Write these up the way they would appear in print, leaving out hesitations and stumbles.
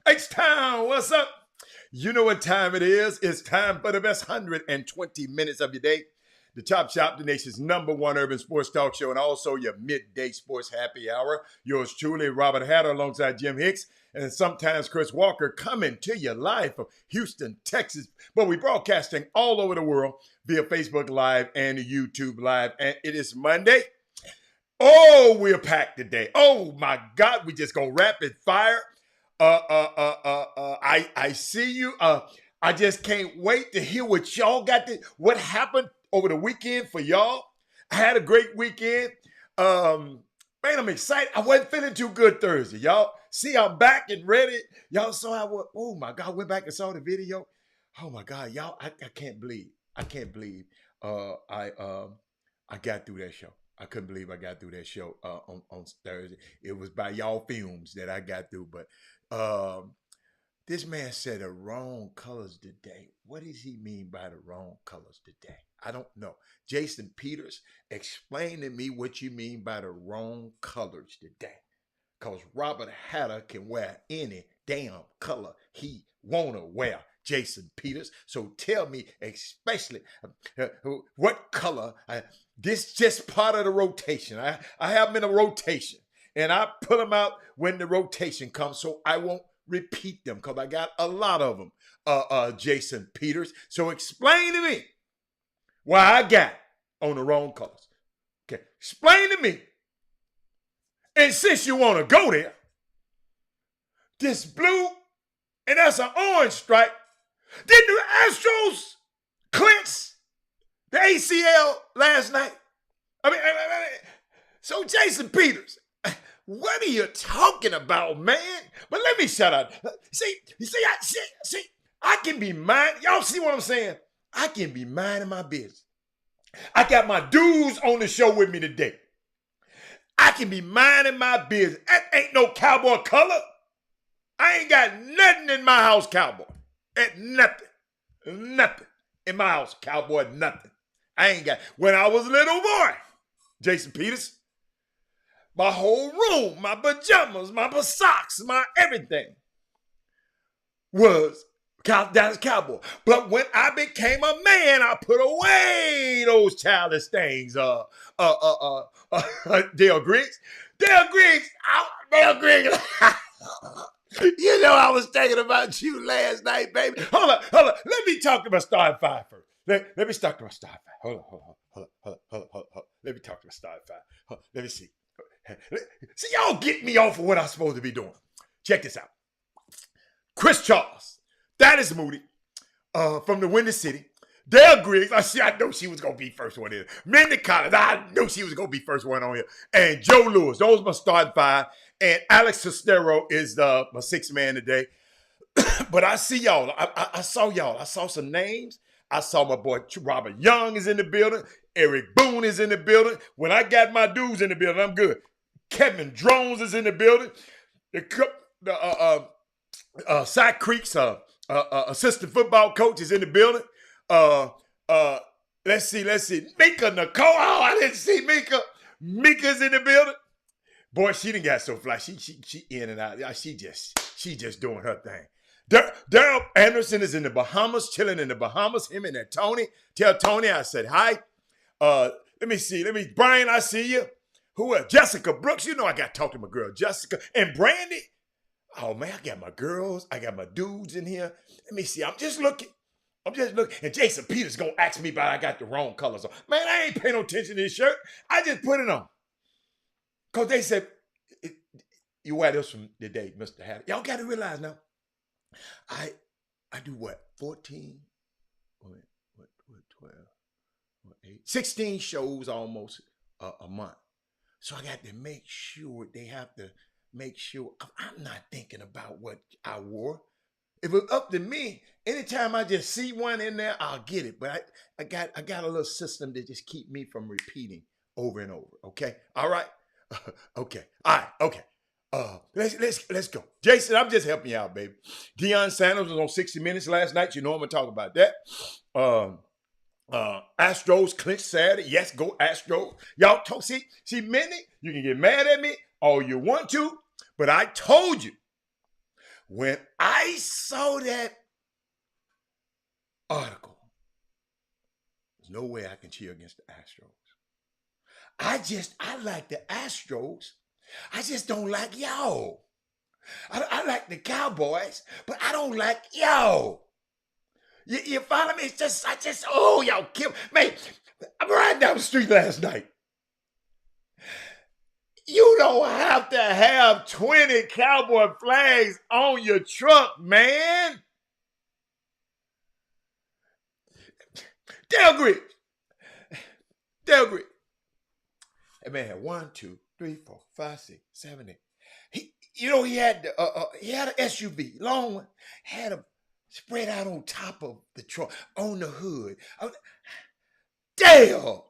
H-Town, what's up? You know what time it is. It's time for the best 120 minutes of your day. The Chop Shop, the nation's #1 urban sports talk show, and also your midday sports happy hour. Yours truly, Robert Hatter, alongside Jim Hicks, and sometimes Chris Walker, coming to you live from Houston, Texas. But we're broadcasting all over the world via Facebook Live and YouTube Live, and it is Monday. Oh, we're packed today. Oh, my God, we just go rapid fire. I see you. I just can't wait to hear what y'all got what happened over the weekend for y'all. I had a great weekend. Man, I'm excited. I wasn't feeling too good Thursday, y'all. See, I'm back and ready. Y'all saw oh my God, went back and saw the video. Oh my God, y'all, I can't believe. I got through that show. I couldn't believe I got through that show on Thursday. It was by y'all fumes that I got through, but this man said the wrong colors today. What does he mean by the wrong colors today? I don't know. Jason Peters, explain to me what you mean by the wrong colors today. Because Robert Hatter can wear any damn color he want to wear, Jason Peters. So tell me especially what color. This just part of the rotation. I have them in a rotation. And I put them out when the rotation comes, so I won't repeat them because I got a lot of them, Jason Peters. So explain to me why I got on the wrong colors. Okay, explain to me. And since you want to go there, this blue and that's an orange stripe, didn't the Astros clinch the ACL last night? So Jason Peters, what are you talking about, man? But let me shut up. See, I can be minding. Y'all see what I'm saying? I can be minding my business. I got my dudes on the show with me today. I can be minding my business. That ain't no cowboy color. I ain't got nothing in my house, cowboy. Nothing in my house, cowboy, nothing. I ain't got. When I was a little boy, Jason Peters, my whole room, my pajamas, my socks, my everything was Dallas Cowboy. But when I became a man, I put away those childish things. Dale Griggs. You know I was thinking about you last night, baby. Hold up. Let me talk to my starting five first. Let me talk to my starting five. Hold on. Let me talk to my starting five. Let me see. See, y'all get me off of what I'm supposed to be doing. Check this out. Chris Charles. That is Moody from the Windy City. Dale Griggs. I know she was going to be first one in. Mindy Collins. I knew she was going to be first one on here. And Joe Lewis. Those are my starting five. And Alex Sestero is my sixth man today. But I see y'all. I saw y'all. I saw some names. I saw my boy Robert Young is in the building. Eric Boone is in the building. When I got my dudes in the building, I'm good. Kevin Drones is in the building. Sac Creek's assistant football coach is in the building. Let's see. Mika Nicole. Oh, I didn't see Mika. Mika's in the building. Boy, she done got so fly. She in and out. She just doing her thing. Daryl Anderson is in the Bahamas, chilling in the Bahamas. Him and that Tony. Tell Tony I said hi. Let me see. Brian, I see you. Who else? Jessica Brooks. You know I got to talk to my girl Jessica. And Brandy. Oh, man, I got my girls. I got my dudes in here. Let me see. I'm just looking. And Jason Peters going to ask me about I got the wrong colors on. Man, I ain't paying no attention to this shirt. I just put it on. Because they said, you wear this from the day, Mr. Hatter. Y'all got to realize now, I do what? 14? 12? 8? 16 shows almost a month. So I got to make sure I'm not thinking about what I wore. If it's up to me, anytime I just see one in there, I'll get it. But I got a little system that just keep me from repeating over and over. Okay? All right? Okay. All right. Okay. Let's go. Jason, I'm just helping you out, baby. Deion Sanders was on 60 Minutes last night. You know I'm going to talk about that. Astros clinched Saturday. Yes, go Astros. Y'all talk. See, Minnie, you can get mad at me all you want to, but I told you when I saw that article, there's no way I can cheer against the Astros. I like the Astros. I just don't like y'all. I like the Cowboys, but I don't like y'all. You follow me? Y'all kill me. I'm riding down the street last night. You don't have to have 20 cowboy flags on your truck, man. Dale Griggs. That man had 1, 2, 3, 4, 5, 6, 7, 8. He had an SUV, long one, had a spread out on top of the truck, on the hood. Dale!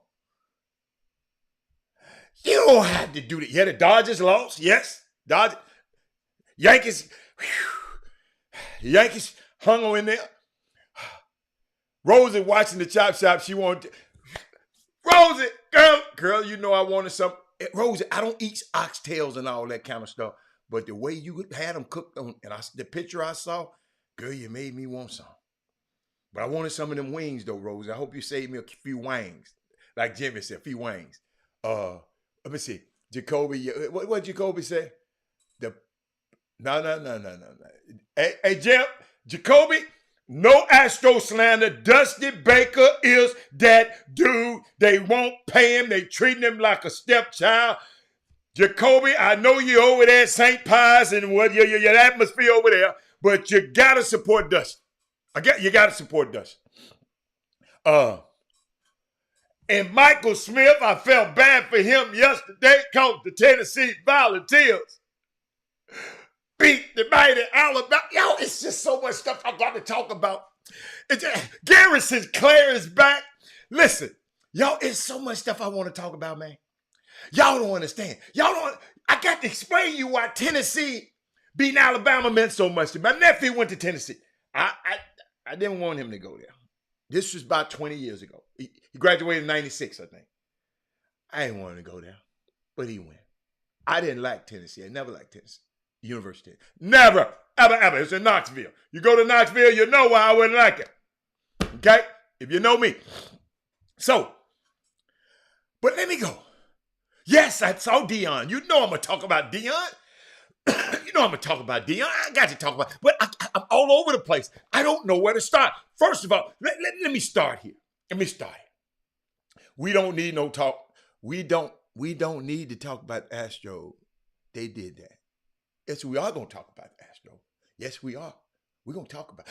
You don't have to do that. Yeah, the Dodgers lost. Yes. Yankees hung on in there. Rosie watching the chop shop. She wanted to. Rosie, girl, you know I wanted some. Rosie, I don't eat oxtails and all that kind of stuff. But the way you had them cooked on, and the picture I saw, girl, you made me want some. But I wanted some of them wings, though, Rosie. I hope you saved me a few wings. Like Jimmy said, a few wings. Let me see. Jacoby, what Jacoby say? No. Hey, Jim, Jacoby, no Astro slander. Dusty Baker is that dude. They won't pay him. They treating him like a stepchild. Jacoby, I know you're over there at St. Pius and what your atmosphere over there, but you gotta support Dusty. You gotta support Dusty. And Michael Smith, I felt bad for him yesterday because the Tennessee Volunteers beat the mighty Alabama. Yo, it's just so much stuff I got to talk about. Gary Sinclair is back. Listen, y'all, it's so much stuff I want to talk about, man. Y'all don't understand. I got to explain to you why Tennessee beating Alabama meant so much to me. My nephew went to Tennessee. I didn't want him to go there. This was about 20 years ago. He graduated in 96, I think. I didn't want him to go there, but he went. I didn't like Tennessee. I never liked Tennessee. University. Never, ever. It's in Knoxville. You go to Knoxville, you know why I wouldn't like it. Okay? If you know me. So, but let me go. Yes, I saw Deion. You know I'm going to talk about Deion. I got to talk about, but I'm all over the place. I don't know where to start. First of all, let me start here. We don't need no talk. We don't need to talk about Astro. They did that. Yes, we are going to talk about Astro. Yes, we are. We're going to talk about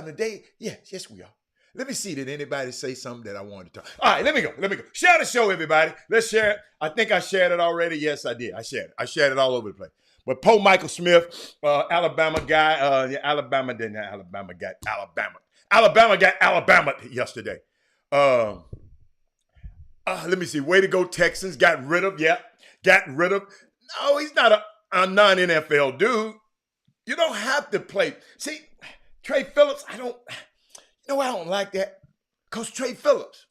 it in a day. Yes, we are. Let me see, did anybody say something that I wanted to talk? All right, let me go. Share the show, everybody. Let's share it. I think I shared it already. Yes, I did. I shared it all over the place. But Poe Michael Smith, Alabama guy, Alabama got Alabama yesterday. Let me see. Way to go, Texans. Got rid of. Yeah. Got rid of. No, he's not a non-NFL dude. You don't have to play. See, Trey Phillips, I don't like that. Because Trey Phillips,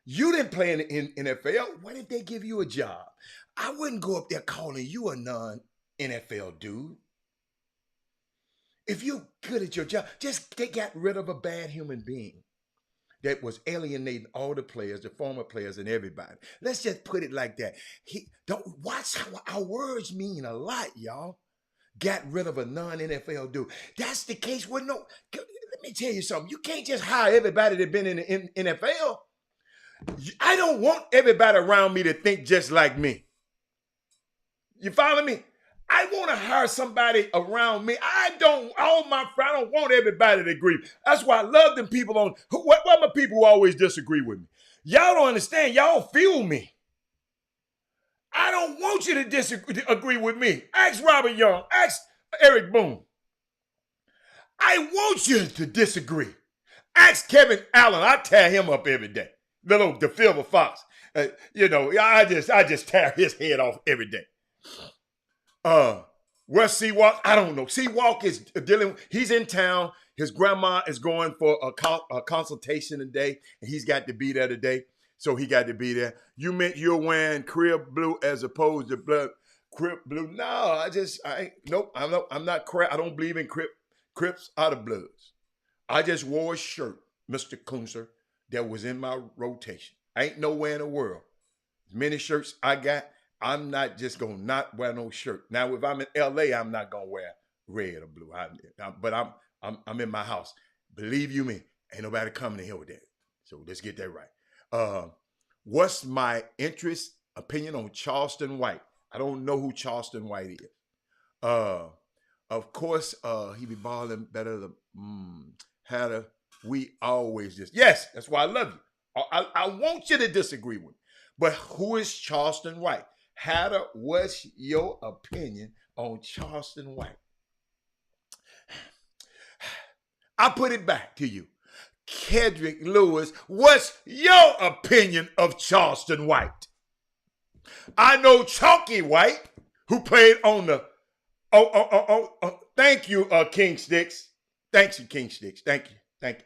you didn't play in the NFL. Why did they give you a job? I wouldn't go up there calling you a non-NFL dude. If you're good at your job, they got rid of a bad human being that was alienating all the players, the former players, and everybody. Let's just put it like that. Don't watch how our words mean a lot, y'all. Got rid of a non-NFL dude. That's the case with let me tell you something. You can't just hire everybody that's been in the NFL. I don't want everybody around me to think just like me. You follow me? I want to hire somebody around me. I don't want everybody to agree. That's why I love them people what are my people who always disagree with me? Y'all don't understand. Y'all feel me. I don't want you to agree with me. Ask Robert Young. Ask Eric Boone. I want you to disagree. Ask Kevin Allen. I tear him up every day. The Silver Fox. I just tear his head off every day. Where's Seawalk? I don't know. Seawalk is he's in town. His grandma is going for a consultation today, and he's got to be there today. So he got to be there. You meant you're wearing crib blue as opposed to crib blue. No, I'm not crap. I don't believe in Crips out of Bloods. I just wore a shirt, Mr. Kunzer, that was in my rotation. I ain't nowhere in the world. As many shirts I got, I'm not just going to not wear no shirt. Now, if I'm in LA, I'm not going to wear red or blue. But I'm in my house. Believe you me, ain't nobody coming in here with that. So let's get that right. What's my opinion on Charleston White? I don't know who Charleston White is. Of course, he be balling better than Hatter. We always just, yes, that's why I love you. I want you to disagree with me. But who is Charleston White? Hatter, what's your opinion on Charleston White? I put it back to you. Kedrick Lewis, what's your opinion of Charleston White? I know Chalky White, who played on the thank you, King Sticks. Thank you, King Sticks. Thank you,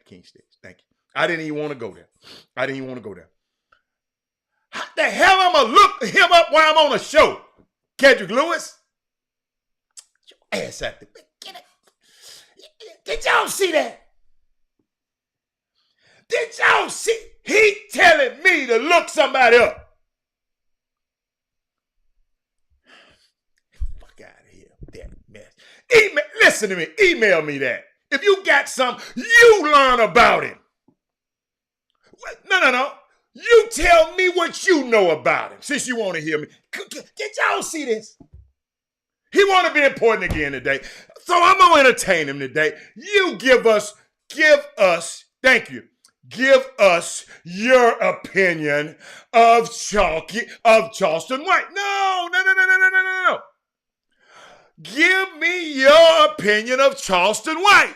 King Sticks. Thank you. I didn't even want to go there. How the hell I'm going to look him up while I'm on a show? Kedrick Lewis? Get your ass out there. Get it. Did y'all see that? Did y'all see? He telling me to look somebody up. Fuck out of here with that mess. Listen to me. Email me that. If you got something, you learn about him. No. You tell me what you know about him, since you want to hear me. Did y'all see this? He want to be important again today. So I'm going to entertain him today. You give us, thank you. Give us your opinion of Charleston White. No. Give me your opinion of Charleston White.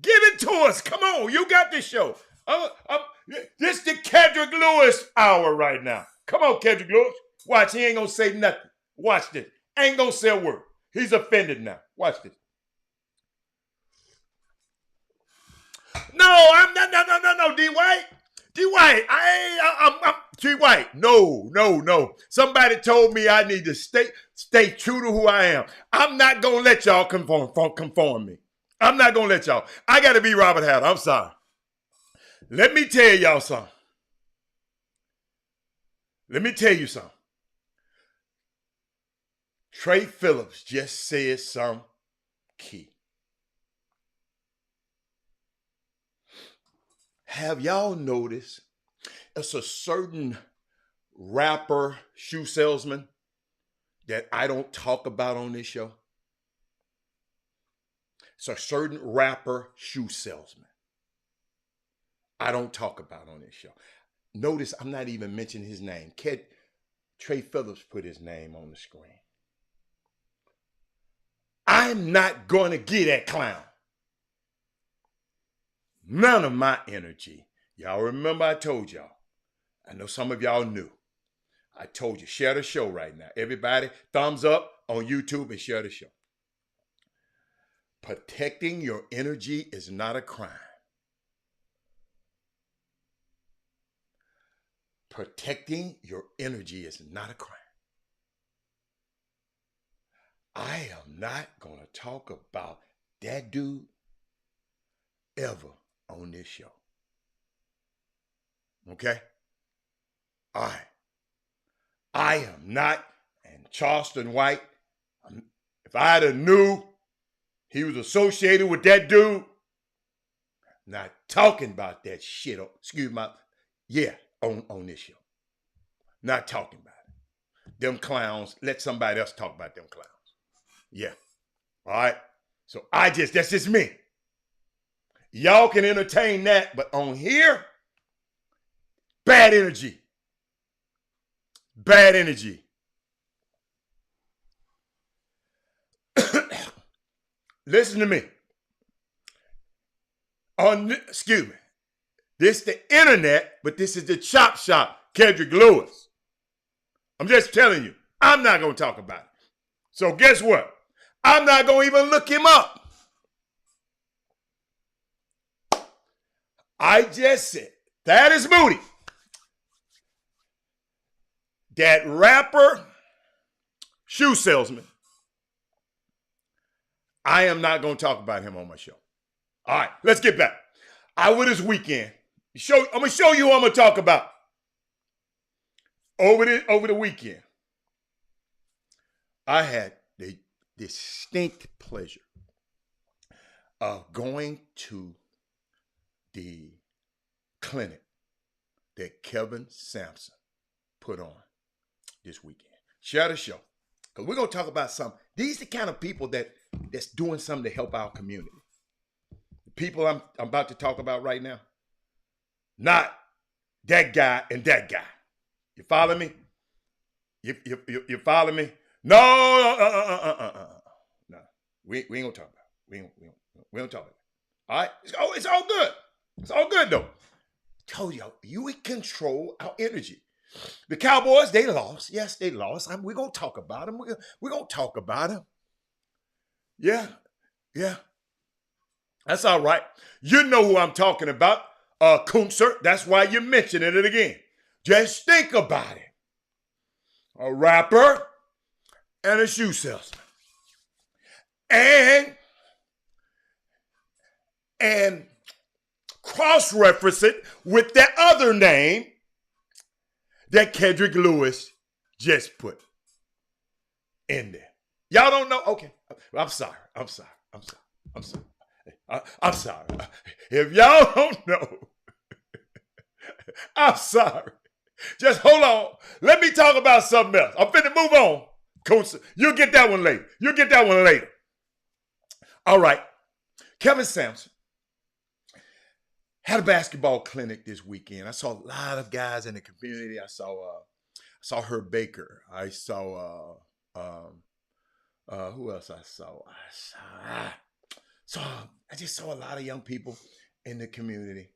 Give it to us. Come on. You got this show. This is the Kedrick Lewis hour right now. Come on, Kedrick Lewis. Watch, he ain't going to say nothing. Watch this. Ain't going to say a word. He's offended now. Watch this. No, I'm not. No, D. White. D. White. I'm D. White. No. Somebody told me I need to stay true to who I am. I'm not going to let y'all conform me. I'm not going to let y'all. I got to be Robert Hatter. I'm sorry. Let me tell y'all something. Let me tell you something. Trey Phillips just said something key. Have y'all noticed it's a certain rapper, shoe salesman that I don't talk about on this show? It's a certain rapper, shoe salesman I don't talk about on this show. Notice I'm not even mentioning his name. Trey Phillips put his name on the screen. I'm not going to get that clown. None of my energy. Y'all remember I told y'all. I know some of y'all knew. I told you, share the show right now. Everybody, thumbs up on YouTube and share the show. Protecting your energy is not a crime. Protecting your energy is not a crime. I am not going to talk about that dude ever on this show. Okay? All right. I am not, and Charleston White, if I'd have knew he was associated with that dude, not talking about that shit, on this show. Not talking about it. Them clowns, let somebody else talk about them clowns. Yeah. All right. So that's just me. Y'all can entertain that, but on here, bad energy. Bad energy. Listen to me. Excuse me. This the internet, but this is the chop shop, Kendrick Lewis. I'm just telling you, I'm not going to talk about it. So guess what? I'm not going to even look him up. I just said, that is Moody. That rapper, shoe salesman, I am not going to talk about him on my show. All right, let's get back. Over this weekend, I'm going to show you who I'm going to talk about. Over the weekend, I had the distinct pleasure of going to the clinic that Kevin Sampson put on this weekend. Share the show. Because we're going to talk about something. These are the kind of people that's doing something to help our community. The people I'm about to talk about right now. Not that guy and that guy. You follow me? You follow me? No. We ain't gonna talk about it. We don't talk about it. All right? It's all good. It's all good though. I told y'all, you control our energy. The Cowboys, they lost. Yes, they lost. We're gonna talk about them. We're gonna talk about them. Yeah. That's all right. You know who I'm talking about. Kunzer. That's why you're mentioning it again. Just think about it. A rapper and a shoe salesman. And cross-reference it with that other name that Kendrick Lewis just put in there. Y'all don't know? Okay. I'm sorry. If y'all don't know, I'm sorry. Just hold on. Let me talk about something else. I'm finna move on. You'll get that one later. All right. Kevin Sampson had a basketball clinic this weekend. I saw a lot of guys in the community. I saw Herb Baker. I saw who else I saw? I just saw a lot of young people in the community.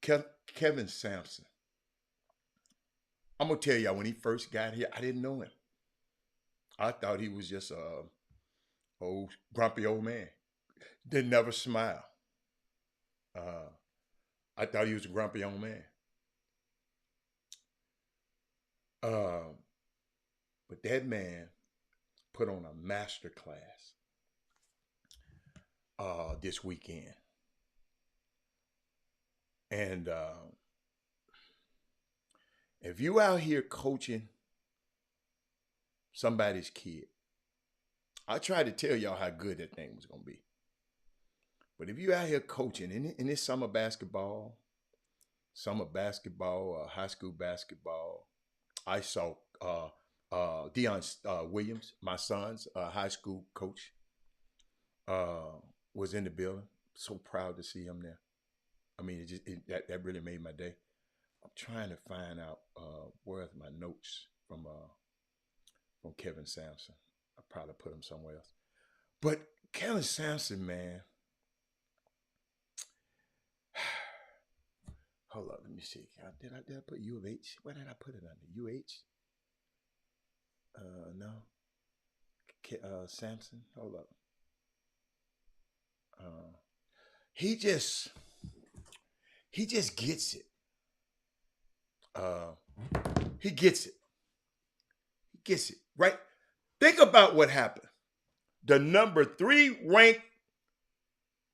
Kevin Sampson. I'm going to tell y'all, when he first got here, I didn't know him. I thought he was just a grumpy old man. Didn't never smile. I thought he was a grumpy old man. But that man put on a master class this weekend. And if you out here coaching somebody's kid, I tried to tell y'all how good that thing was going to be. But if you out here coaching in this summer basketball, high school basketball, I saw Deion Williams, my son's high school coach, was in the building. So proud to see him there. I mean, that really made my day. I'm trying to find out where's my notes from Kevin Sampson. I probably put him somewhere else. But Kevin Sampson, man, Hold up, let me see. Did I put U of H? Where did I put it under? UH? No. Sampson. Hold up. He just gets it. He gets it. He gets it. Right? Think about what happened. The number 3 ranked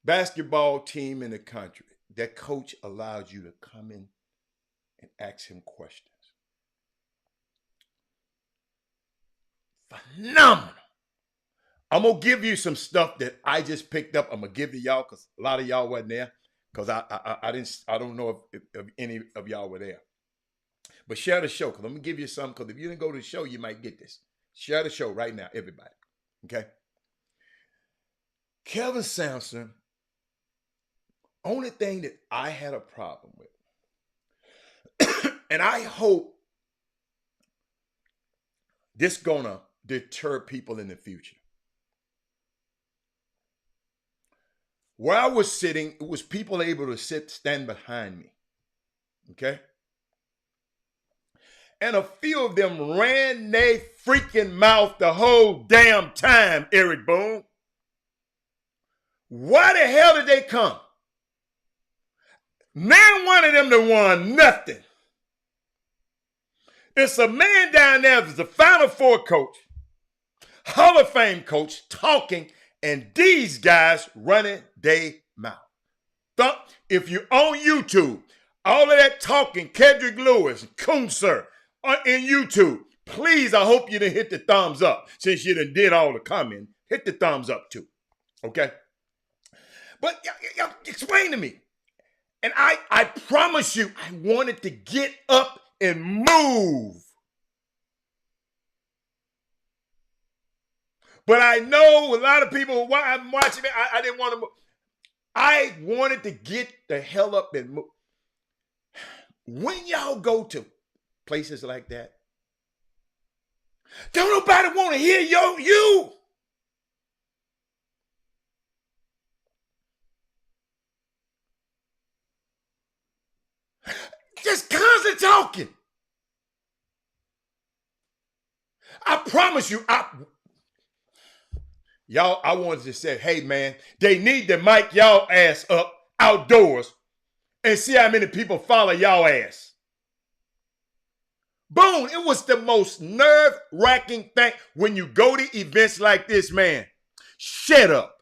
basketball team in the country. That coach allows you to come in and ask him questions. Phenomenal. I'm gonna give you some stuff that I just picked up. I'm gonna give to y'all because a lot of y'all wasn't there. Because I don't know if any of y'all were there. But share the show because I'm gonna give you something. Because if you didn't go to the show, you might get this. Share the show right now, everybody. Okay. Kevin Sampson. Only thing that I had a problem with, and I hope this gonna deter people in the future. Where I was sitting, it was people able to stand behind me. Okay? And a few of them ran their freaking mouth the whole damn time, Eric Boone. Why the hell did they come? Not one of them that won nothing. It's a man down there that's the Final Four coach, Hall of Fame coach, talking, and these guys running their mouth. If you're on YouTube, all of that talking, Kendrick Lewis, Kunzer, in YouTube, please, I hope you done hit the thumbs up. Since you done did all the commenting, hit the thumbs up too. Okay? But y'all explain to me. And I promise you, I wanted to get up and move. But I know a lot of people, while I'm watching it, I didn't want to move. I wanted to get the hell up and move. When y'all go to places like that, don't nobody want to hear you. Just constant talking. I promise you, y'all, I wanted to say, hey, man, they need to mic y'all ass up outdoors and see how many people follow y'all ass. Boom, it was the most nerve-wracking thing when you go to events like this, man. Shut up.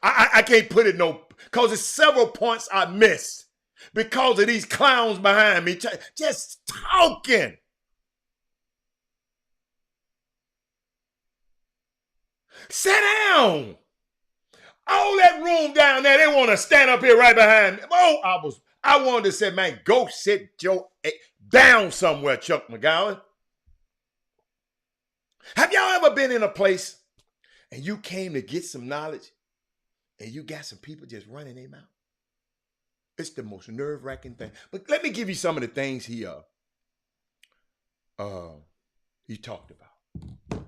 I can't put it because there's several points I missed because of these clowns behind me just talking. Sit down. All that room down there, they want to stand up here right behind me. Oh, I wanted to say, man, go sit your down somewhere, Chuck McGowan. Have y'all ever been in a place and you came to get some knowledge and you got some people just running their mouth? It's the most nerve-wracking thing. But let me give you some of the things he talked about.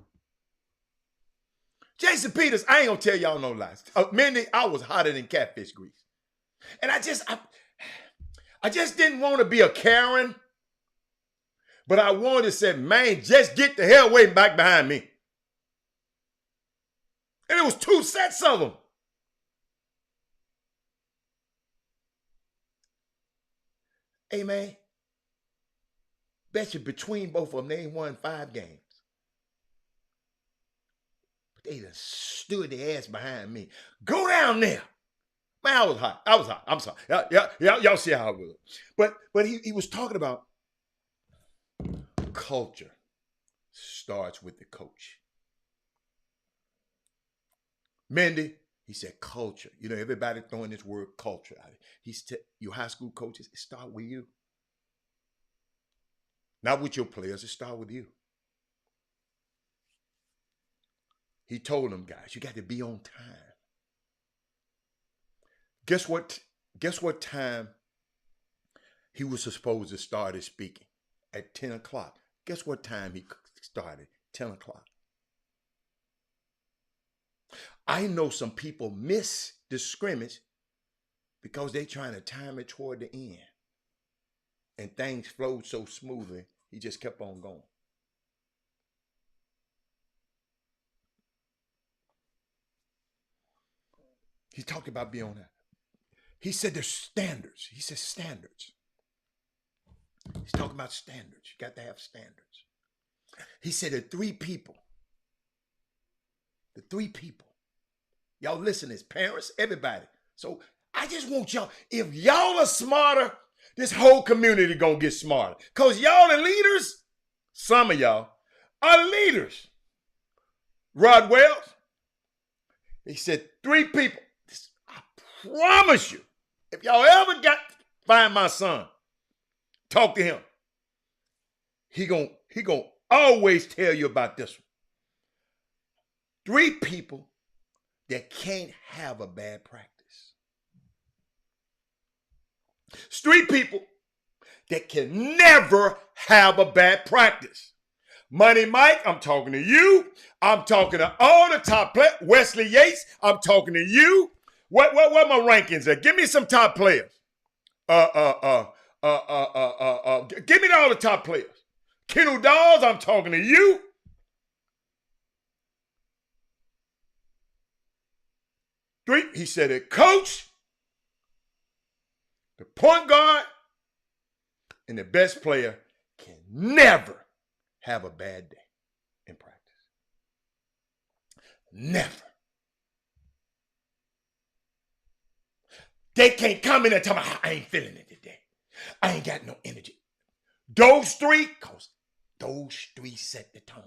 Jason Peters, I ain't gonna tell y'all no lies. Mindy, I was hotter than catfish grease. And I just didn't want to be a Karen, but I wanted to say, man, just get the hell away back behind me. And it was 2 sets of them. Hey, man, bet you between both of them, they ain't won 5 games. But they done stood their ass behind me. Go down there. Man, I was hot. I'm sorry. Y'all see how I was. But he was talking about culture starts with the coach. Mindy, he said culture. You know, everybody throwing this word culture out. Your high school coaches, it start with you. Not with your players, it start with you. He told them guys, you got to be on time. Guess what time he was supposed to start his speaking? At 10 o'clock. Guess what time he started? 10 o'clock. I know some people miss the scrimmage because they trying to time it toward the end. And things flowed so smoothly, he just kept on going. He talked about being on that. He said there's standards. He said standards. He's talking about standards. You got to have standards. He said the three people. The three people. Y'all listen to this, parents, everybody. So I just want y'all, if y'all are smarter, this whole community gonna get smarter. Because y'all are leaders. Some of y'all are leaders. Rod Wells, he said three people. I promise you, if y'all ever got to find my son, talk to him. He gonna always tell you about this one. Three people that can't have a bad practice. It's three people that can never have a bad practice. Money Mike, I'm talking to you. I'm talking to all the top players. Wesley Yates, I'm talking to you. What my rankings at? Give me some top players. Give me all the top players. Kendall Dawes, I'm talking to you. Three, he said it, coach, the point guard, and the best player can never have a bad day in practice. Never. They can't come in and tell me, I ain't feeling it today. I ain't got no energy. Those three set the tone.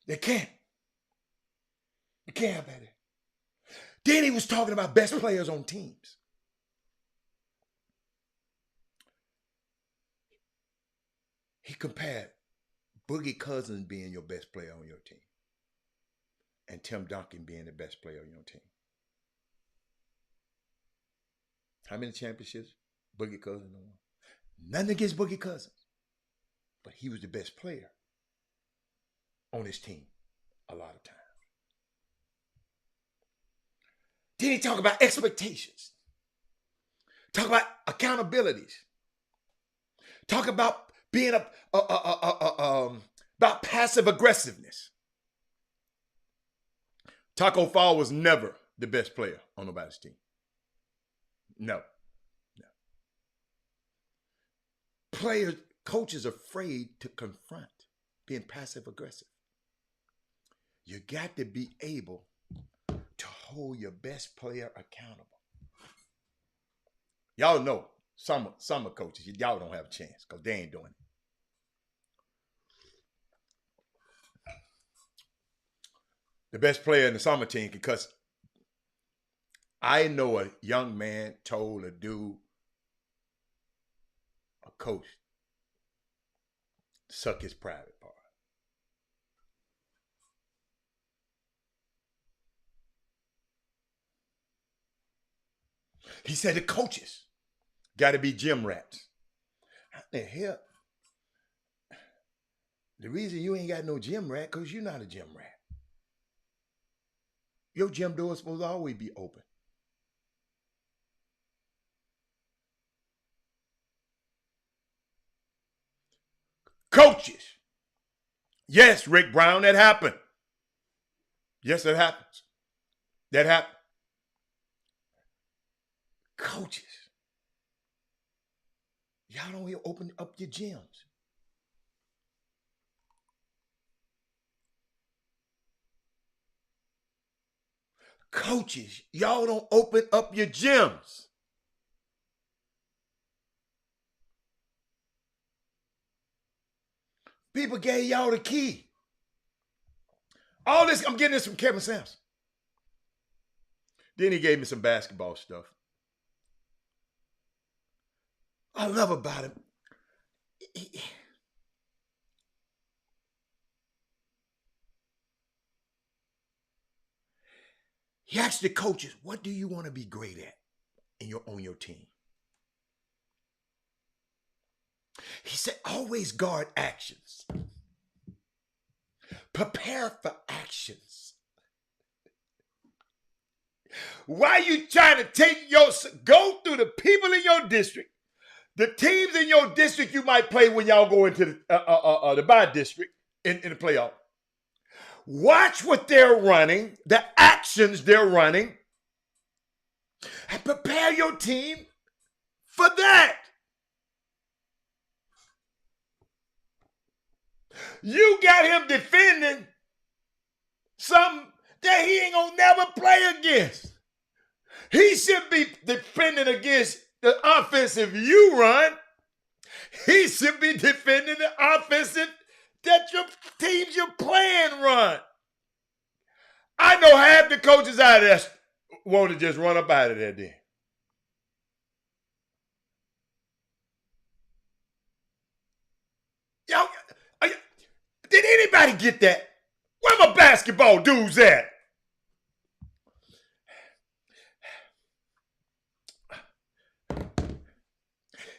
They can't. You can't have that. Then he was talking about best players on teams. He compared Boogie Cousins being your best player on your team and Tim Duncan being the best player on your team. How many championships Boogie Cousins won? Nothing against Boogie Cousins, but he was the best player on his team a lot of times. Then he talk about expectations. Talk about accountabilities. Talk about being about passive aggressiveness. Taco Fall was never the best player on nobody's team. No. Coaches are afraid to confront being passive aggressive. You got to be able to hold your best player accountable. Y'all know summer coaches, y'all don't have a chance because they ain't doing it. The best player in the summer team, because I know a young man told a dude, a coach, to suck his private part. He said the coaches got to be gym rats. How the hell? The reason you ain't got no gym rat, because you're not a gym rat. Your gym door is supposed to always be open. Coaches. Yes, Rick Brown, that happened. Yes, that happens. That happened. Coaches. Y'all don't even open up your gyms. Coaches, y'all don't open up your gyms. People gave y'all the key. All this, I'm getting this from Kevin Sampson. Then he gave me some basketball stuff. I love about him. He asked the coaches, what do you want to be great at on your team? He said, always guard actions. Prepare for actions. Why you trying to go through the people in your district, the teams in your district you might play when y'all go into the bye district in the playoff. Watch what they're running, the actions they're running, and prepare your team for that. You got him defending something that he ain't gonna never play against. He should be defending against the offensive you run. He should be defending the offensive that your teams you're playing run. I know half the coaches out there want to just run up out of there then. Yo, did anybody get that? Where my basketball dudes at?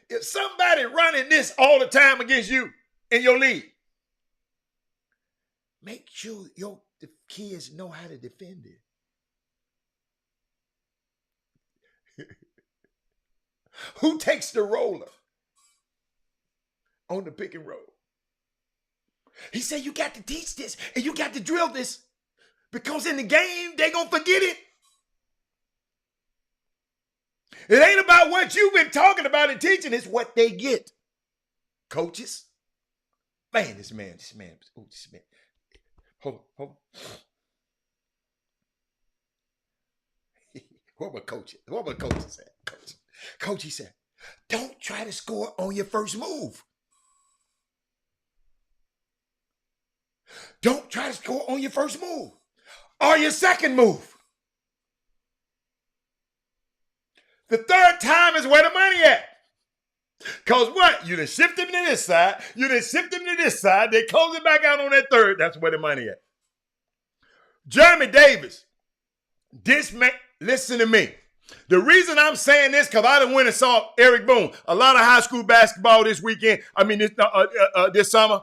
If somebody running this all the time against you in your league, make sure the kids know how to defend it. Who takes the roller on the pick and roll? He said you got to teach this and you got to drill this because in the game, they're going to forget it. It ain't about what you've been talking about and teaching. It's what they get. Coaches. Man, this man. Hold on. What my coach said? Coach, he said, don't try to score on your first move. Don't try to score on your first move or your second move. The third time is where the money at. Because what? You done shift him to this side. You done shift him to this side. They close it back out on that third. That's where the money at. Jeremy Davis. This man, listen to me. The reason I'm saying this because I done went and saw Eric Boone. A lot of high school basketball this weekend. This summer.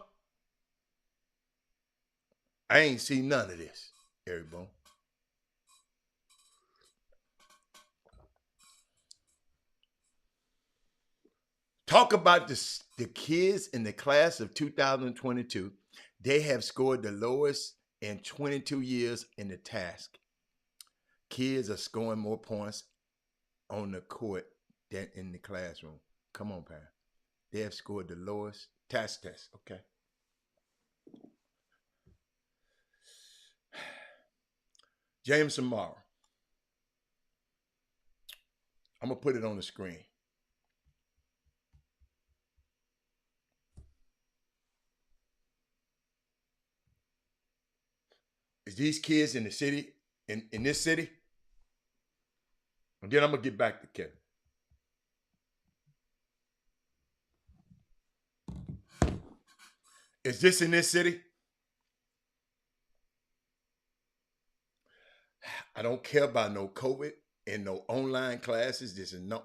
I ain't seen none of this, Eric Boone. Talk about the kids in the class of 2022. They have scored the lowest in 22 years in the task. Kids are scoring more points on the court than in the classroom. Come on, parent. They have scored the lowest task test, okay? Jameson Morrow. I'm going to put it on the screen. Is these kids in the city, in this city? And then I'm going to get back to Kevin. Is this in this city? I don't care about no COVID and no online classes. This is no.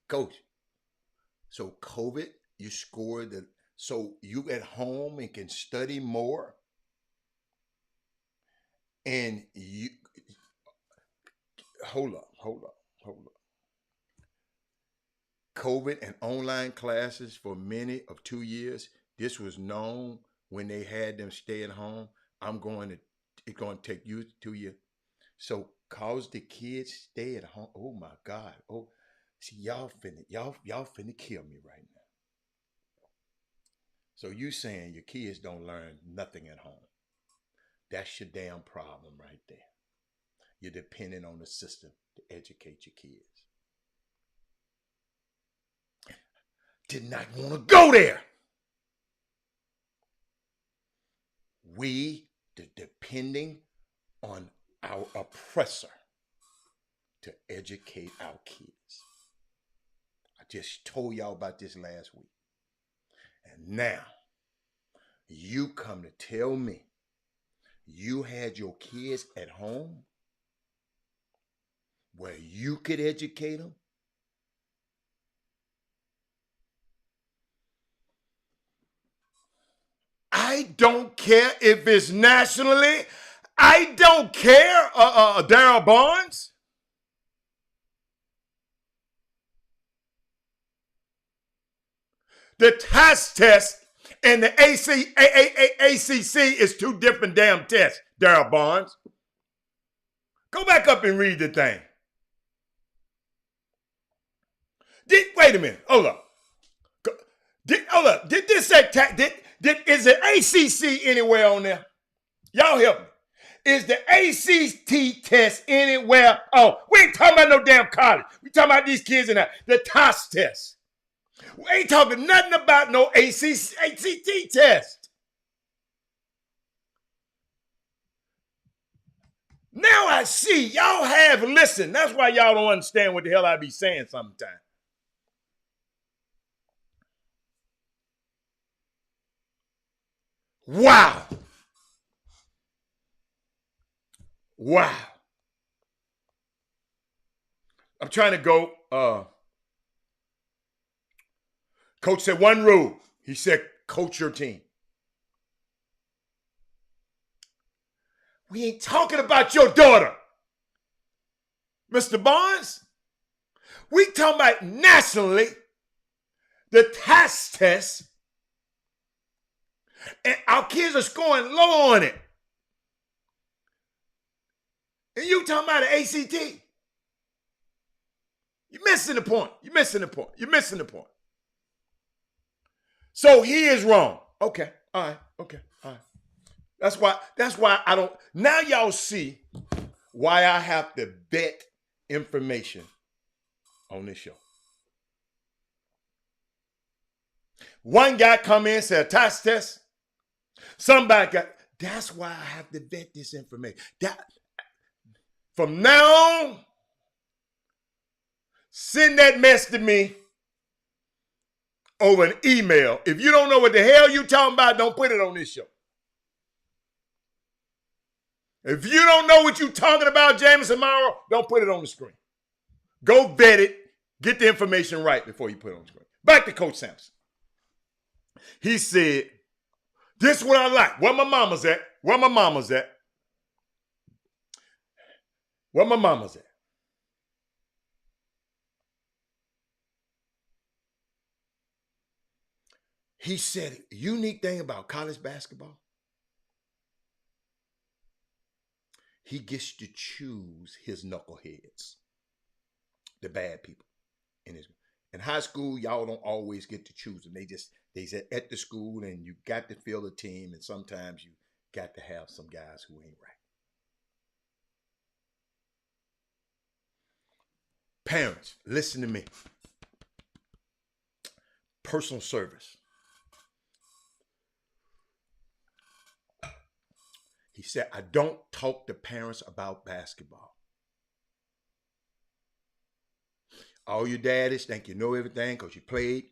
Coach, so COVID, you scored the. So you at home and can study more. And you, hold up. COVID and online classes for many of 2 years. This was known when they had them stay at home. It's going to take you 2 years. So cause the kids stay at home. Oh my God. Oh, see, y'all finna kill me right now. So you saying your kids don't learn nothing at home. That's your damn problem right there. You're depending on the system to educate your kids. Did not want to go there. We depending on our oppressor to educate our kids. I just told y'all about this last week. And now, you come to tell me you had your kids at home where you could educate them I don't care if it's nationally. I don't care, Darryl Barnes. The task test and the ACC is two different damn tests, Darryl Barnes. Go back up and read the thing. Wait a minute. Hold up. Did this say is the ACC anywhere on there? Y'all help me. Is the ACT test anywhere? Oh, we ain't talking about no damn college. We talking about these kids in the task test. We ain't talking nothing about no ACT test. Now I see y'all have listened. That's why y'all don't understand what the hell I be saying sometimes. Wow. Wow. I'm trying to go. Coach said one rule. He said, coach your team. We ain't talking about your daughter, Mr. Barnes. We talking about nationally the task test, and our kids are scoring low on it. And you talking about the ACT. You're missing the point. You're missing the point. You're missing the point. So he is wrong. Okay. All right. Okay. All right. That's why I don't. Now y'all see why I have to vet information on this show. One guy come in and said, task test. Somebody got, that's why I have to vet this information. From now on, send that mess to me over an email. If you don't know what the hell you talking about, don't put it on this show. If you don't know what you talking about, Jameson Morrow, don't put it on the screen. Go vet it. Get the information right before you put it on the screen. Back to Coach Sampson. He said, this is what I like. Where my mama's at? Where my mama's at? Where my mama's at? He said, unique thing about college basketball, he gets to choose his knuckleheads, the bad people. In high school, y'all don't always get to choose them. They said at the school, and you got to fill a team, and sometimes you got to have some guys who ain't right. Parents, listen to me. Personal service. He said, I don't talk to parents about basketball. All your daddies think you know everything because you played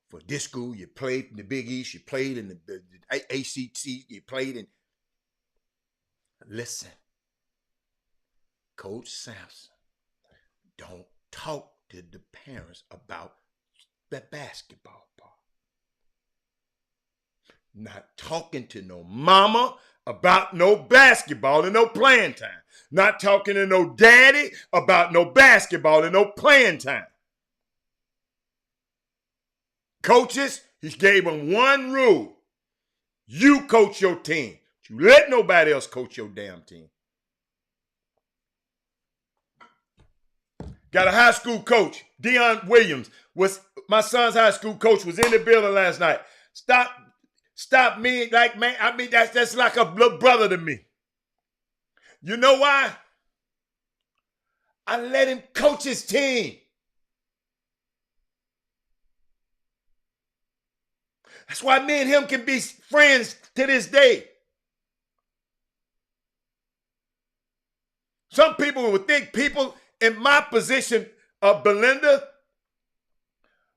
for this school, you played in the Big East, you played in the ACT, you played in. Listen, Coach Sampson, don't talk to the parents about the basketball part. Not talking to no mama about no basketball and no playing time. Not talking to no daddy about no basketball and no playing time. Coaches, he gave them one rule. You coach your team. You let nobody else coach your damn team. Got a high school coach, Deion Williams, my son's high school coach, was in the building last night. Stop me, like, man, I mean, that's like a little brother to me. You know why? I let him coach his team. That's why me and him can be friends to this day. Some people would think people in my position of Belinda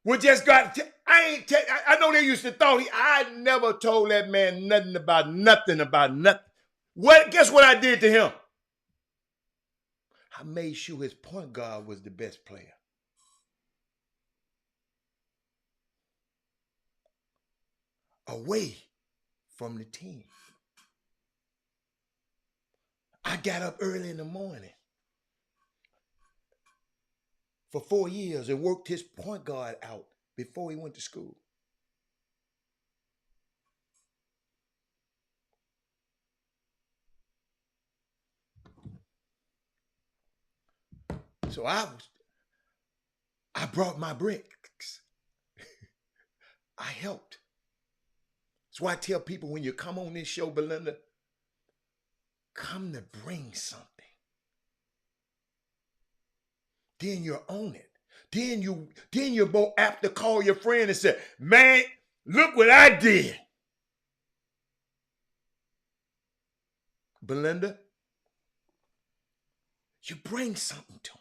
would just got. I know they used to thought I never told that man nothing about nothing. Guess what I did to him? I made sure his point guard was the best player. Away from the team. I got up early in the morning for 4 years and worked his point guard out before he went to school. So I brought my bricks. I helped. That's why I tell people when you come on this show, Belinda, come to bring something. Then you're on it. Then you're more apt to call your friend and say, man, look what I did. Belinda, you bring something to him.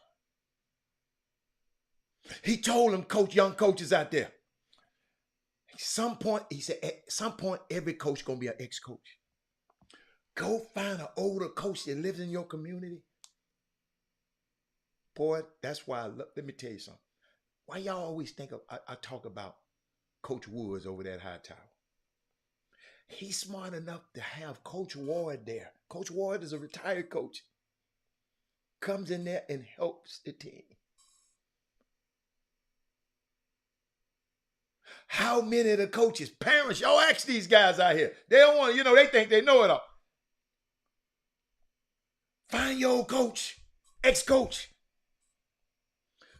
He told them, young coaches out there, at some point, he said, at some point, every coach gonna be an ex-coach. Go find an older coach that lives in your community. Boy, that's why let me tell you something. Why y'all always think of, I talk about Coach Woods over there at High Tower. He's smart enough to have Coach Ward there. Coach Ward is a retired coach. Comes in there and helps the team. How many of the coaches, parents, y'all ask these guys out here. They don't want to, they think they know it all. Find your old coach, ex-coach.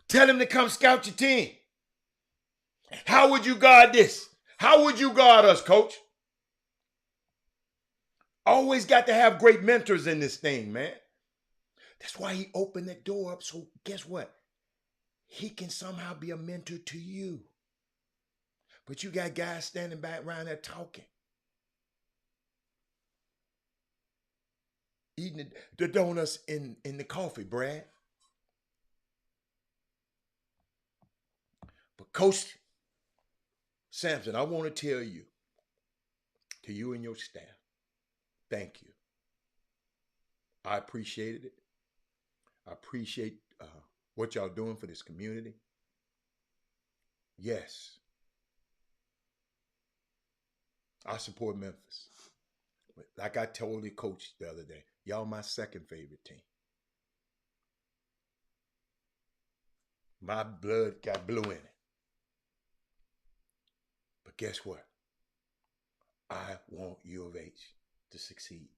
Tell him to come scout your team. How would you guard this? How would you guard us, coach? Always got to have great mentors in this thing, man. That's why he opened that door up. So guess what? He can somehow be a mentor to you. But you got guys standing back around there talking. Eating the donuts in the coffee, Brad. But Coach Sampson, I want to tell you, to you and your staff, thank you. I appreciated it. I appreciate what y'all doing for this community. Yes. I support Memphis. But like I told the coach the other day, y'all my second favorite team. My blood got blue in it. But guess what? I want U of H to succeed.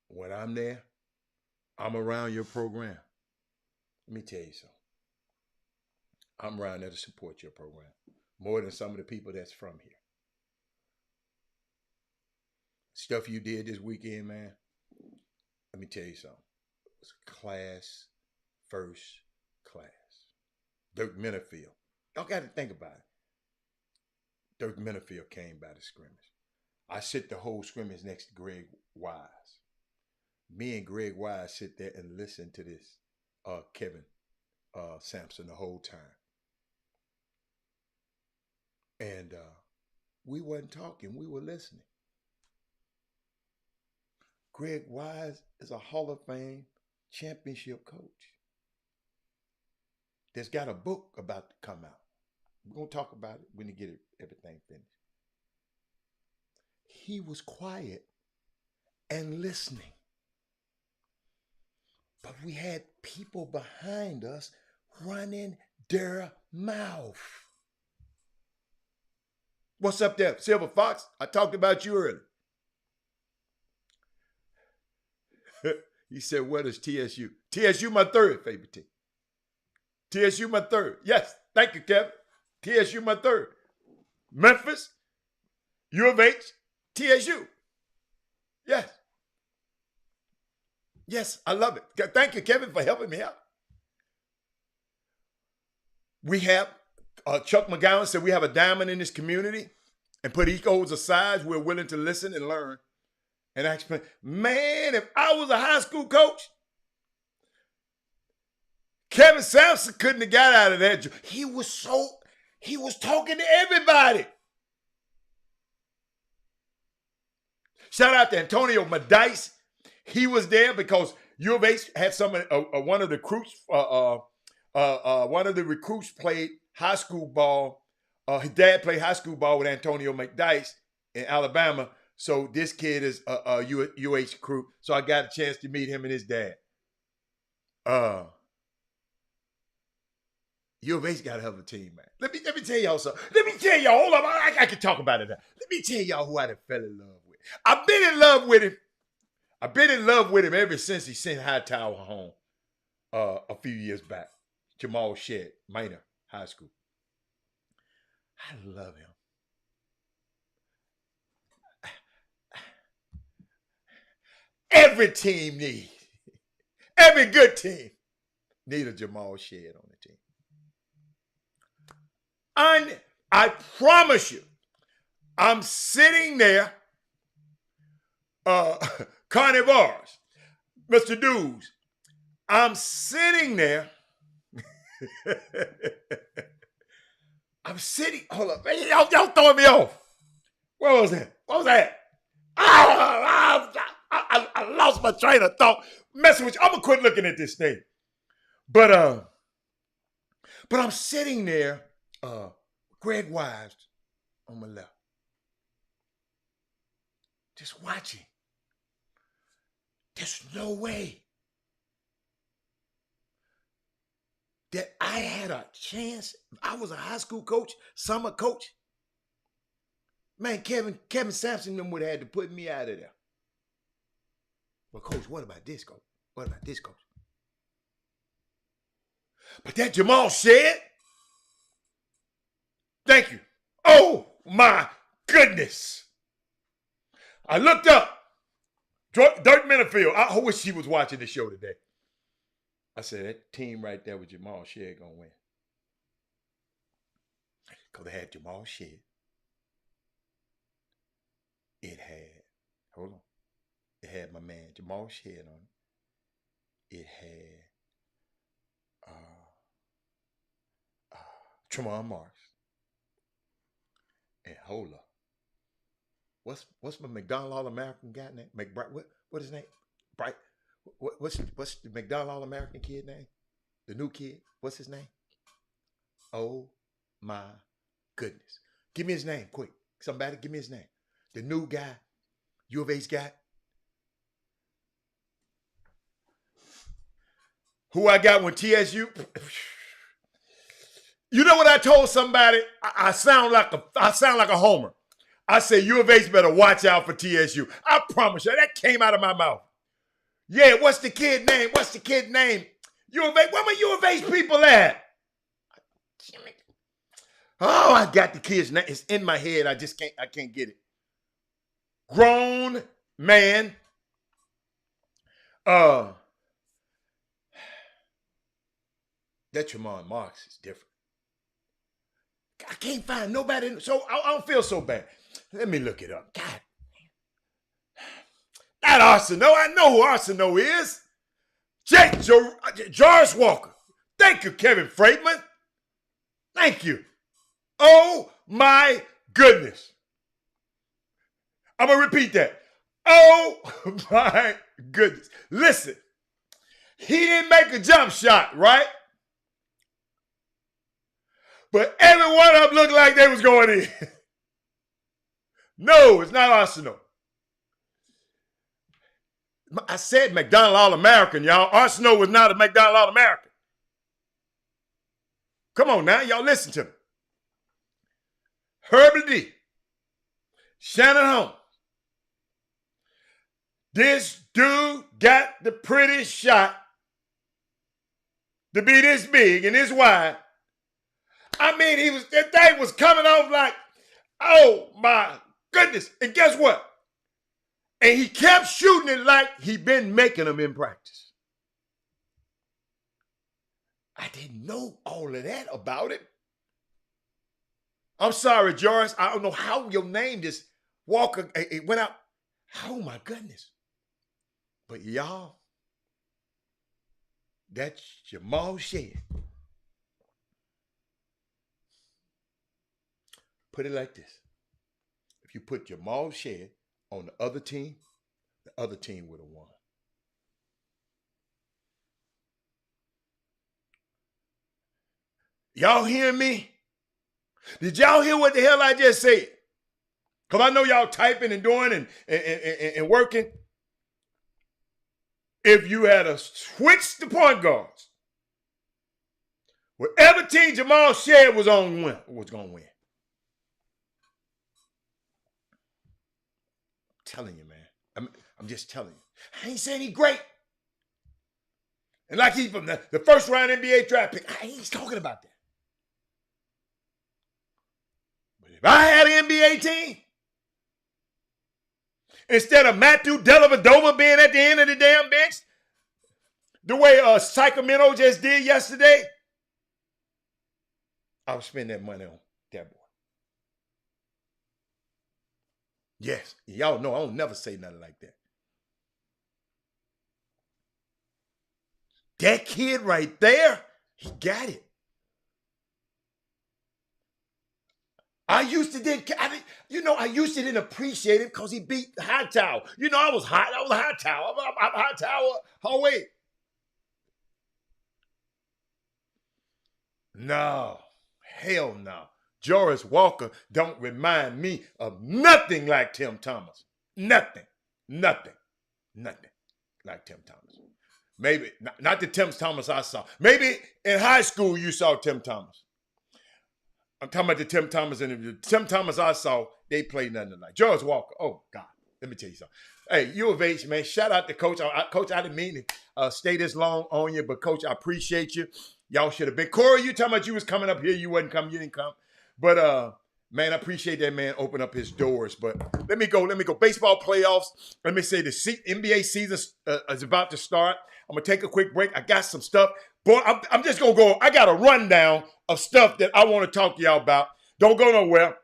When I'm there, I'm around your program. Let me tell you something. I'm around there to support your program more than some of the people that's from here. Stuff you did this weekend, man, let me tell you something. It was class, first class. Dirk Minifield. Y'all got to think about it. Dirk Minifield came by the scrimmage. I sit the whole scrimmage next to Greg Wise. Me and Greg Wise sit there and listen to this Kevin Sampson the whole time. And we wasn't talking, we were listening. Greg Wise is a Hall of Fame championship coach. There's got a book about to come out. We're going to talk about it when you get everything finished. He was quiet and listening. But we had people behind us running their mouth. What's up there, Silver Fox? I talked about you earlier. He said, what is TSU? TSU my third favorite team. TSU my third. Yes, thank you, Kevin. TSU my third. Memphis, U of H, TSU. Yes. Yes, I love it. Thank you, Kevin, for helping me out. We have, Chuck McGowan said we have a diamond in this community, and put egos aside, we're willing to listen and learn. And I explained, man, if I was a high school coach, Kevin Sampson couldn't have got out of that. He was talking to everybody. Shout out to Antonio Medice. He was there because U of H had one of the recruits. One of the recruits played high school ball His dad played high school ball with Antonio McDyess in Alabama. So this kid is a UH recruit. So I got a chance to meet him and his dad. U of H got a hell of a team, man. Let me tell y'all something. Let me tell y'all, hold up, I can talk about it now. Let me tell y'all who I done fell in love with. I've been in love with him. I've been in love with him ever since he sent Hightower home a few years back. Jamal Shedd, Minor High School. I love him. Every team needs, every good team need a Jamal Shedd on the team. I promise you, I'm sitting there, carnivores, Mr. Dews, I'm sitting there. I'm sitting, hold up, y'all throwing me off. What was that? I lost my train of thought. Messing with you. I'm gonna quit looking at this thing. But I'm sitting there, Greg Wise on my left, just watching. There's no way that I had a chance. I was a high school coach, summer coach. Man, Kevin Sampson them would have had to put me out of there. Well, coach, what about this, coach? What about this, coach? But that Jamal Shedd, thank you. Oh, my goodness. I looked up. Dirk Minifield. I wish he was watching the show today. I said, that team right there with Jamal Shedd going to win. Because they had Jamal Shedd. It had my man Jamal Shedd on it. It had Tremont Marks. And hold up. What's my McDonald All-American guy name? What his name? Bright. What's the McDonald All-American kid name? The new kid. What's his name? Oh my goodness. Give me his name, quick. Somebody give me his name. The new guy, U of H guy. Who I got when TSU. You know what I told somebody? I sound like a homer. I said U of H better watch out for TSU. I promise you, that came out of my mouth. Yeah, what's the kid name? U of H. Where my U of H people at? Oh, I got the kid's name. It's in my head. I can't get it. Grown man. That Tremont Marks is different. I can't find nobody, so I don't feel so bad. Let me look it up. God. Not Arsenault. I know who Arsenault is. Jarvis Walker. Thank you, Kevin Freitman. Thank you. Oh, my goodness. I'm going to repeat that. Oh, my goodness. Listen, he didn't make a jump shot, right? But every one of them looked like they was going in. No, it's not Arsenault. I said McDonald All-American, y'all. Arsenault was not a McDonald All-American. Come on now, y'all listen to me. Herbie D. Shannon Holmes. This dude got the prettiest shot to be this big and this wide. I mean, that thing was coming off like, oh my goodness. And guess what? And he kept shooting it like he'd been making them in practice. I didn't know all of that about it. I'm sorry, Jarvis. I don't know how your name just Walker, it went out. Oh my goodness. But y'all, that's Jamal Shedd. Put it like this. If you put Jamal Shedd on the other team would have won. Y'all hear me? Did y'all hear what the hell I just said? Because I know y'all typing and doing and working. If you had to switch the point guards, whatever team Jamal Shed was on was going to win. I'm telling you, man. I'm just telling you. I ain't saying he's great. And like he's from the first round NBA draft pick, I ain't talking about that. But if I had an NBA team, instead of Matthew Dellavedova being at the end of the damn bench, the way Sacramento just did yesterday, I would spend that money on that boy. Yes, y'all know I don't never say nothing like that. That kid right there, he got it. I used to didn't appreciate it because he beat Hightower. I was hot. I was a Hightower. I'm Hightower. Oh, wait. No. Hell no. Joris Walker don't remind me of nothing like Tim Thomas. Nothing like Tim Thomas. Maybe, not the Tim Thomas I saw. Maybe in high school you saw Tim Thomas. I'm talking about the Tim Thomas and the Tim Thomas I saw, they played nothing like. Joris Walker, oh, God, let me tell you something. Hey, U of H, man, shout out to Coach. Coach, I didn't mean to stay this long on you, but Coach, I appreciate you. Y'all should have been. Corey, you talking about you was coming up here. You wasn't coming. You didn't come. But, man, I appreciate that man open up his doors. But let me go. Baseball playoffs. Let me say the NBA season is about to start. I'm going to take a quick break. I got some stuff. Boy, I'm just going to go. I got a rundown of stuff that I want to talk to y'all about. Don't go nowhere.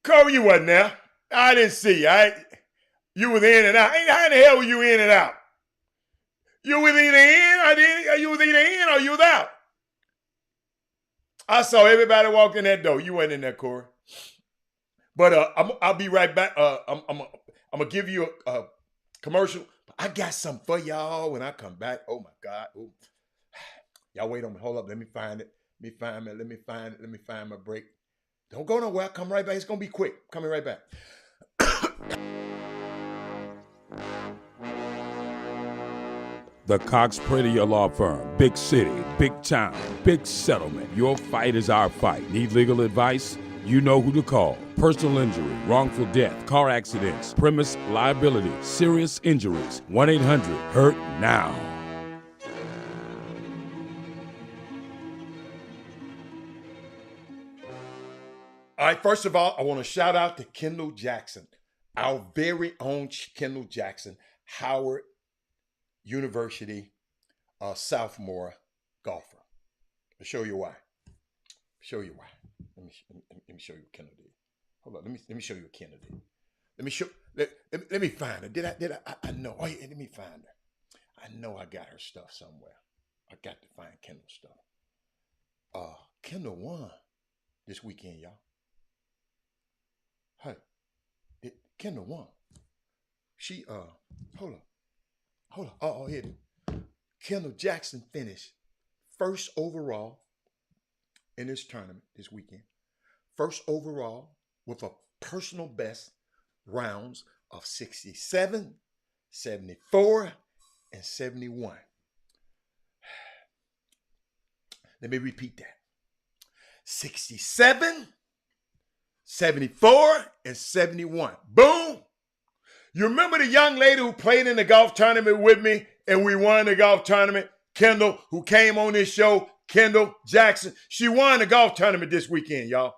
Corey, you wasn't there. I didn't see you. You was in and out. How in the hell were you in and out? You was either in, you was either in or you was out. I saw everybody walk in that door. You wasn't in there, Corey. But I'll be right back. I'm gonna give you a commercial. I got something for y'all when I come back. Oh my God. Ooh. Y'all wait on me. Hold up. Let me find it. Let me find my break. Don't go nowhere. Come right back. It's gonna be quick. Coming right back. The Cox Pradia Law Firm. Big city, big town, big settlement. Your fight is our fight. Need legal advice? You know who to call. Personal injury, wrongful death, car accidents, premise liability, serious injuries. 1-800-HURT-NOW. All right, first of all, I want to shout out to Kendall Jackson, our very own Kendall Jackson, Howard University sophomore golfer. I'll show you why. Let me show you what Kendall did. Hold on. Let me show you what Kendall did. Let me find her. Did I know? Oh yeah, let me find her. I know I got her stuff somewhere. I got to find Kendall's stuff. Kendall won this weekend, y'all. Hey, Kendall won. She hold on. Oh, here it is. Kendall Jackson finished first overall in this tournament this weekend. First overall with a personal best rounds of 67, 74, and 71. Let me repeat that. 67, 74, and 71. Boom! You remember the young lady who played in the golf tournament with me and we won the golf tournament? Kendall, who came on this show, Kendall Jackson. She won the golf tournament this weekend, y'all.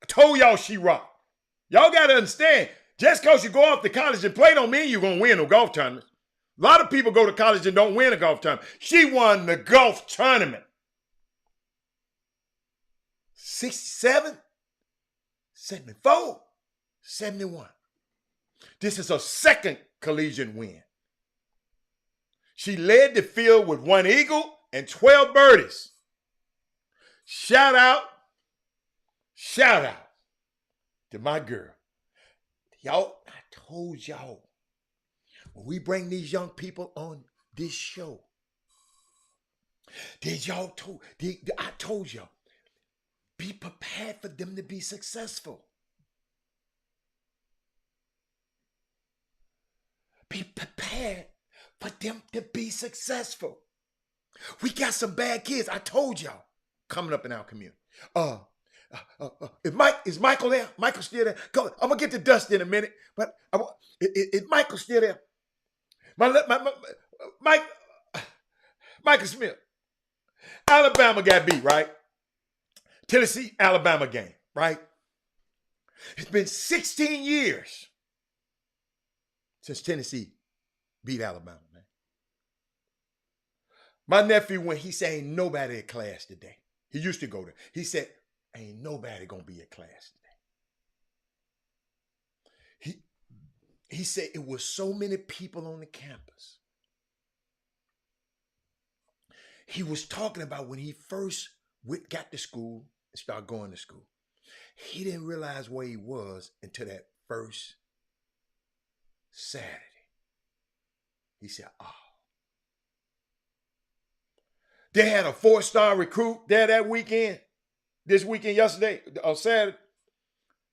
I told y'all she rocked. Y'all got to understand, just because you go off to college and play don't mean you're going to win a golf tournament. A lot of people go to college and don't win a golf tournament. She won the golf tournament. 67, 74, 71. This is her second collegiate win. She led the field with 1 eagle and 12 birdies. Shout out to my girl. Y'all, I told y'all, when we bring these young people on this show, I told y'all, prepared for them to be successful. Be prepared for them to be successful. We got some bad kids. I told y'all coming up in our community. Is Michael there? Michael still there? Come, I'm gonna get to Dust in a minute, but is Michael still there? Michael Smith. Alabama got beat, right? Tennessee, Alabama game, right? It's been 16 years since Tennessee beat Alabama, man. My nephew went, he said, ain't nobody at class today. He used to go there. He said, ain't nobody gonna be at class today. He said it was so many people on the campus. He was talking about when he first got to school and started going to school. He didn't realize where he was until that first Saturday. He said, They had a 4-star recruit there that weekend. This weekend, yesterday, on Saturday.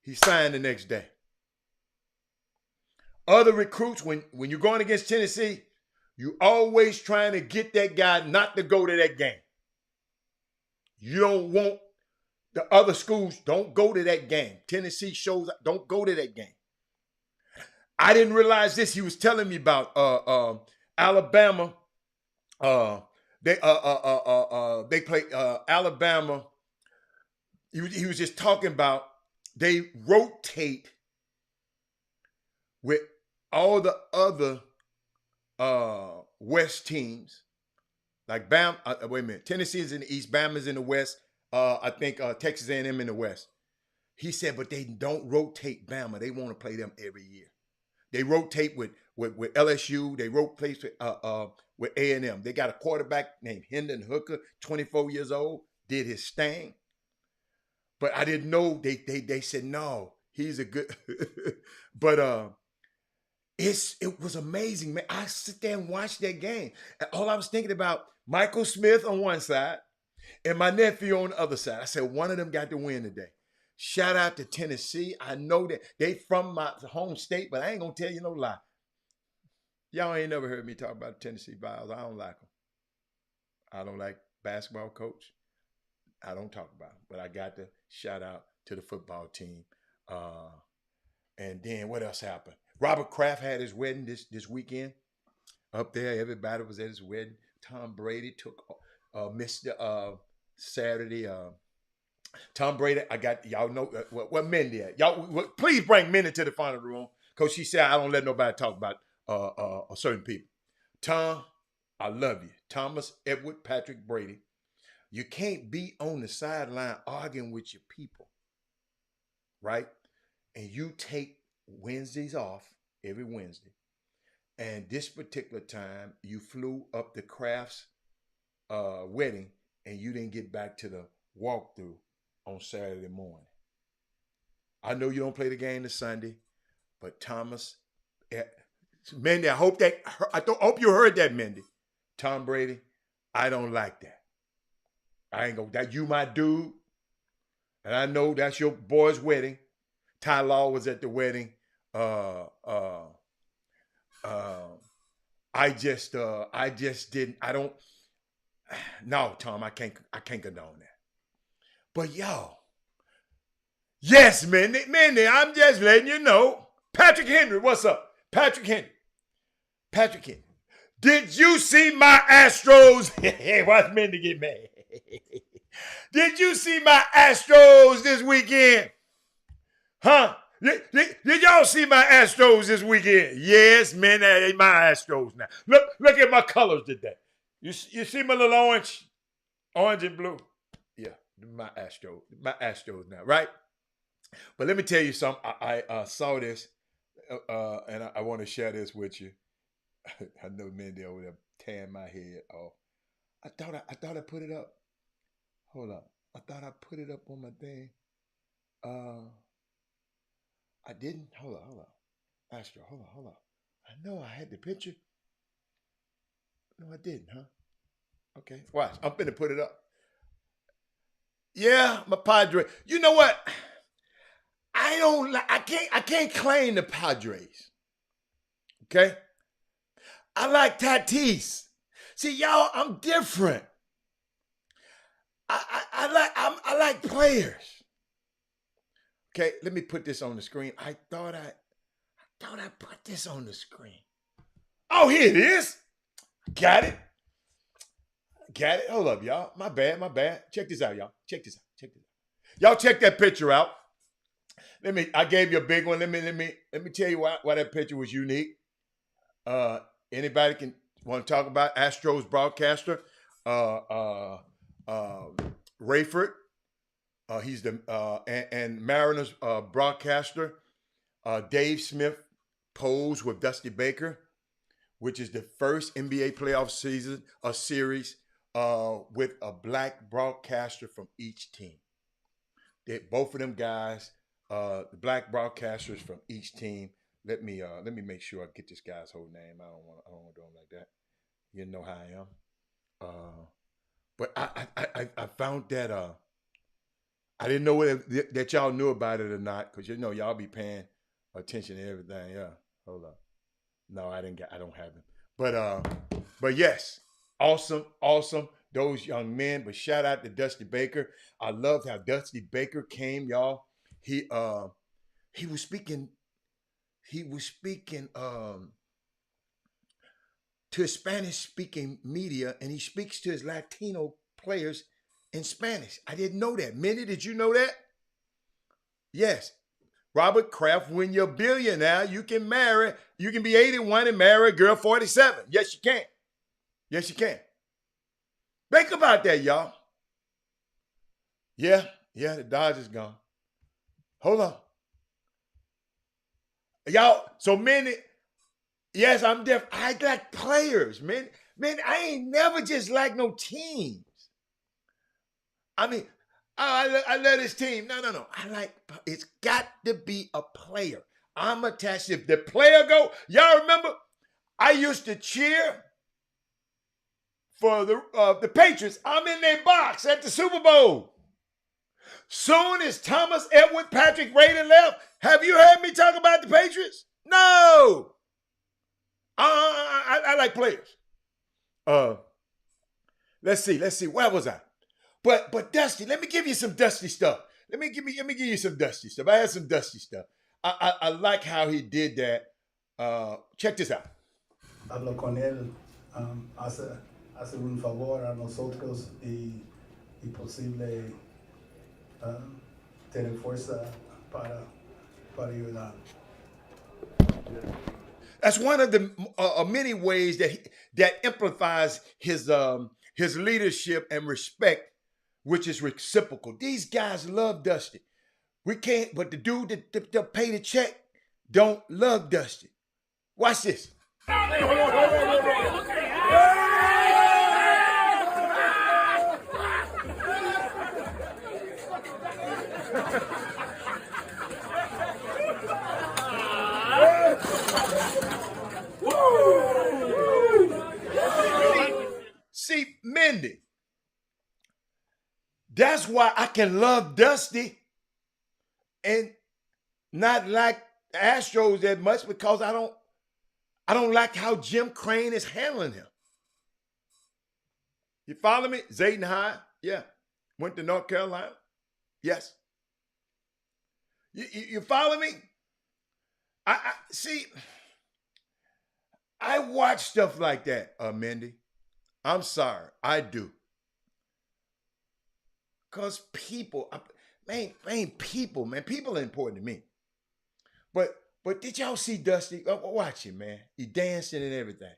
He signed the next day. Other recruits, when you're going against Tennessee, you always trying to get that guy not to go to that game. You don't want the other schools, don't go to that game. Tennessee shows up, don't go to that game. I didn't realize this. He was telling me about Alabama. They play Alabama. He was just talking about they rotate with all the other West teams. Like wait a minute. Tennessee is in the East, Bama's in the West. I think Texas A&M in the West. He said, but they don't rotate Bama. They want to play them every year. They rotate with LSU. They rotate with A&M. They got a quarterback named Hendon Hooker, 24 years old, did his thing. But I didn't know they said no. He's a good. But it was amazing, man. I sit there and watch that game, and all I was thinking about Michael Smith on one side and my nephew on the other side. I said one of them got to win today. Shout out to Tennessee. I know that they from my home state, but I ain't gonna tell you no lie. Y'all ain't never heard me talk about the Tennessee Vols. I don't like them. I don't like basketball coach. I don't talk about them, but I got to shout out to the football team. And then what else happened? Robert Kraft had his wedding this weekend up there. Everybody was at his wedding. Tom Brady missed the Saturday. Tom Brady, I got y'all know what Mindy at. Y'all please bring Mindy to the front of the room because she said I don't let nobody talk about certain people. Tom, I love you. Thomas Edward Patrick Brady. You can't be on the sideline arguing with your people, right? And you take Wednesdays off every Wednesday. And this particular time, you flew up to Kraft's wedding and you didn't get back to the walkthrough on Saturday morning. I know you don't play the game this Sunday, but Thomas, Mindy, I hope you heard that, Mindy. Tom Brady, I don't like that. I ain't gonna, that you my dude, and I know that's your boy's wedding. Ty Law was at the wedding. I just didn't. No, Tom, I can't condone that. But y'all, yes, Mindy, I'm just letting you know. Patrick Henry, what's up? Patrick Henry. Did you see my Astros? Watch Mindy get mad. Did you see my Astros this weekend? Huh? Did y'all see my Astros this weekend? Yes, man, that ain't my Astros now. Look at my colors today. You see my little orange and blue? Yeah, my Astros now, right? But let me tell you something. I saw this, and I want to share this with you. I know Mindy over there tearing my head off. I thought I put it up. Hold up. I thought I put it up on my thing. I didn't. Hold on. Astro, hold on. I know I had the picture. No, I didn't, huh? Okay. Watch. I'm finna put it up. Yeah, my Padre. You know what? I don't like. I can't claim the Padres. Okay. I like Tatis. See, y'all, I'm different. I like players. Okay, let me put this on the screen. I thought I put this on the screen. Oh, here it is. Got it. Got it. Hold up, y'all. My bad. Check this out, y'all. Check this out. Y'all check that picture out. I gave you a big one. Let me tell you why that picture was unique. Anybody can want to talk about Astros broadcaster, Rayford. He's the and Mariners broadcaster. Dave Smith posed with Dusty Baker, which is the first NBA playoff series with a black broadcaster from each team. Both of them guys, the black broadcasters from each team. Let me make sure I get this guy's whole name. I don't want to do him like that. You know how I am. But I found that I didn't know that y'all knew about it or not, because y'all be paying attention to everything. Yeah, hold up. No, I don't have him. But yes, awesome. Those young men. But shout out to Dusty Baker. I loved how Dusty Baker came, y'all. He was speaking to Spanish-speaking media, and he speaks to his Latino players in Spanish. I didn't know that. Minnie, did you know that? Yes. Robert Kraft, when you're a billionaire, you can be 81 and marry a girl 47. Yes, you can. Yes, you can. Think about that, y'all. Yeah, the Dodgers gone. Hold on. Y'all, so many, yes, I'm different. I like players, man. Man, I ain't never just like no teams. I mean, I love this team. No. It's got to be a player. I'm attached. If the player go, y'all remember, I used to cheer for the Patriots. I'm in their box at the Super Bowl. Soon as Thomas Edward Patrick Rader left, have you heard me talk about the Patriots? No. I like players. Let's see. Where was I? But Dusty, let me give you some Dusty stuff. Let me give you some Dusty stuff. I had some Dusty stuff. I like how he did that. Check this out. Hablo con él. Hace un favor a nosotros y posible tener fuerza para ayudar. That's one of the many ways that amplifies his leadership and respect, which is reciprocal. These guys love Dusty. We can't, but the dude that pay the check don't love Dusty. Watch this. See, Mindy, that's why I can love Dusty and not like the Astros that much, because I don't like how Jim Crane is handling him. You follow me? Zayden High, yeah. Went to North Carolina, yes. You follow me? I see. I watch stuff like that, Mindy. I'm sorry, I do. Because people are important to me. But did y'all see Dusty? Watch him, man. He dancing and everything.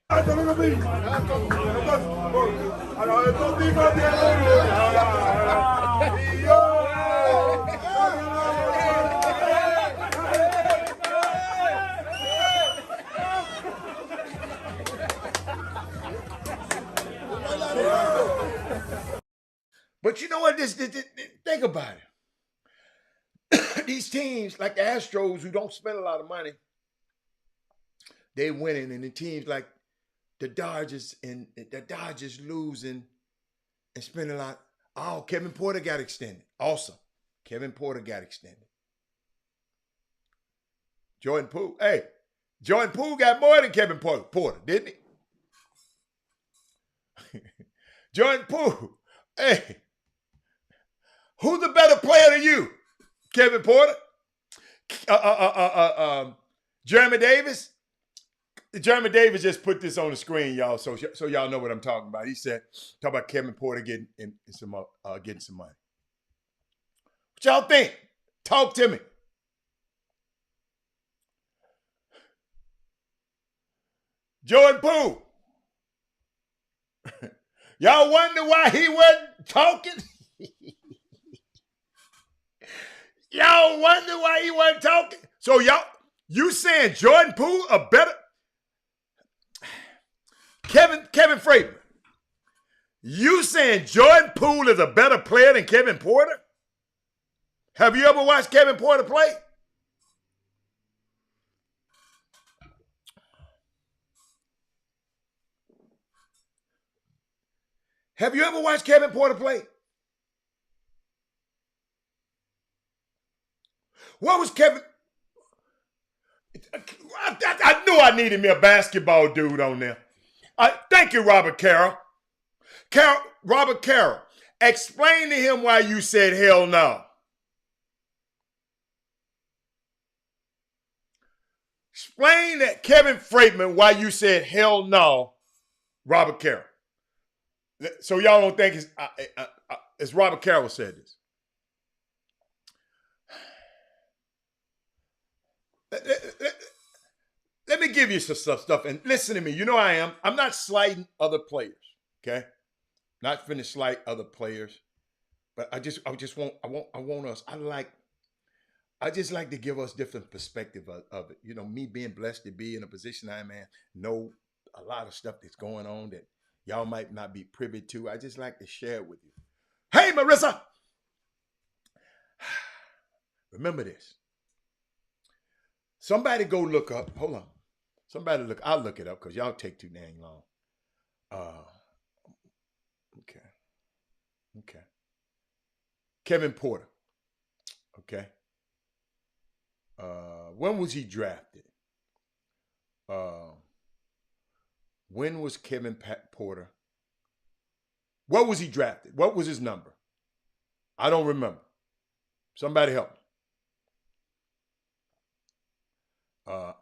But you know what? Think about it. These teams like the Astros, who don't spend a lot of money, they winning, and the teams like the Dodgers losing and spending a lot. Oh, Kevin Porter got extended. Awesome. Kevin Porter got extended. Jordan Poole. Hey, Jordan Poole got more than Kevin Porter, didn't he? Jordan Poole. Hey, who's the better player than you? Kevin Porter? Jeremy Davis? Jeremy Davis just put this on the screen, y'all, so y'all know what I'm talking about. He said, talk about Kevin Porter getting some money. What y'all think? Talk to me. Jordan Poole. Y'all wonder why he wasn't talking? Y'all wonder why he wasn't talking? So you saying Jordan Poole a better Kevin Freeman? You saying Jordan Poole is a better player than Kevin Porter? Have you ever watched Kevin Porter play? Have you ever watched Kevin Porter play? What was Kevin? I knew I needed me a basketball dude on there. Thank you, Robert Carroll. Robert Carroll, explain to him why you said hell no. Explain that Kevin Freeman why you said hell no, Robert Carroll. So y'all don't think it's Robert Carroll said this. Let me give you some stuff and listen to me. You know I am. I'm not slighting other players. Okay, not finna slight other players, but I just want us. I just like to give us different perspective of it. You know, me being blessed to be in a position I'm in, know a lot of stuff that's going on that y'all might not be privy to. I just like to share it with you. Hey, Marissa, remember this. Somebody go look up. Hold on. Somebody look. I'll look it up because y'all take too dang long. Okay. Kevin Porter. Okay. When was he drafted? When was Kevin Porter? What was he drafted? What was his number? I don't remember. Somebody help me.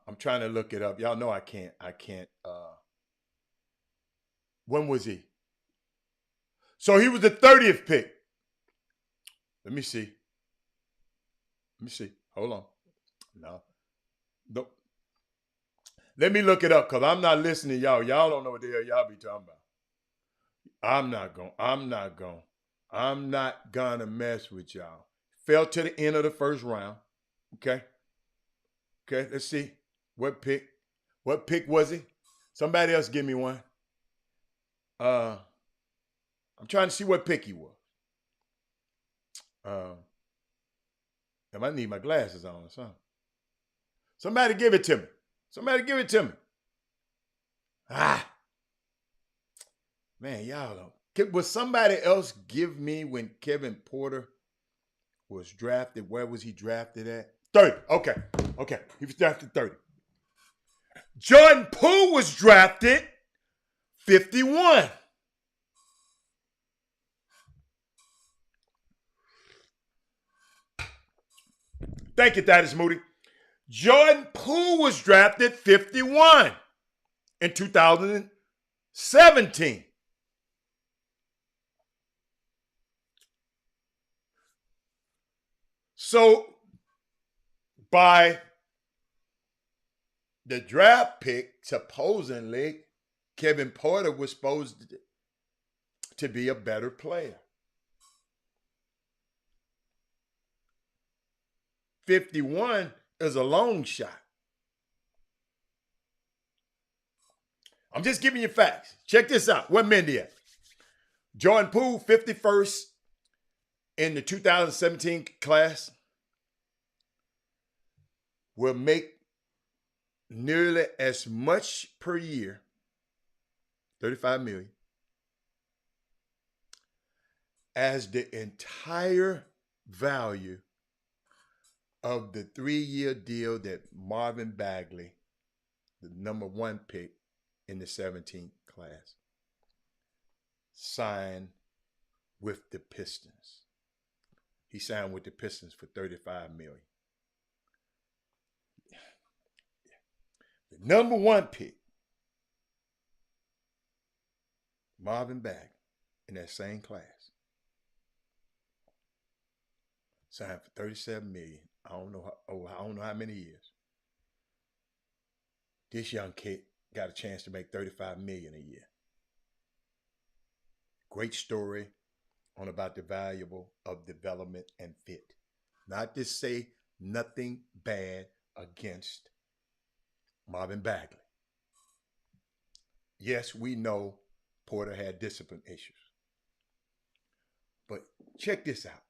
I'm trying to look it up. Y'all know I can't. When was he? So he was the 30th pick. Let me see. Hold on. No. Let me look it up because I'm not listening to y'all. Y'all don't know what the hell y'all be talking about. I'm not gonna mess with y'all. Fell to the end of the first round. Okay, let's see. What pick was he? Somebody else give me one. I'm trying to see what pick he was. I might need my glasses on or something. Somebody give it to me. Man, y'all don't. Would somebody else give me when Kevin Porter was drafted? Where was he drafted at? 30. Okay. He was drafted 30. Jordan Poole was drafted 51. Thank you, Thaddeus Moody. Jordan Poole was drafted 51 in 2017. So by the draft pick, supposedly, Kevin Porter was supposed to be a better player. 51 is a long shot. I'm just giving you facts. Check this out. What Mendy at? Jordan Poole, 51st in the 2017 class, will make nearly as much per year, $35 million, as the entire value of the 3-year deal that Marvin Bagley, the number 1 pick in the 17th class, signed with the Pistons. He signed with the Pistons for $35 million. The number 1 pick, Marvin Bagley, in that same class, signed for $37 million. I don't know how many years. This young kid got a chance to make $35 million a year. Great story on about the value of development and fit. Not to say nothing bad against Marvin Bagley. Yes, we know Porter had discipline issues. But check this out.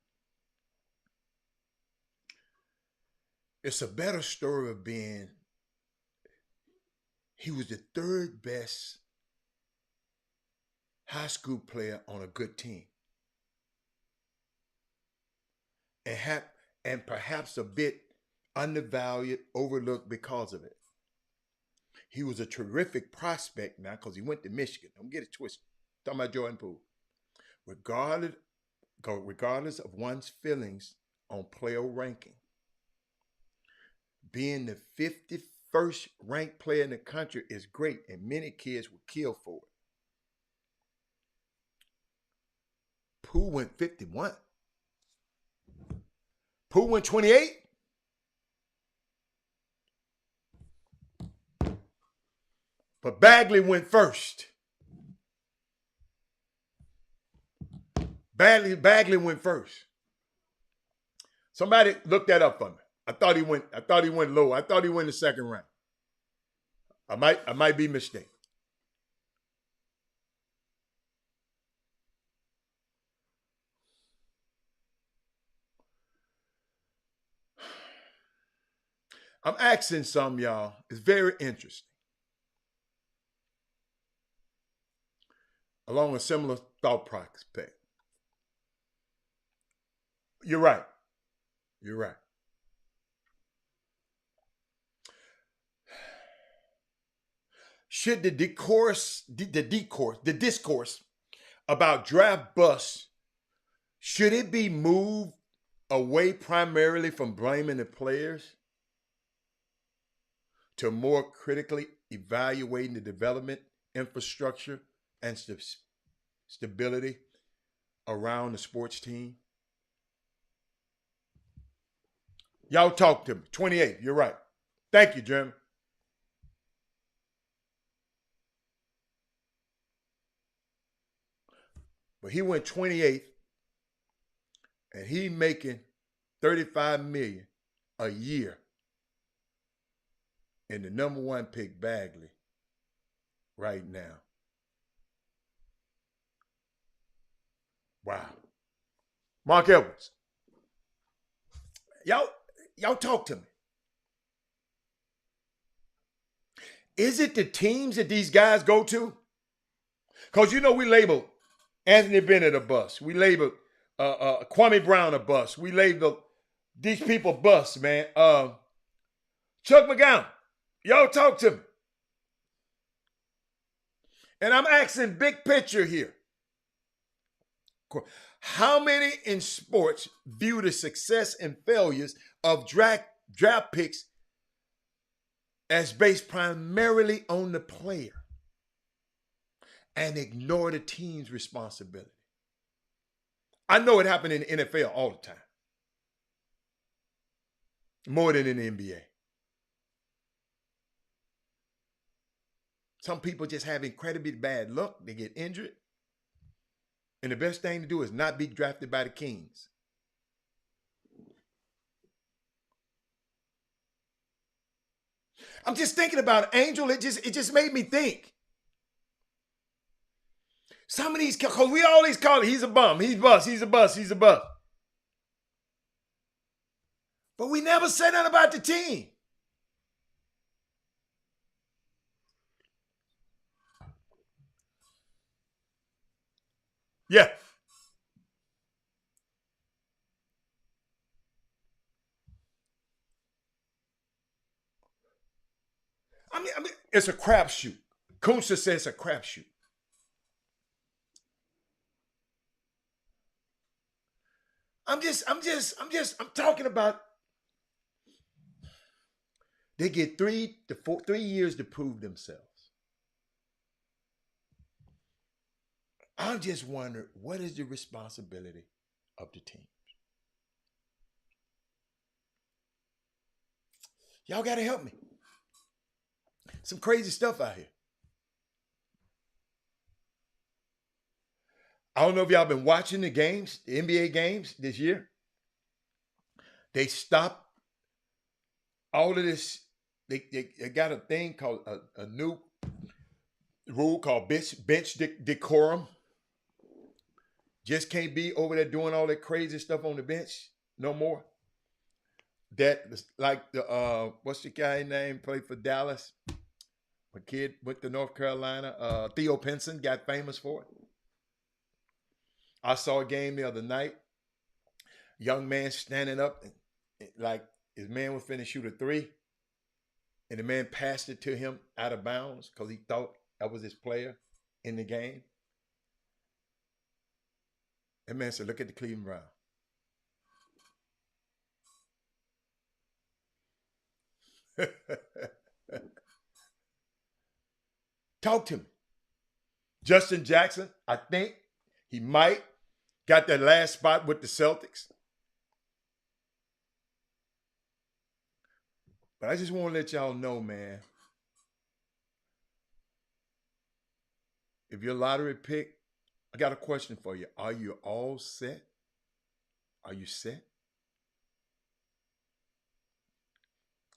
It's a better story of being, he was the 3rd best high school player on a good team. And perhaps a bit undervalued, overlooked because of it. He was a terrific prospect now because he went to Michigan. Don't get it twisted. I'm talking about Jordan Poole. Regardless of one's feelings on player ranking, being the 51st ranked player in the country is great, and many kids would kill for it. Poole went 51. Poole went 28. But Bagley went first. Bagley went first. Somebody look that up for me. I thought he went low. I thought he went the 2nd round. I might be mistaken. I'm asking some, y'all. It's very interesting. Along a similar thought prospect. You're right. You're right. Should the discourse about draft busts, should it be moved away primarily from blaming the players to more critically evaluating the development, infrastructure, and stability around the sports team? Y'all talk to me. 28, you're right. Thank you, Jeremy. But he went 28th, and he making $35 million a year in the number 1 pick, Bagley, right now. Wow. Mark Edwards. Y'all talk to me. Is it the teams that these guys go to? Because we label Anthony Bennett a bust. We label Kwame Brown a bust. We label these people busts, man. Chuck McGowan. Y'all talk to me. And I'm asking big picture here. How many in sports view the success and failures of draft picks as based primarily on the player and ignore the team's responsibility? I know it happened in the NFL all the time. More than in the NBA. Some people just have incredibly bad luck. They get injured. And the best thing to do is not be drafted by the Kings. I'm just thinking about Angel. It just made me think. Some of these, because we always call it, he's a bum, he's bust, he's a bust, he's a bust. But we never said nothing about the team. Yeah. I mean, it's a crapshoot. Kunsa says it's a crapshoot. I'm talking about they get 3 years to prove themselves. I just wonder, what is the responsibility of the team? Y'all got to help me. Some crazy stuff out here. I don't know if y'all been watching the games, the NBA games this year. They stopped all of this. They got a thing called a new rule called bench decorum. Just can't be over there doing all that crazy stuff on the bench no more. That like the what's the guy name played for Dallas? A kid went to North Carolina. Theo Pinson got famous for it. I saw a game the other night. Young man standing up, like his man was finna shoot a 3, and the man passed it to him out of bounds because he thought that was his player in the game. That man said, "Look at the Cleveland Browns." Talk to me. Justin Jackson, I think he might got that last spot with the Celtics. But I just want to let y'all know, man, if you're a lottery pick, I got a question for you. Are you all set? Are you set?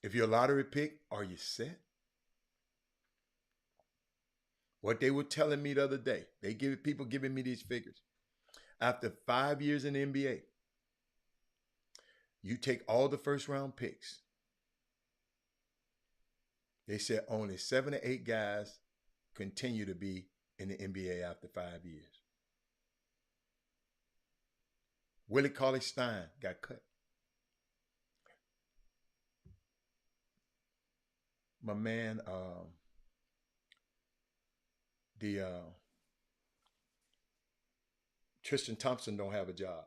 If you're a lottery pick, are you set? What they were telling me the other day, people giving me these figures. After 5 years in the NBA, you take all the first round picks. They said only 7 to 8 guys continue to be in the NBA after 5 years. Willie Cauley-Stein got cut. My man, Tristan Thompson don't have a job.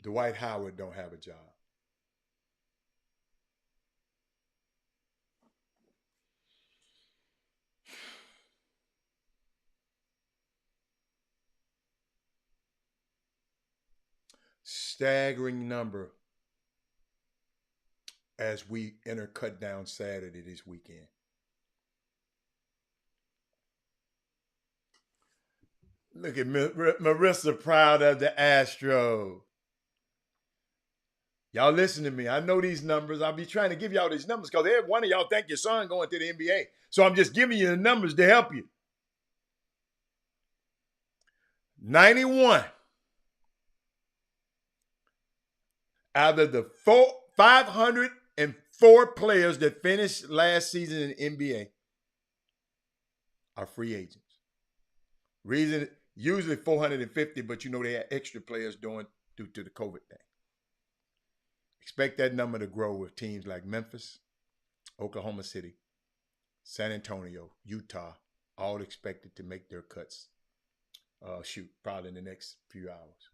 Dwight Howard don't have a job. Staggering number as we enter cut down Saturday this weekend. Look at Marissa proud of the Astro. Y'all listen to me. I know these numbers. I'll be trying to give y'all these numbers because every one of y'all think your son going to the NBA. So I'm just giving you the numbers to help you. 91 out of the 504 players that finished last season in the NBA are free agents. Reason, usually 450, but you know they had extra players due to the COVID thing. Expect that number to grow with teams like Memphis, Oklahoma City, San Antonio, Utah, all expected to make their cuts. Probably in the next few hours.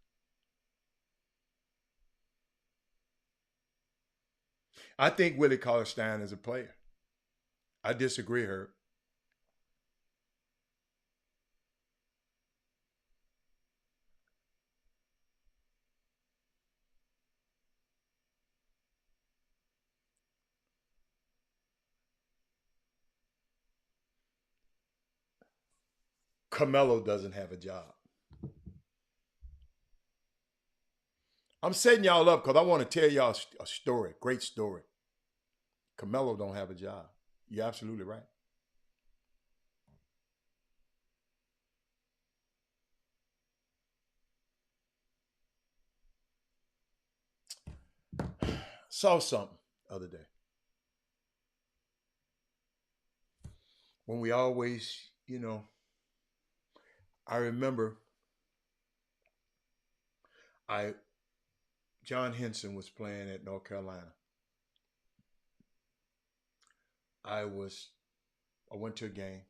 I think Willie Cauley-Stein is a player. I disagree, Herb. Carmelo doesn't have a job. I'm setting y'all up because I want to tell y'all a story, great story. Carmelo don't have a job. You're absolutely right. Saw something the other day. When we always, I remember John Henson was playing at North Carolina. I went to a game,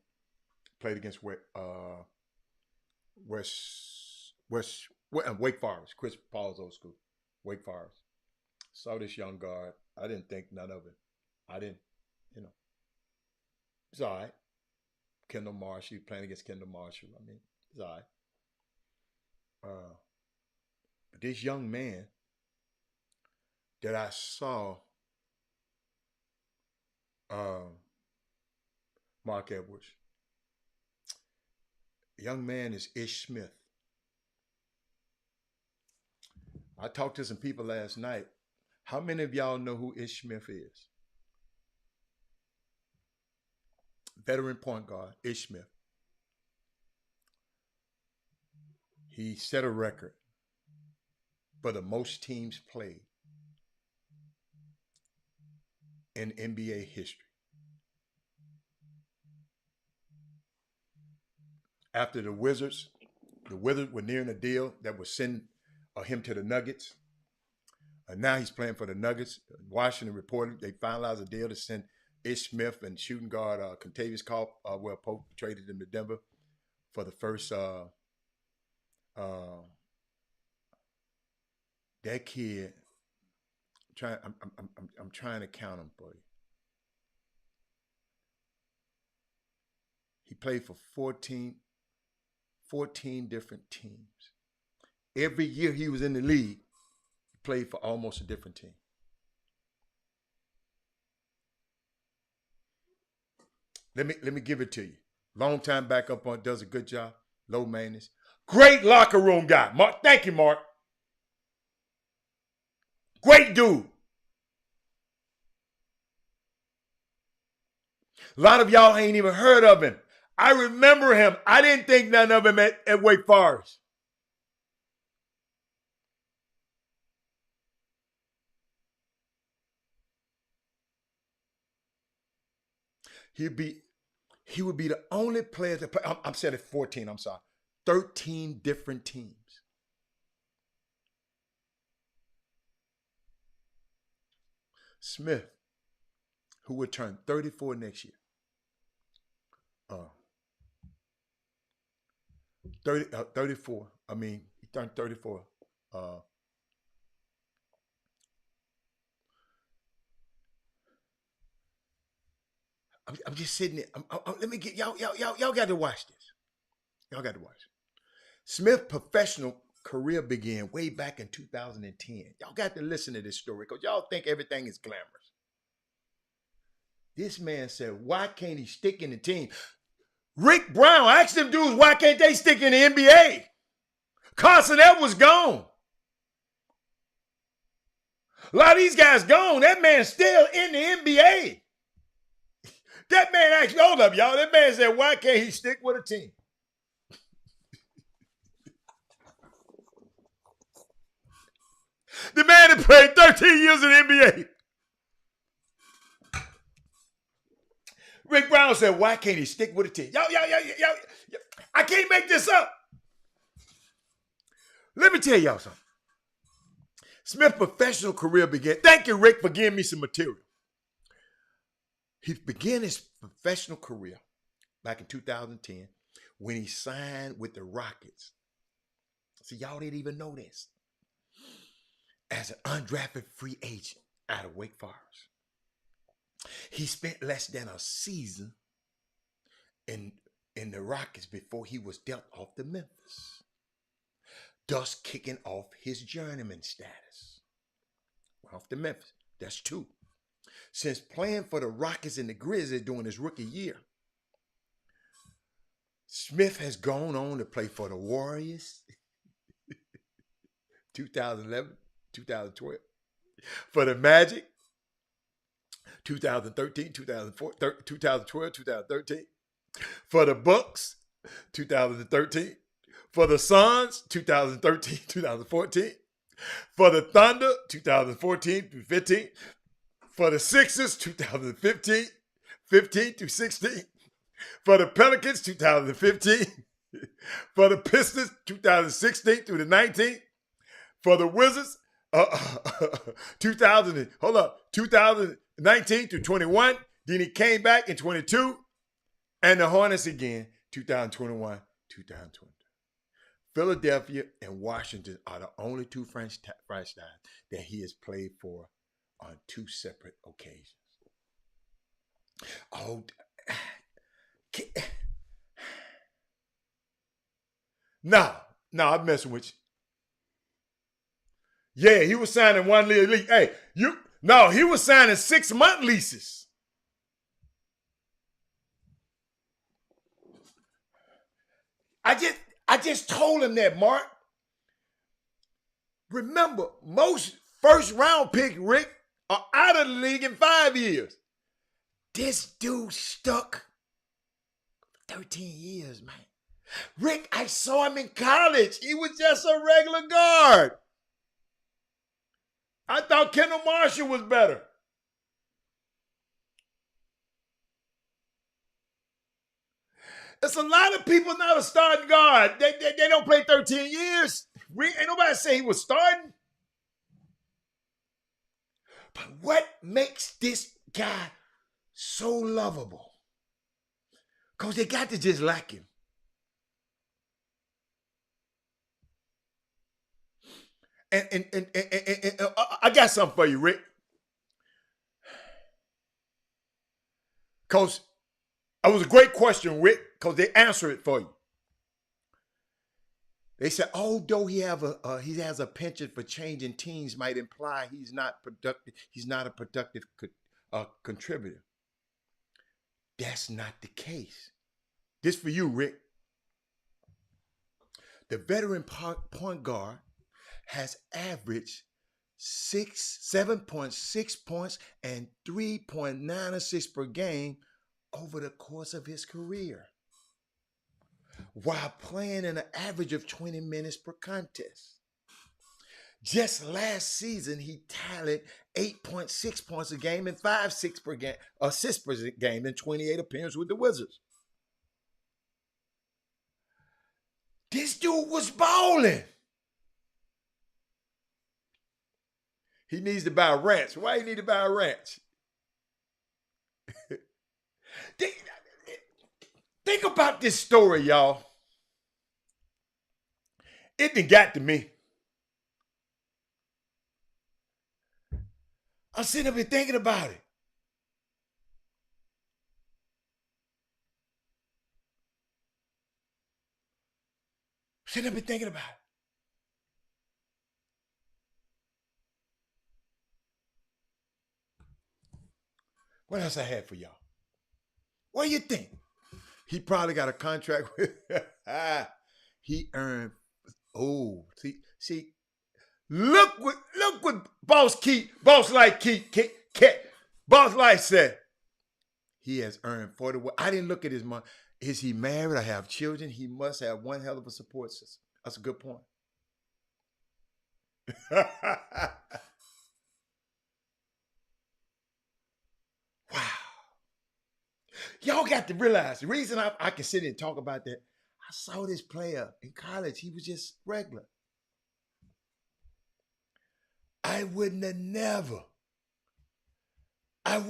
played against Wake Forest, Chris Paul's old school, Wake Forest. Saw this young guard. I didn't think none of it. I didn't, you know, it's all right. Kendall Marshall, playing against Kendall Marshall. I mean, it's all right. But this young man that I saw, Mark Edwards, the young man is Ish Smith. I talked to some people last night. How many of y'all know who Ish Smith is? Veteran point guard, Ish Smith. He set a record for the most teams played in NBA history. After the Wizards were nearing a deal that would send him to the Nuggets. And now he's playing for the Nuggets. Washington reported they finalized a deal to send Ish Smith and shooting guard Contavious Pope traded him to Denver for the first. That kid, I'm trying to count him for you. He played for 14 different teams. Every year he was in the league, he played for almost a different team. Let me give it to you. Long time backup on, does a good job. Low maintenance. Great locker room guy. Mark, thank you, Mark. Great dude. A lot of y'all ain't even heard of him. I remember him. I didn't think none of him at Wake Forest. He would be the only player to play. I'm saying at 14, I'm sorry. 13 different teams. Smith, who would turn 34 next year. 34. I mean, he turned 34. I'm just sitting there. Let me get y'all got to watch this. Y'all got to watch. Smith's professional career began way back in 2010. Y'all got to listen to this story because y'all think everything is glamorous. This man said, why can't he stick in the team? Rick Brown asked them dudes, why can't they stick in the NBA? Carson Edwards gone. A lot of these guys gone. That man's still in the NBA. That man actually, hold up, y'all. That man said, why can't he stick with a team? The man that played 13 years in the NBA. Rick Brown said, why can't he stick with a team? Yo, I can't make this up. Let me tell y'all something. Smith's professional career began. Thank you, Rick, for giving me some material. He began his professional career back in 2010 when he signed with the Rockets. See, y'all didn't even know this. As an undrafted free agent out of Wake Forest. He spent less than a season in the Rockets before he was dealt off to Memphis, thus kicking off his journeyman status. Off to Memphis. That's 2. Since playing for the Rockets and the Grizzlies during his rookie year, Smith has gone on to play for the Warriors, 2011, 2012, for the Magic, 2013, 2012, 2013, for the Bucks, 2013, for the Suns, 2013, 2014, for the Thunder, 2014 through 15, for the Sixers, 2015, 15 through 16, for the Pelicans, 2015, for the Pistons, 2016 through the 19, for the Wizards, 2019 through 21, Then he came back in 22, and the Hornets again, 2021, 2022. Philadelphia and Washington are the only two franchises that he has played for on two separate occasions. Oh, no, I'm messing with you. Yeah, he was signing one league. Hey, he was signing 6-month leases. I just told him that, Mark. Remember, most first-round pick, Rick, are out of the league in 5 years. This dude stuck 13 years, man. Rick, I saw him in college. He was just a regular guard. I thought Kendall Marshall was better. It's a lot of people not a starting guard. They don't play 13 years. Ain't nobody say he was starting. But what makes this guy so lovable? Because they got to just like him. And I got something for you, Rick. Because it was a great question, Rick, because they answer it for you. They said, although he has a penchant for changing teams, might imply he's not productive. He's not a productive contributor. That's not the case. This for you, Rick. The veteran point guard has averaged 7.6 points and 3.9 assists per game over the course of his career, while playing in an average of 20 minutes per contest. Just last season, he tallied 8.6 points a game and 5.6 per game assists per game in 28 appearances with the Wizards. This dude was balling. He needs to buy a ranch. Why he need to buy a ranch? Think about this story, y'all. It done got to me. I'm sitting up here thinking about it. Sitting up here thinking about it. What else I had for y'all? What do you think? He probably got a contract with. He earned. Oh, see. Look what Boss Light said. He has earned 41. I didn't look at his money. Is he married or have children? He must have one hell of a support system. That's a good point. Wow. Y'all got to realize the reason I can sit and talk about that, I saw this player in college. He was just regular. I wouldn't have never, ever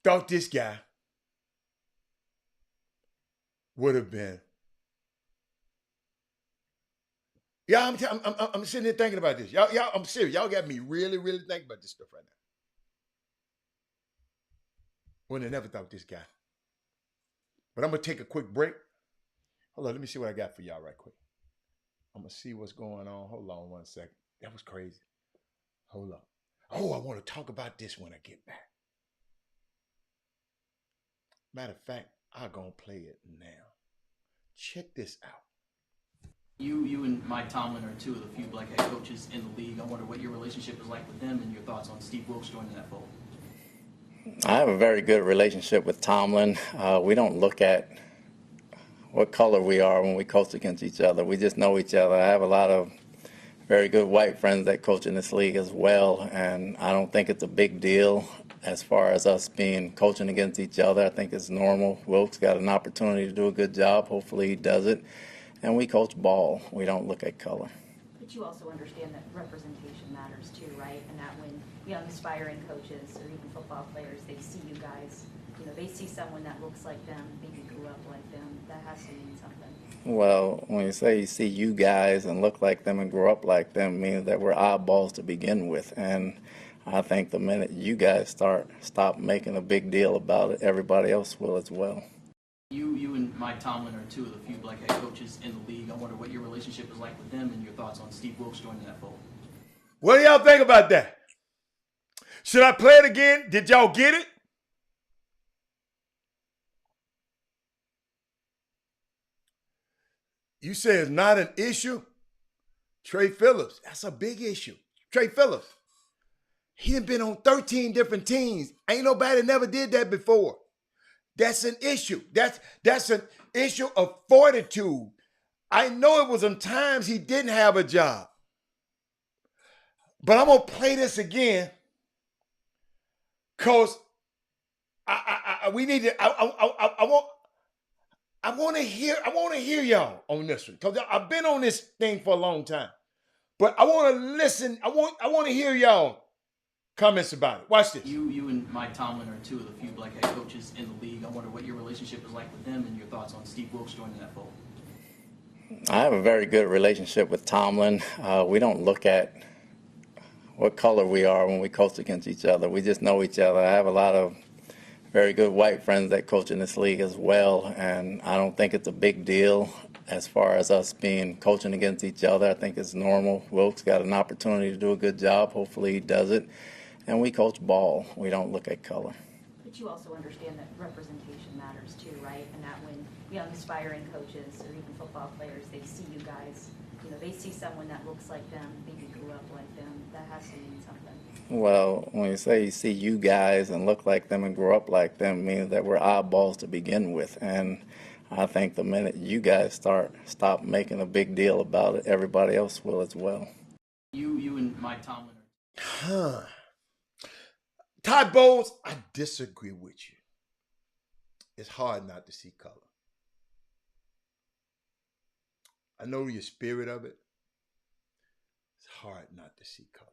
thought this guy would have been. Yeah, I'm sitting there thinking about this. Y'all, I'm serious. Y'all got me really, really thinking about this stuff right now. Wouldn't have never thought this guy. But I'm going to take a quick break. Hold on, let me see what I got for y'all right quick. I'm going to see what's going on. Hold on 1 second. That was crazy. Hold on. Oh, I want to talk about this when I get back. Matter of fact, I'm going to play it now. Check this out. You and Mike Tomlin are two of the few black head coaches in the league. I wonder what your relationship is like with them and your thoughts on Steve Wilkes joining that fold. I have a very good relationship with Tomlin. We don't look at what color we are when we coach against each other. We just know each other. I have a lot of very good white friends that coach in this league as well, and I don't think it's a big deal as far as us coaching against each other. I think it's normal. Wilkes got an opportunity to do a good job. Hopefully he does it. And we coach ball. We don't look at color. But you also understand that representation matters too, right? And that when young aspiring coaches or even football players, they see you guys, they see someone that looks like them, maybe grew up like them, that has to mean something. Well, when you say you see you guys and look like them and grow up like them, means that we're oddballs to begin with. And I think the minute you guys stop making a big deal about it, everybody else will as well. You and Mike Tomlin are two of the few black head coaches in the league. I wonder what your relationship is like with them and your thoughts on Steve Wilkes joining that fold. What do y'all think about that? Should I play it again? Did y'all get it? You say it's not an issue? Trey Phillips, that's a big issue. Trey Phillips, he done been on 13 different teams. Ain't nobody never did that before. That's an issue. That's an issue of fortitude. I know it was some times he didn't have a job. But I'm gonna play this again because we need to. I want to hear y'all on this one because I've been on this thing for a long time. But I want to listen. I want to hear y'all comments about it. Watch this. You and Mike Tomlin are two of the few black head coaches in the league. I wonder what your relationship is like with them and your thoughts on Steve Wilkes joining that fold. I have a very good relationship with Tomlin. We don't look at what color we are when we coach against each other. We just know each other. I have a lot of very good white friends that coach in this league as well, and I don't think it's a big deal as far as us coaching against each other. I think it's normal. Wilkes got an opportunity to do a good job. Hopefully he does it. And we coach ball. We don't look at color. But you also understand that representation matters too, right? And that when young aspiring coaches or even football players, they see you guys, they see someone that looks like them, maybe grew up like them, that has to mean something. Well, when you say you see you guys and look like them and grow up like them, means that we're oddballs to begin with. And I think the minute you guys stop making a big deal about it, everybody else will as well. You and Mike Tomlin Huh. Todd Bowles, I disagree with you. It's hard not to see color. I know your spirit of it. It's hard not to see color.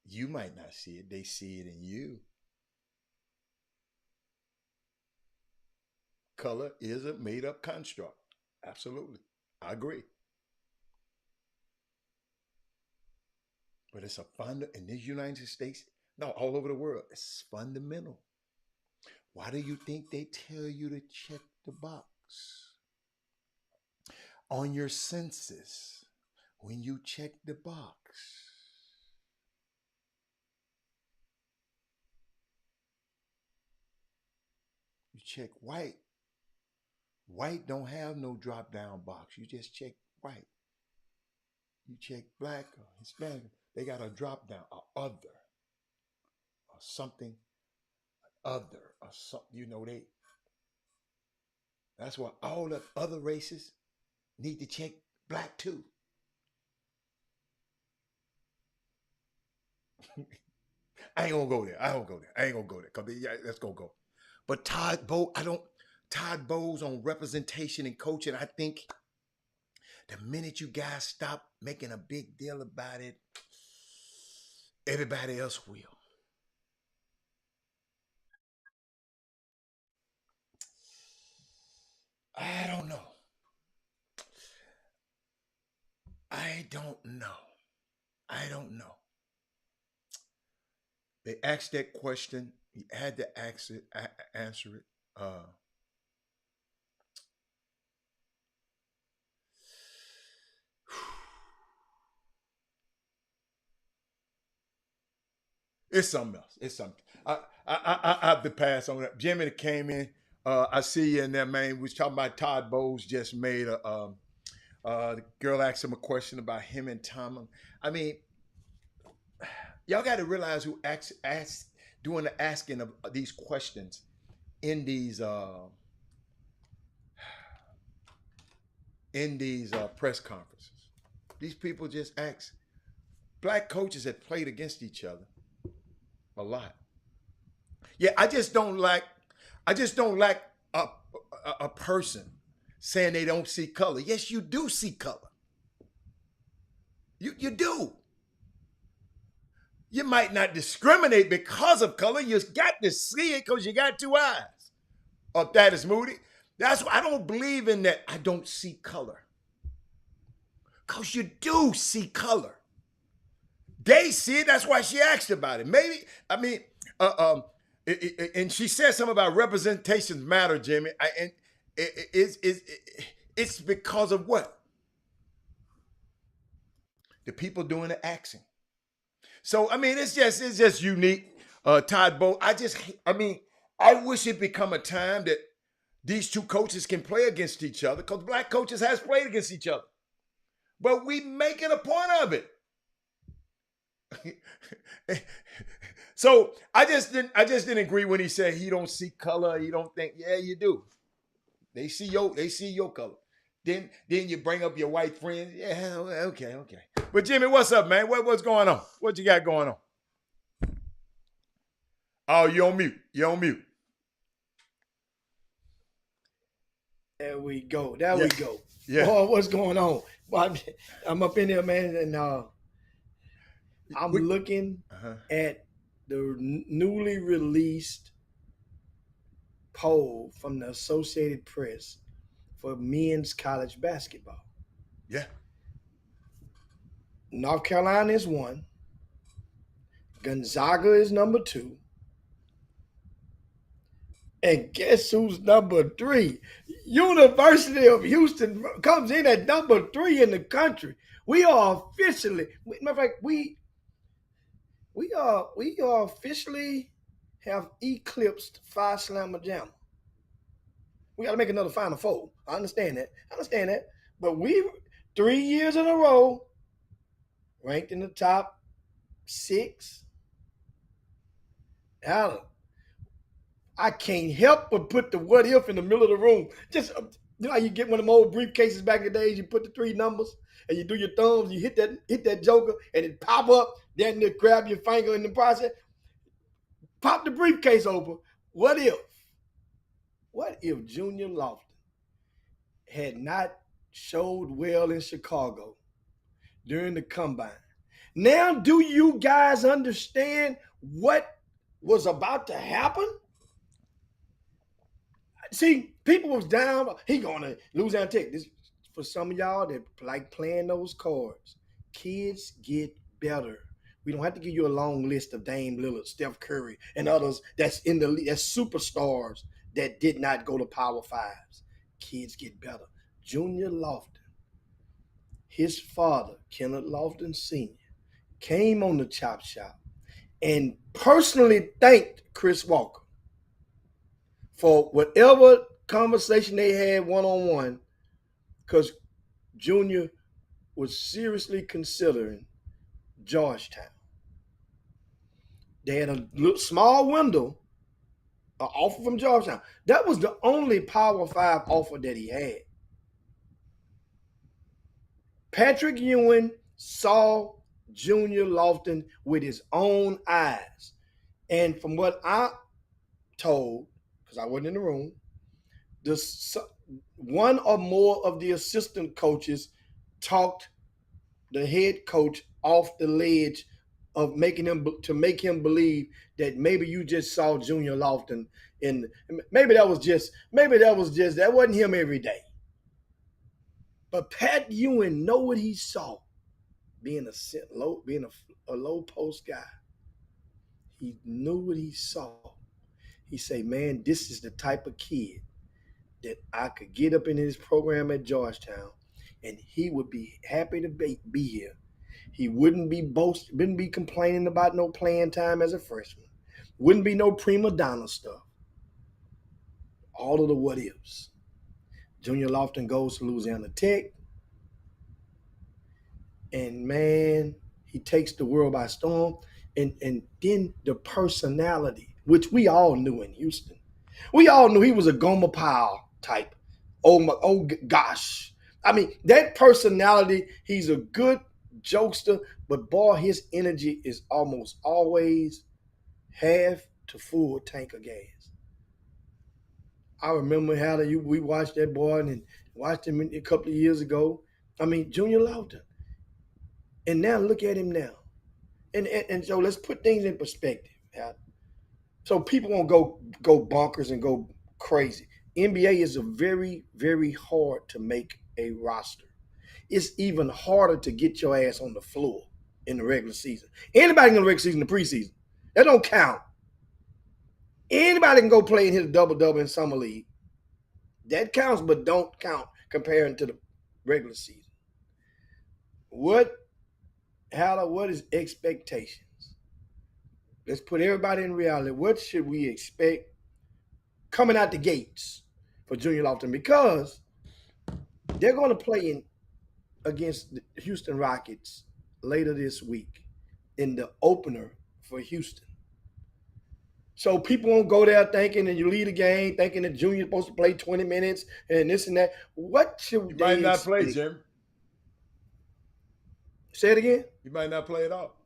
You might not see it. They see it in you. Color is a made-up construct. Absolutely. I agree. But it's in this United States, no, all over the world, it's fundamental. Why do you think they tell you to check the box on your census when you check the box? You check white. White don't have no drop-down box. You just check white. You check black or Hispanic. They got a drop-down, or other, or something, other, or something. That's why all the other races need to check black too. I ain't gonna go there. I ain't gonna go there. Let's go. But Todd Bowles on representation and coaching, I think the minute you guys stop making a big deal about it, everybody else will. I don't know. They asked that question. He had to answer it. It's something else. It's something. I have to pass on that. Jimmy that came in. I see you in there, man. We was talking about Todd Bowles just made the girl asked him a question about him and Tomlin. I mean, y'all got to realize who doing the asking of these questions in these press conferences. These people just ask. Black coaches have played against each other a lot. Yeah, I just don't like a person saying they don't see color. Yes, you do see color. You do. You might not discriminate because of color. You got to see it because you got two eyes. Or that is Moody. That's why I don't believe in that. I don't see color. Because you do see color. They see it. That's why she asked about it. Maybe, I mean, and she said something about representations matter, Jimmy. And it's because of what? The people doing the acting. So, I mean, it's just unique. Todd Bowl. I wish it become a time that these two coaches can play against each other, because black coaches has played against each other. But we making a point of it. So I just didn't agree when he said he don't see color. He don't think, yeah, you do. They see your color. Then you bring up your white friends. Yeah, okay. But Jimmy, what's up, man? What's going on? What you got going on? Oh, you're on mute. There we go. Yeah. Oh, what's going on? Well, I'm up in there, man, and I'm looking at the newly released poll from the Associated Press for men's college basketball. Yeah. North Carolina is 1. Gonzaga is number 2. And guess who's number 3? University of Houston comes in at number 3 in the country. We are officially, matter of fact, we are officially have eclipsed Phi Slamma Jamma. We got to make another Final Four. I understand that. But we 3 years in a row ranked in the top 6. Alan, I can't help but put the what if in the middle of the room. Just, you know how you get one of them old briefcases back in the days, you put the 3 numbers and you do your thumbs, you hit that joker and it pop up, then you grab your finger in the process. Pop the briefcase open. What if Junior Lofton had not showed well in Chicago during the combine? Now, do you guys understand what was about to happen? See, people was down. He going to Louisiana Tech. This for some of y'all that like playing those cards. Kids get better. We don't have to give you a long list of Dame Lillard, Steph Curry, and others that's in the league, that's superstars that did not go to Power Fives. Kids get better. Junior Lofton, his father, Kenneth Lofton Sr., came on the Chop Shop and personally thanked Chris Walker for whatever conversation they had one-on-one, because Junior was seriously considering Georgetown. They had a little small window, an offer from Georgetown. That was the only Power 5 offer that he had. Patrick Ewing saw Junior Lofton with his own eyes. And from what I told, because I wasn't in the room, one or more of the assistant coaches talked the head coach off the ledge of make him believe that maybe you just saw Junior Lofton maybe that wasn't him every day. But Pat Ewing know what he saw, being a low post guy. He knew what he saw. He said, man, this is the type of kid that I could get up in his program at Georgetown, and he would be happy to be here. He wouldn't be complaining about no playing time as a freshman. Wouldn't be no prima donna stuff. All of the what ifs. Junior Lofton goes to Louisiana Tech, and man, he takes the world by storm. And then the personality, which we all knew in Houston. We all knew he was a Gomer Pyle type. Oh gosh. I mean, that personality, he's a good jokester, but boy, his energy is almost always half to full tank of gas. I remember how we watched that boy and watched him a couple of years ago. I mean, Junior Lofton. And now look at him now. And so let's put things in perspective. So people won't go bonkers and go crazy. NBA is a very, very hard to make a roster. It's even harder to get your ass on the floor in the regular season. Anybody can go regular season, the preseason. That don't count. Anybody can go play and hit a double-double in summer league. That counts, but don't count comparing to the regular season. What is expectations? Let's put everybody in reality. What should we expect coming out the gates for Junior Lofton? Because they're going to play against the Houston Rockets later this week in the opener for Houston. So people won't go there thinking that you lead a game, thinking that Junior's supposed to play 20 minutes and this and that. What should He they might not expect? play, Jim. Say it again. He might not play at all.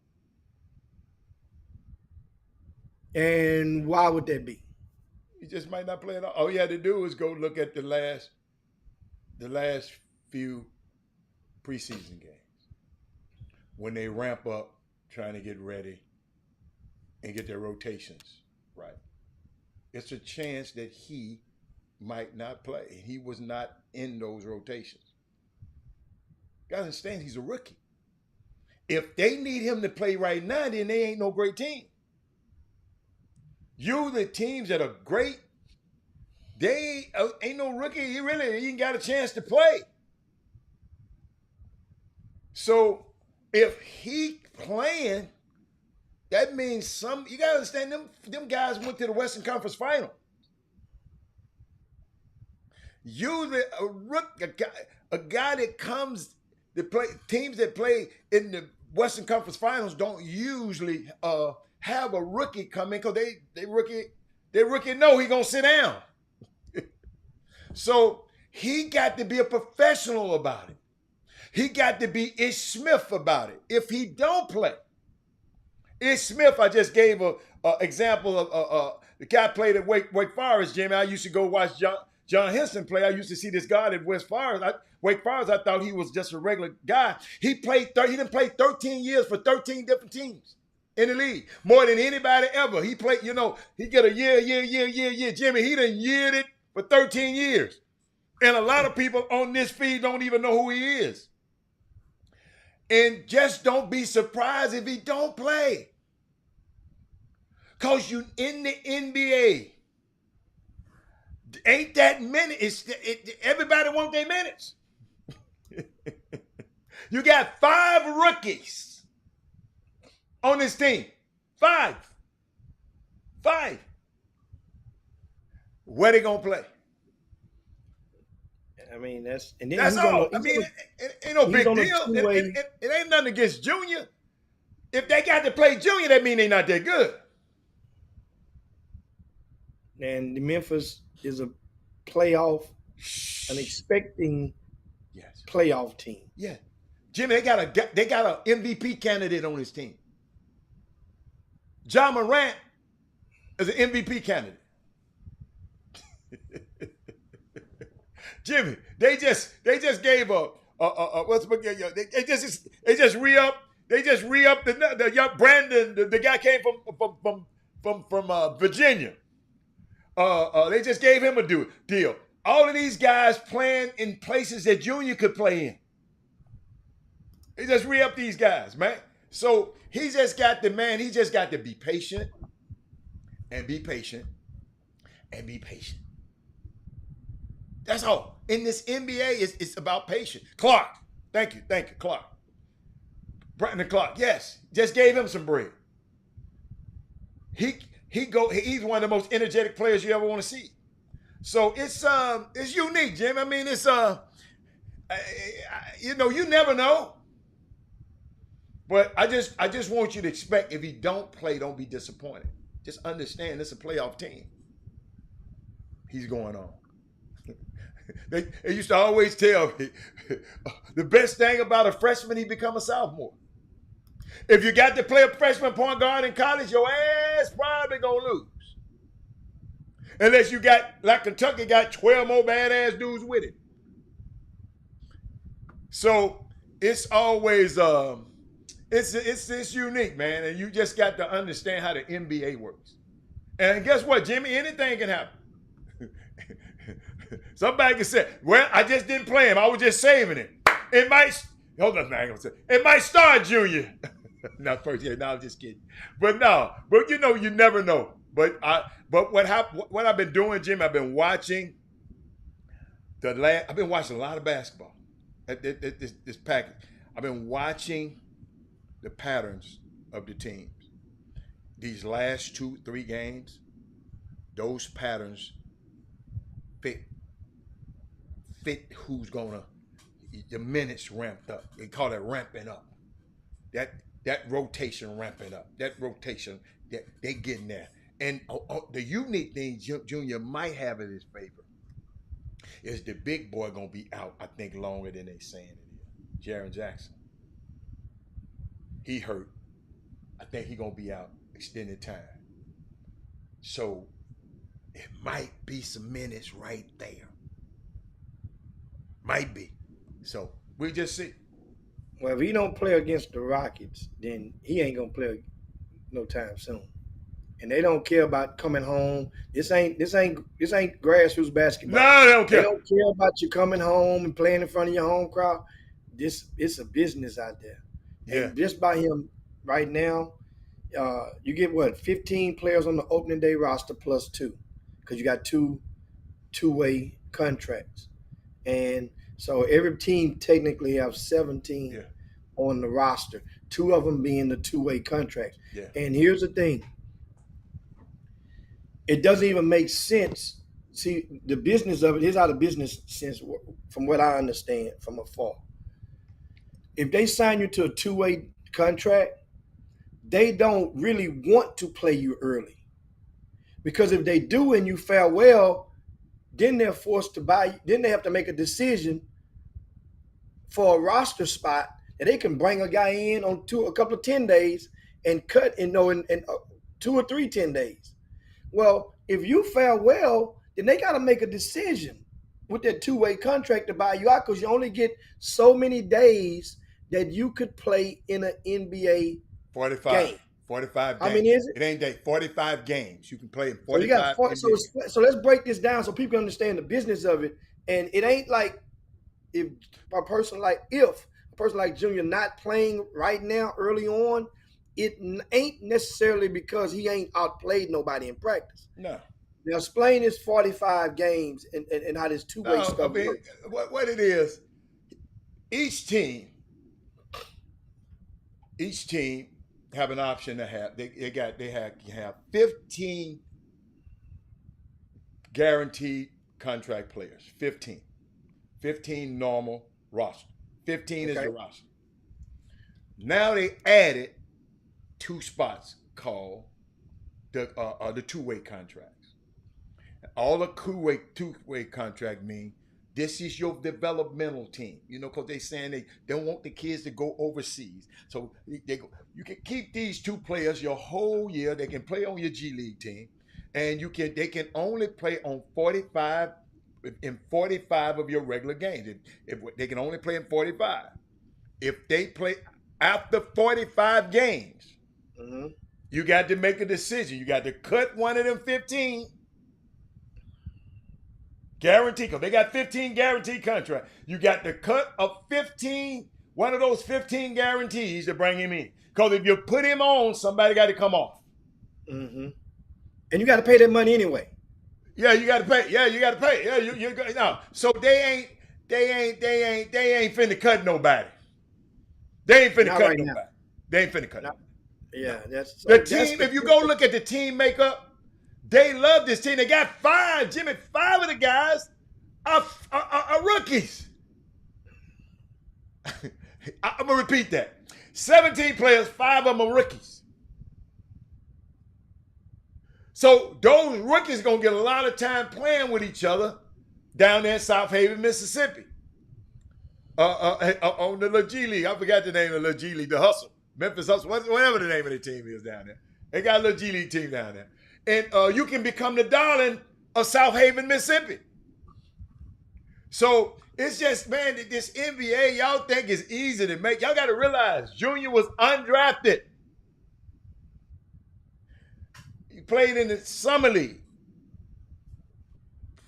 And why would that be? He just might not play at all. All you had to do was go look at the last few preseason games when they ramp up trying to get ready and get their rotations right. It's a chance that he might not play. He was not in those rotations. Guys understand he's a rookie. If they need him to play right now, then they ain't no great team. The teams that are great, they ain't no rookie. He ain't got a chance to play. So if he playing, that means you gotta understand them guys went to the Western Conference Final. Usually a guy that comes to play, teams that play in the Western Conference Finals don't usually have a rookie come in because they rookie know he gonna sit down. So he got to be a professional about it. He got to be Ish Smith about it. If he don't play, Ish Smith, I just gave a example of the guy played at Wake Forest, Jimmy. I used to go watch John Henson play. I used to see this guy at Wake Forest. I thought he was just a regular guy. He didn't play 13 years for 13 different teams in the league. More than anybody ever. He played, he get a year. Jimmy, he done yeared it for 13 years. And a lot of people on this feed don't even know who he is. And just don't be surprised if he don't play. Because you in the NBA, ain't that many. Everybody want their minutes. You got 5 rookies on this team. 5. Where they gonna play? I mean, that's all. It ain't no big deal. It ain't nothing against Junior. If they got to play Junior, that mean they not that good. And the Memphis is an expecting playoff team. Yeah, Jimmy, they got a MVP candidate on his team. Ja Morant is an MVP candidate. Jimmy, they just gave they just re-up the young Brandon, the guy came from Virginia. They just gave him a deal. All of these guys playing in places that Junior could play in. They just re-up these guys, man. So he just got to be patient and be patient and be patient. That's all. In this NBA, it's about patience. Clark. Thank you, Clark. Brandon Clark, yes. Just gave him some bread. He's one of the most energetic players you ever want to see. So it's unique, Jim. I mean, it's you never know. But I just want you to expect if he don't play, don't be disappointed. Just understand it's a playoff team. He's going on. They used to always tell me the best thing about a freshman, he become a sophomore. If you got to play a freshman point guard in college, your ass probably gonna lose. Unless you got, like Kentucky got 12 more badass dudes with it. So it's always, it's unique, man. And you just got to understand how the NBA works. And guess what, Jimmy? Anything can happen. Somebody can say, well, I just didn't play him. I was just saving it. It might, hold on, man, it might start Junior. Not first year, no, I'm just kidding. But no, but you know, you never know. But what I've been doing, Jimmy, I've been watching I've been watching a lot of basketball. This package. I've been watching the patterns of the teams. These last 2-3 games, those patterns fit who's gonna, the minutes ramped up. They call it ramping up. That rotation ramping up. That rotation, that they getting there. And the unique thing Junior might have in his favor is the big boy gonna be out, I think, longer than they saying it is. Jaren Jackson. He hurt. I think he gonna be out extended time. So it might be some minutes right there. Might be. So we just see. Well, if he don't play against the Rockets, then he ain't gonna play no time soon. And they don't care about coming home. This ain't grassroots basketball. No, they don't care. They don't care about you coming home and playing in front of your home crowd. It's a business out there. Yeah. And just by him right now, you get 15 players on the opening day roster plus 2, because you got two-way contracts, and so every team technically have 17 on the roster. 2 of them being the two-way contracts. Yeah. And here's the thing. It doesn't even make sense. See, the business of it, here's how the business sense, from what I understand from afar. If they sign you to a two-way contract, they don't really want to play you early. Because if they do and you fare well, then they're forced to buy you. Then they have to make a decision for a roster spot that they can bring a guy in on a couple of 10 days and cut in 2 or 3 10 days. Well, if you fare well, then they got to make a decision with that two-way contract to buy you out, because you only get so many days that you could play in an NBA 45 game. 45 games. How many is it? It ain't that. 45 games. You can play in 45 so let's break this down so people understand the business of it. And it ain't like if a person like Junior not playing right now early on, it ain't necessarily because he ain't outplayed nobody in practice. No. Now explain this 45 games and how this two-way stuff works. What it is, each team have an option to have. They have 15 guaranteed contract players. 15 normal roster. 15 is the roster. Now they added 2 spots called the two-way contracts. All the two-way contract mean this is your developmental team, because they saying they don't want the kids to go overseas. So you can keep these 2 players your whole year. They can play on your G League team, and they can only play on 45 of your regular games. If they can only play in 45. If they play after 45 games, you got to make a decision. You got to cut one of them 15. Guaranteed, because they got 15 guaranteed contracts. You got to cut one of those 15 guarantees to bring him in. Because if you put him on, somebody got to come off. Mm-hmm. And you got to pay that money anyway. Yeah, you got to pay. Yeah, you got to pay. Yeah, no. So they ain't finna cut nobody. They ain't finna cut nobody. Now. They ain't finna cut nobody. Yeah, that's the team. If you go look at the team makeup, they love this team. They got 5, Jimmy. 5 of the guys are rookies. I'm gonna repeat that. 17 players, 5 of them are rookies. So those rookies gonna get a lot of time playing with each other down there in South Haven, Mississippi. On the little G League. I forgot the name of the little G League, the Hustle. Memphis Hustle, whatever the name of the team is down there. They got a little G League team down there. And you can become the darling of South Haven, Mississippi. So it's just, man, this NBA, y'all think is easy to make. Y'all got to realize Junior was undrafted. He played in the summer league,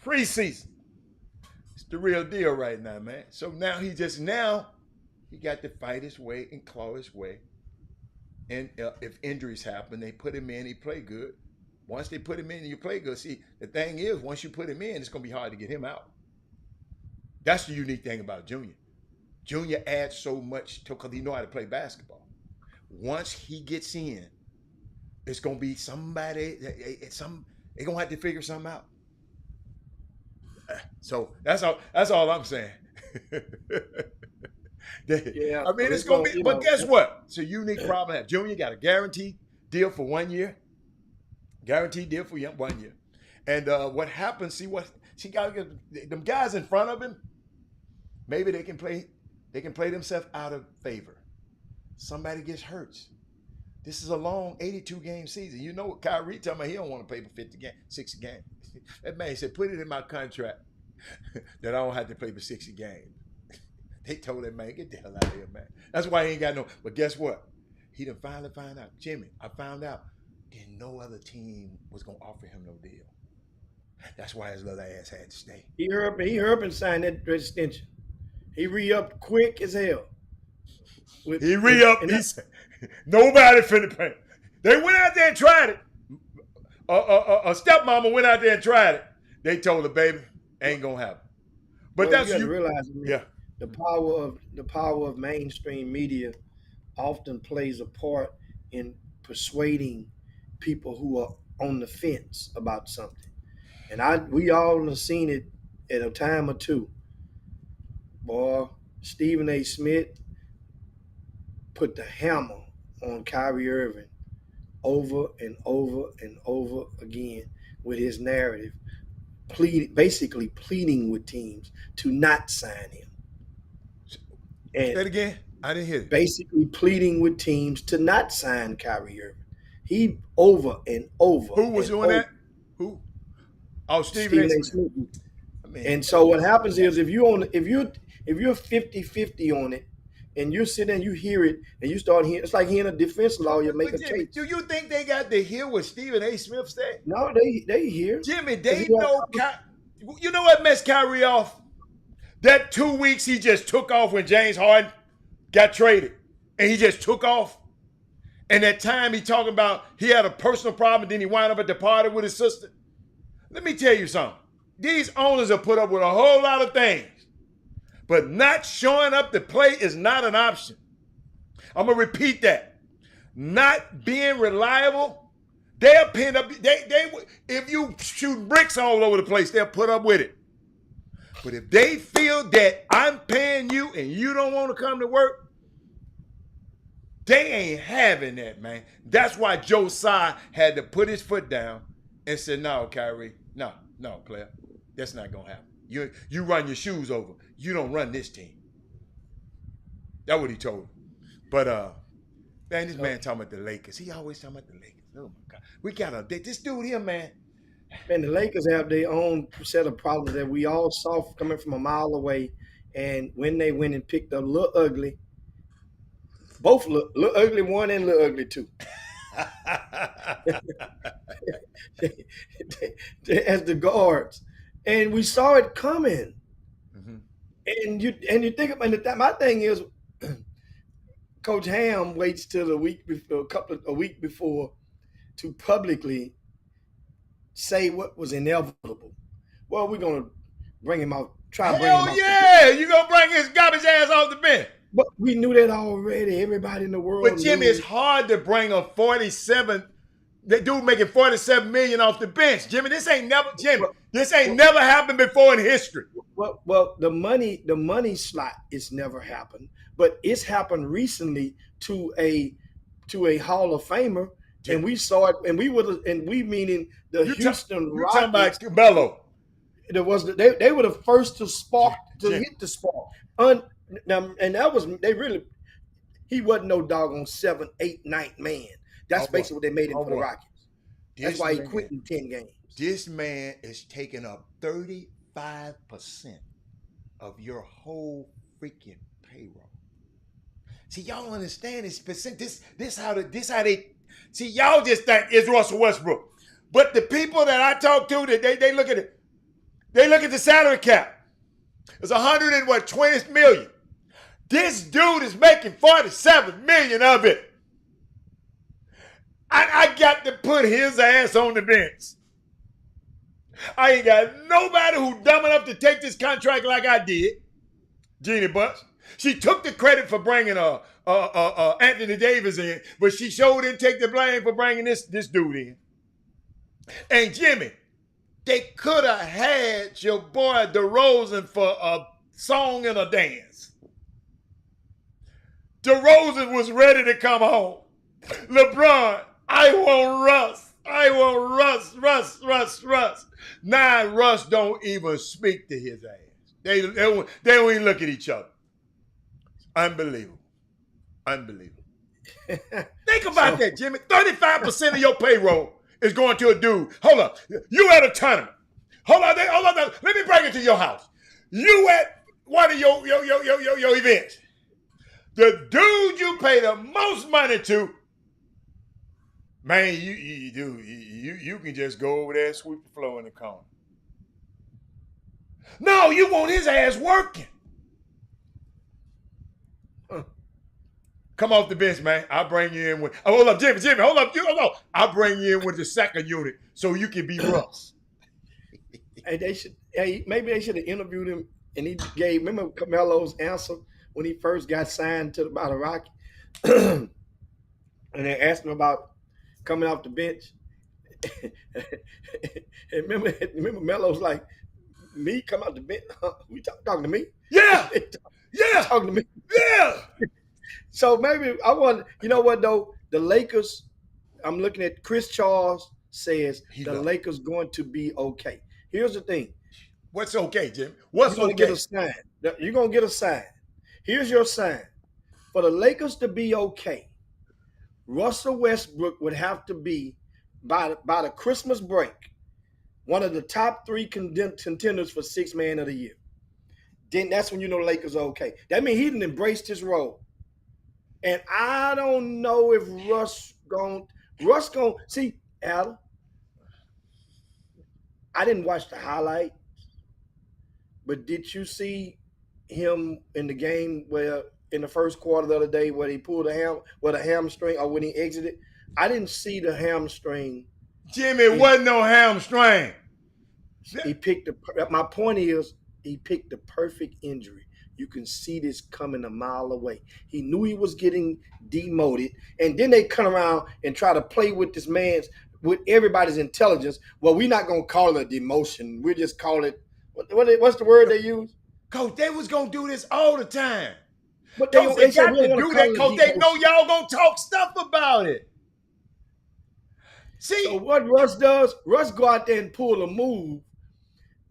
preseason. It's the real deal right now, man. So now he got to fight his way and claw his way. And if injuries happen, they put him in, he play good. Once they put him in, you play good. See, the thing is, once you put him in, it's going to be hard to get him out. That's the unique thing about Junior. Junior adds so much because he know how to play basketball. Once he gets in, it's going to be somebody, they're going to have to figure something out. So that's all I'm saying. Yeah, I mean, it's going to be, but guess what? It's a unique problem. Junior got a guaranteed deal for 1 year. Guaranteed deal for 1 year. And what happens, got them guys in front of him, maybe they can play themselves out of favor. Somebody gets hurt. This is a long 82-game season. You know what Kyrie telling me he don't want to play for 60 games. That man said, put it in my contract that I don't have to play for 60 games. They told that man, get the hell out of here, man. That's why he ain't got no. But guess what? He done finally find out. Jimmy, I found out that no other team was going to offer him no deal. That's why his little ass had to stay. He hurried and signed that extension. He re-upped quick as hell. He re-upped. He said, nobody finna pay. They went out there and tried it. A stepmama went out there and tried it. They told her, baby, ain't going to happen. But well, that's you got to realize, man, yeah. The power of mainstream media often plays a part in persuading people who are on the fence about something. And we all have seen it at a time or two. Boy, Stephen A. Smith put the hammer on Kyrie Irving over and over and over again with his narrative, basically pleading with teams to not sign him. Say that again? I didn't hear it. Basically pleading with teams to not sign Kyrie Irving. He over and over. Who was doing that? Who? Oh, Stephen A. Smith. And so what happens is if you're 50-50 on it, and you sit there and you hear it, and you start hearing, it's like hearing a defense lawyer make a case. Do you think they got to hear what Stephen A. Smith said? No, they hear. Jimmy, they know. You know what messed Kyrie off? That 2 weeks he just took off when James Harden got traded, and he just took off. And that time he talking about he had a personal problem, then he wound up at the party with his sister. Let me tell you something. These owners have put up with a whole lot of things, but not showing up to play is not an option. I'm gonna repeat that. Not being reliable, they'll pin up. If you shoot bricks all over the place, they'll put up with it. But if they feel that I'm paying you and you don't want to come to work, they ain't having that, man. That's why Josiah had to put his foot down and said, no, Kyrie, no, player. That's not going to happen. You run your shoes over. You don't run this team. That's what he told him. But, man, this man talking about the Lakers. He always talking about the Lakers. Oh, my God. We got this dude here, man. And the Lakers have their own set of problems that we all saw coming from a mile away. And when they went and picked up Lil Ugly, both Lil Ugly 1 and Lil Ugly 2. As the guards. And we saw it coming. Mm-hmm. And you think about it, my thing is Coach Ham waits till a week before to publicly say what was inevitable. Well, we're gonna bring him out. Bring him out. Yeah, you gonna bring his garbage ass off the bench. But we knew that already. Everybody in the world. But Jimmy, it's hard to bring a 47. That dude making $47 million off the bench. Jimmy, this ain't never happened before in history. Well, the money slot is never happened, but it's happened recently to a Hall of Famer. Jimmy. And we saw it, and we meaning the Houston Rockets. Talking about Cabello. They were the first to spark hit the spark. And that was he wasn't no doggone 7, 8, 9 man. That's basically what they made him for the Rockets. That's why he quit in 10 games. This man is taking up 35% of your whole freaking payroll. See, y'all don't understand this percent. This how they see. Y'all just think it's Russell Westbrook, but the people that I talk to, that they look at it, they look at the salary cap. It's 120 million. This dude is making 47 million of it. I got to put his ass on the bench. I ain't got nobody who dumb enough to take this contract like I did. Jeannie Butts. She took the credit for bringing Anthony Davis in, but she sure didn't take the blame for bringing this dude in. And Jimmy, they could have had your boy DeRozan for a song and a dance. DeRozan was ready to come home. LeBron, I want Russ. I want Russ. Now Russ don't even speak to his ass. They don't even look at each other. Unbelievable. Think about that, Jimmy. 35% of your payroll is going to a dude. Hold up. You at a tournament. Hold on. Let me bring it to your house. You at one of your events. The dude you pay the most money to, man, you can just go over there and sweep the floor in the corner. No, you want his ass working. Come off the bench, man. I'll bring you in with. Oh, hold up, Jimmy. Hold up. I'll bring you in with the second unit so you can be Russ. Maybe they should have interviewed him, and he gave. Remember Carmelo's answer when he first got signed by the Rockets, and they asked him about coming off the bench. And remember Melo's like, me come out the bench? We talking to me? Yeah. Talking to me? Yeah. So maybe I want, you know what though? The Lakers, I'm looking at Chris Charles says Lakers going to be okay. Here's the thing. What's okay, Jim? What's You're okay? Get a sign. You're going to get a sign. Here's your sign. For the Lakers to be okay, Russell Westbrook would have to be, by the Christmas break, one of the top 3 contenders for 6th Man of the Year. Then that's when you know the Lakers are okay. That means he done embraced his role. And I don't know if Russ gon' see, Adam, I didn't watch the highlight, but did you see him in the game where in the first quarter the other day where he pulled a hamstring or when he exited? I didn't see the hamstring. Jimmy, it wasn't no hamstring. My point is, he picked the perfect injury. You can see this coming a mile away. He knew he was getting demoted, and then they come around and try to play with with everybody's intelligence. Well, we're not gonna call it a demotion. We just call it what's the word they use? Coach, they was gonna do this all the time. But they got to do that, Coach. They know y'all gonna talk stuff about it. See, so what Russ does? Russ go out there and pull a move,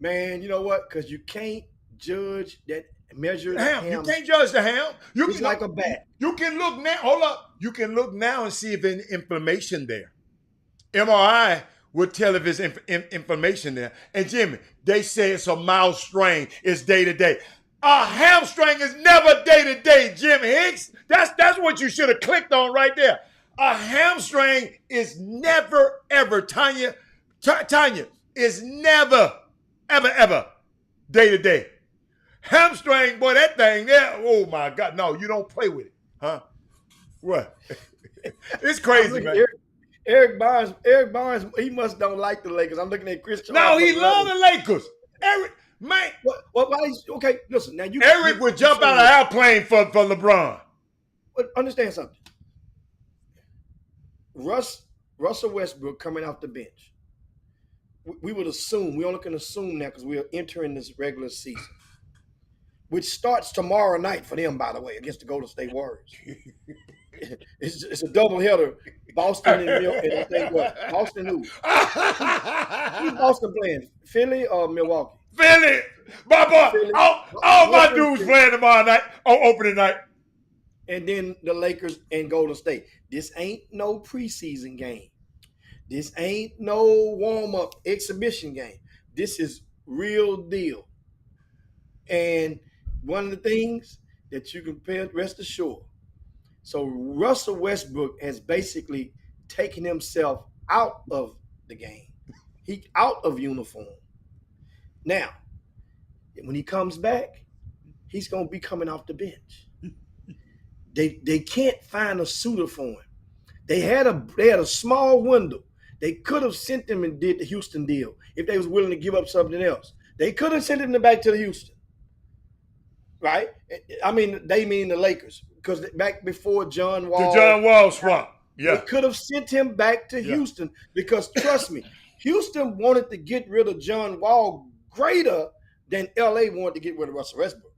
man. You know what? Because you can't judge that. Measure the ham. You can't judge the ham. It's like a bat. You can look now. Hold up. You can look now and see if there's inflammation there. MRI would tell if there's inflammation there. And Jimmy, they say it's a mild strain. It's day to day. A hamstring is never day to day, Jim Hicks. That's what you should have clicked on right there. A hamstring is never ever, Tanya is never ever day to day. Hamstring, boy, that thing there, oh my God. No, you don't play with it. Huh? What? It's crazy, man. Eric Barnes, he must don't like the Lakers. I'm looking at Chris Charles. No, he loves the Lakers. Eric, man. Okay, listen. Now Eric would jump out of an airplane for LeBron. But understand something. Russell Westbrook coming off the bench. We would assume, we only can assume that because we are entering this regular season, which starts tomorrow night for them, by the way, against the Golden State Warriors. It's a doubleheader. Boston and I think what? Boston who? Who's Boston playing? Philly or Milwaukee? Philly. My boy. All my dudes playing tomorrow night on opening night. And then the Lakers and Golden State. This ain't no preseason game. This ain't no warm-up exhibition game. This is real deal. And one of the things that you can rest assured. So Russell Westbrook has basically taken himself out of the game. He out of uniform. Now, when he comes back, he's gonna be coming off the bench. They can't find a suitor for him. They had a small window. They could have sent him and did the Houston deal if they was willing to give up something else. They could have sent him back to the Houston, right? I mean, they mean the Lakers, because back before John Wall, The John Wall swap. Yeah. they could have sent him back to Houston, because trust me, Houston wanted to get rid of John Wall greater than LA wanted to get rid of Russell Westbrook.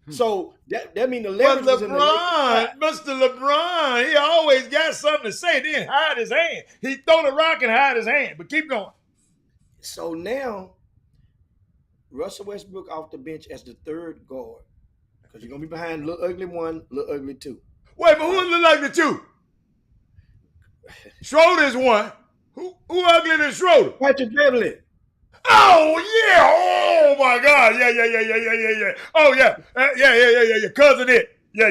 So that means the But leverage was in the LeBron, Mr. LeBron, he always got something to say. Then hide his hand. He throw the rock and hide his hand. But keep going. So now, Russell Westbrook off the bench as the third guard, because you're gonna be behind Little Ugly 1, Little Ugly 2. Wait, but who look like the two? Schroeder's one. Who ugly than Schroeder? Patrick Beverly. Oh yeah! Oh my God! Yeah. Oh yeah! Yeah. Cousin it. Yeah.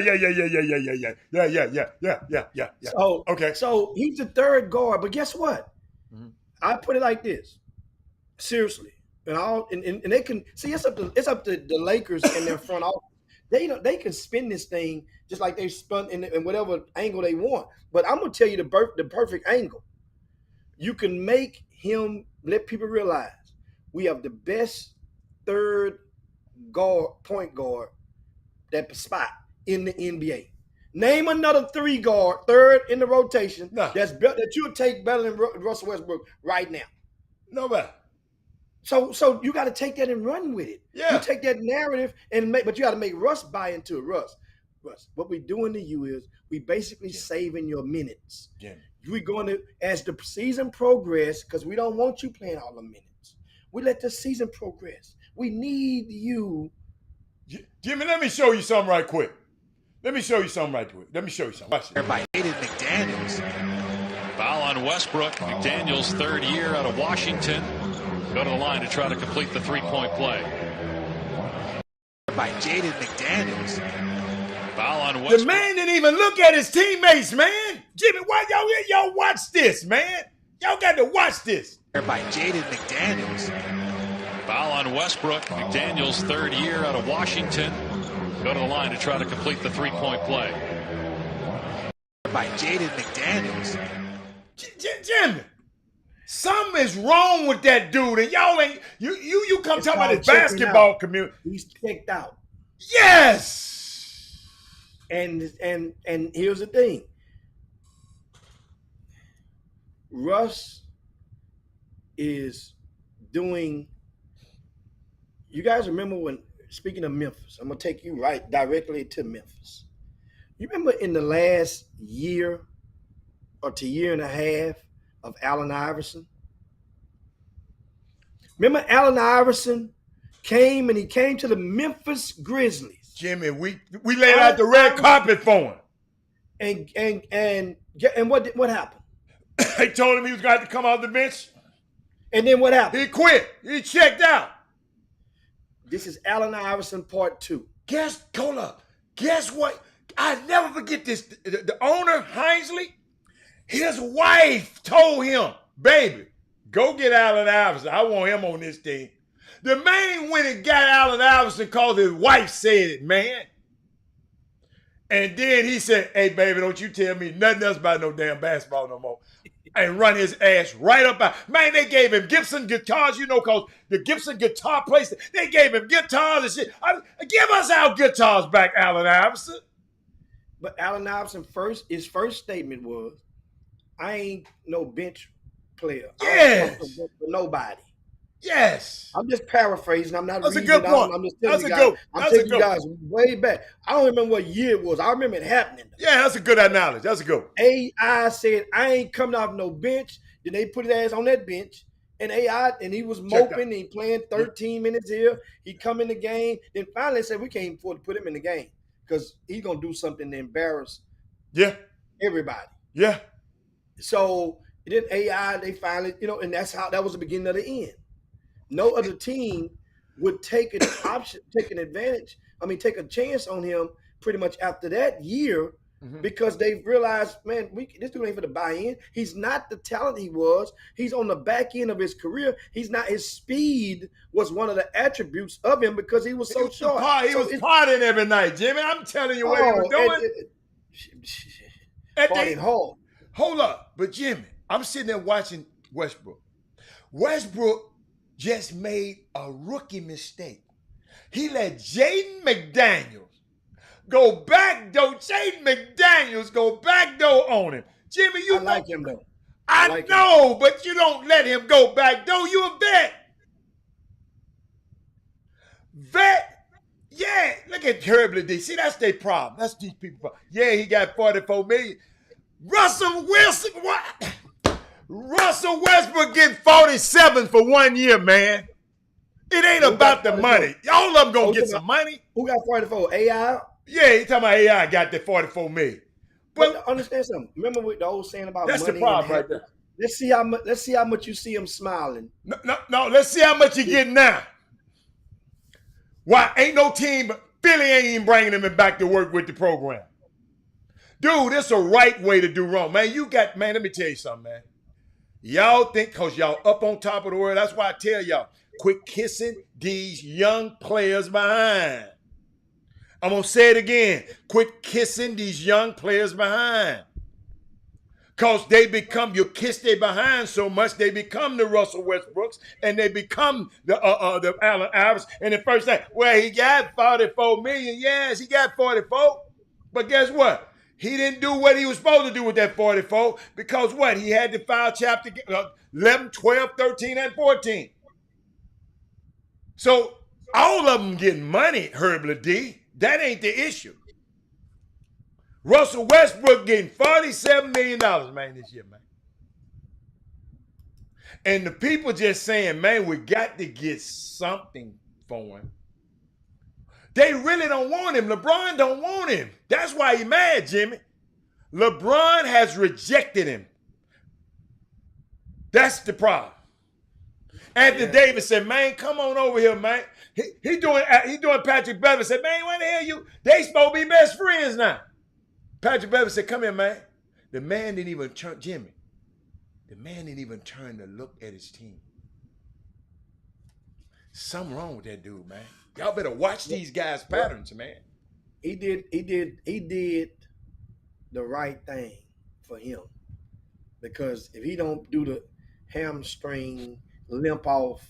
So Okay. So he's the third guard, but guess what? Mhm. I put it like this. Seriously, and they can see it's up to the Lakers and their front office. They can spin this thing just like they spun in whatever angle they want. But I'm gonna tell you the perfect angle. You can make him let people realize we have the best third point guard that spot in the NBA. Name another third in the rotation that you'll take better than Russell Westbrook right now. Nobody. So you got to take that and run with it. Yeah. You take that narrative but you got to make Russ buy into it. Russ, what we're doing to you is we basically saving your minutes. Yeah. We're going to, as the season progresses, because we don't want you playing all the minutes. We let the season progress. We need you. Jimmy, let me show you something right quick. Watch this. By Aiden McDaniels. Foul on Westbrook. McDaniels' third year out of Washington. Go to the line to try to complete the three-point play. By Jaden McDaniels. Foul on Westbrook. The man didn't even look at his teammates, man. Jimmy, why y'all watch this, man? Y'all got to watch this. By Jaden McDaniels. Foul on Westbrook. McDaniels' third year out of Washington. Go to the line to try to complete the three-point play. By Jaden McDaniels. Jimmy, something is wrong with that dude, and y'all ain't you come talking about his basketball community. He's checked out. Yes. And here's the thing. Russ is doing. You guys remember when, speaking of Memphis, I'm gonna take you right directly to Memphis. You remember in the last year or to year and a half of Allen Iverson? Remember Allen Iverson came to the Memphis Grizzlies. Jimmy, we laid out the red carpet for him. And what happened? They told him he was going to have to come off the bench. And then what happened? He quit. He checked out. This is Allen Iverson part 2. Guess what? I never forget this. The owner, Hinesley, his wife told him, baby, go get Allen Iverson. I want him on this team. The man went and got Allen Iverson because his wife said it, man. And then he said, hey, baby, don't you tell me nothing else about no damn basketball no more. And run his ass right up out. Man, they gave him Gibson guitars, because the Gibson guitar place, they gave him guitars and shit. Give us our guitars back, Allen Iverson. But Allen Iverson his first statement was, I ain't no bench player. Yes. I don't for nobody. Yes. I'm just paraphrasing. I'm not That's reading a good it out. point. I'm just telling That's you a guys. good- I'm that's a taking you good- guys way back. I don't remember what year it was. I remember it happening. Yeah, that's a good analogy. That's a good one. AI said, I ain't coming off no bench. Then they put his ass on that bench. And he was moping and he playing 13 minutes here. He come in the game. Then finally said, we can't afford to put him in the game because he's going to do something to embarrass Yeah. everybody. Yeah. So then AI, they finally, and that was the beginning of the end. No other team would take an option, take an advantage. I mean, take a chance on him pretty much after that year because they realized, man, this dude ain't for the buy-in. He's not the talent he was. He's on the back end of his career. He's not. His speed was one of the attributes of him because he was so short. He was partying every night, Jimmy. I'm telling you what he was doing. Partying hard. Hold up, but Jimmy, I'm sitting there watching Westbrook. Westbrook just made a rookie mistake. He let Jaden McDaniels go backdoor. Jaden McDaniels go backdoor on him. Jimmy, I like him though. I know, but you don't let him go backdoor. You a vet. Yeah, look at Herbert D. See, that's their problem. That's these people. Yeah, he got $44 million. Russell Wilson, what? Russell Westbrook getting 47 for 1 year, man. It ain't about the money. All of them gonna get some money. Who got 44? AI? Yeah, he talking about AI got the 44 million. But understand something. Remember what the old saying about that's money? The problem right there. Let's see how much you see him smiling. No. Let's see how much he getting now. Why ain't no team? Philly ain't even bringing him back to work with the program. Dude, it's a right way to do wrong, man. Let me tell you something, man. Y'all think because y'all up on top of the world, that's why I tell y'all, quit kissing these young players behind. I'm going to say it again. Quit kissing these young players behind. Because you kiss their behind so much, they become the Russell Westbrooks, and they become the Allen Iverson. And the first thing, well, he got 44 million. Yes, he got 44. But guess what? He didn't do what he was supposed to do with that 44 because what? He had to file chapter 11, 12, 13, and 14. So all of them getting money, Herbert D. That ain't the issue. Russell Westbrook getting $47 million, man, this year, man. And the people just saying, man, we got to get something for him. They really don't want him. LeBron don't want him. That's why he mad, Jimmy. LeBron has rejected him. That's the problem. Anthony Davis said, man, come on over here, man. He doing Patrick Beverly. Said, man, what the hell you? They supposed to be best friends now. Patrick Beverly said, come here, man. The man didn't even turn, Jimmy. The man didn't even turn to look at his team. Something wrong with that dude, man. Y'all better watch these guys' patterns, man. He did the right thing for him. Because if he don't do the hamstring limp off,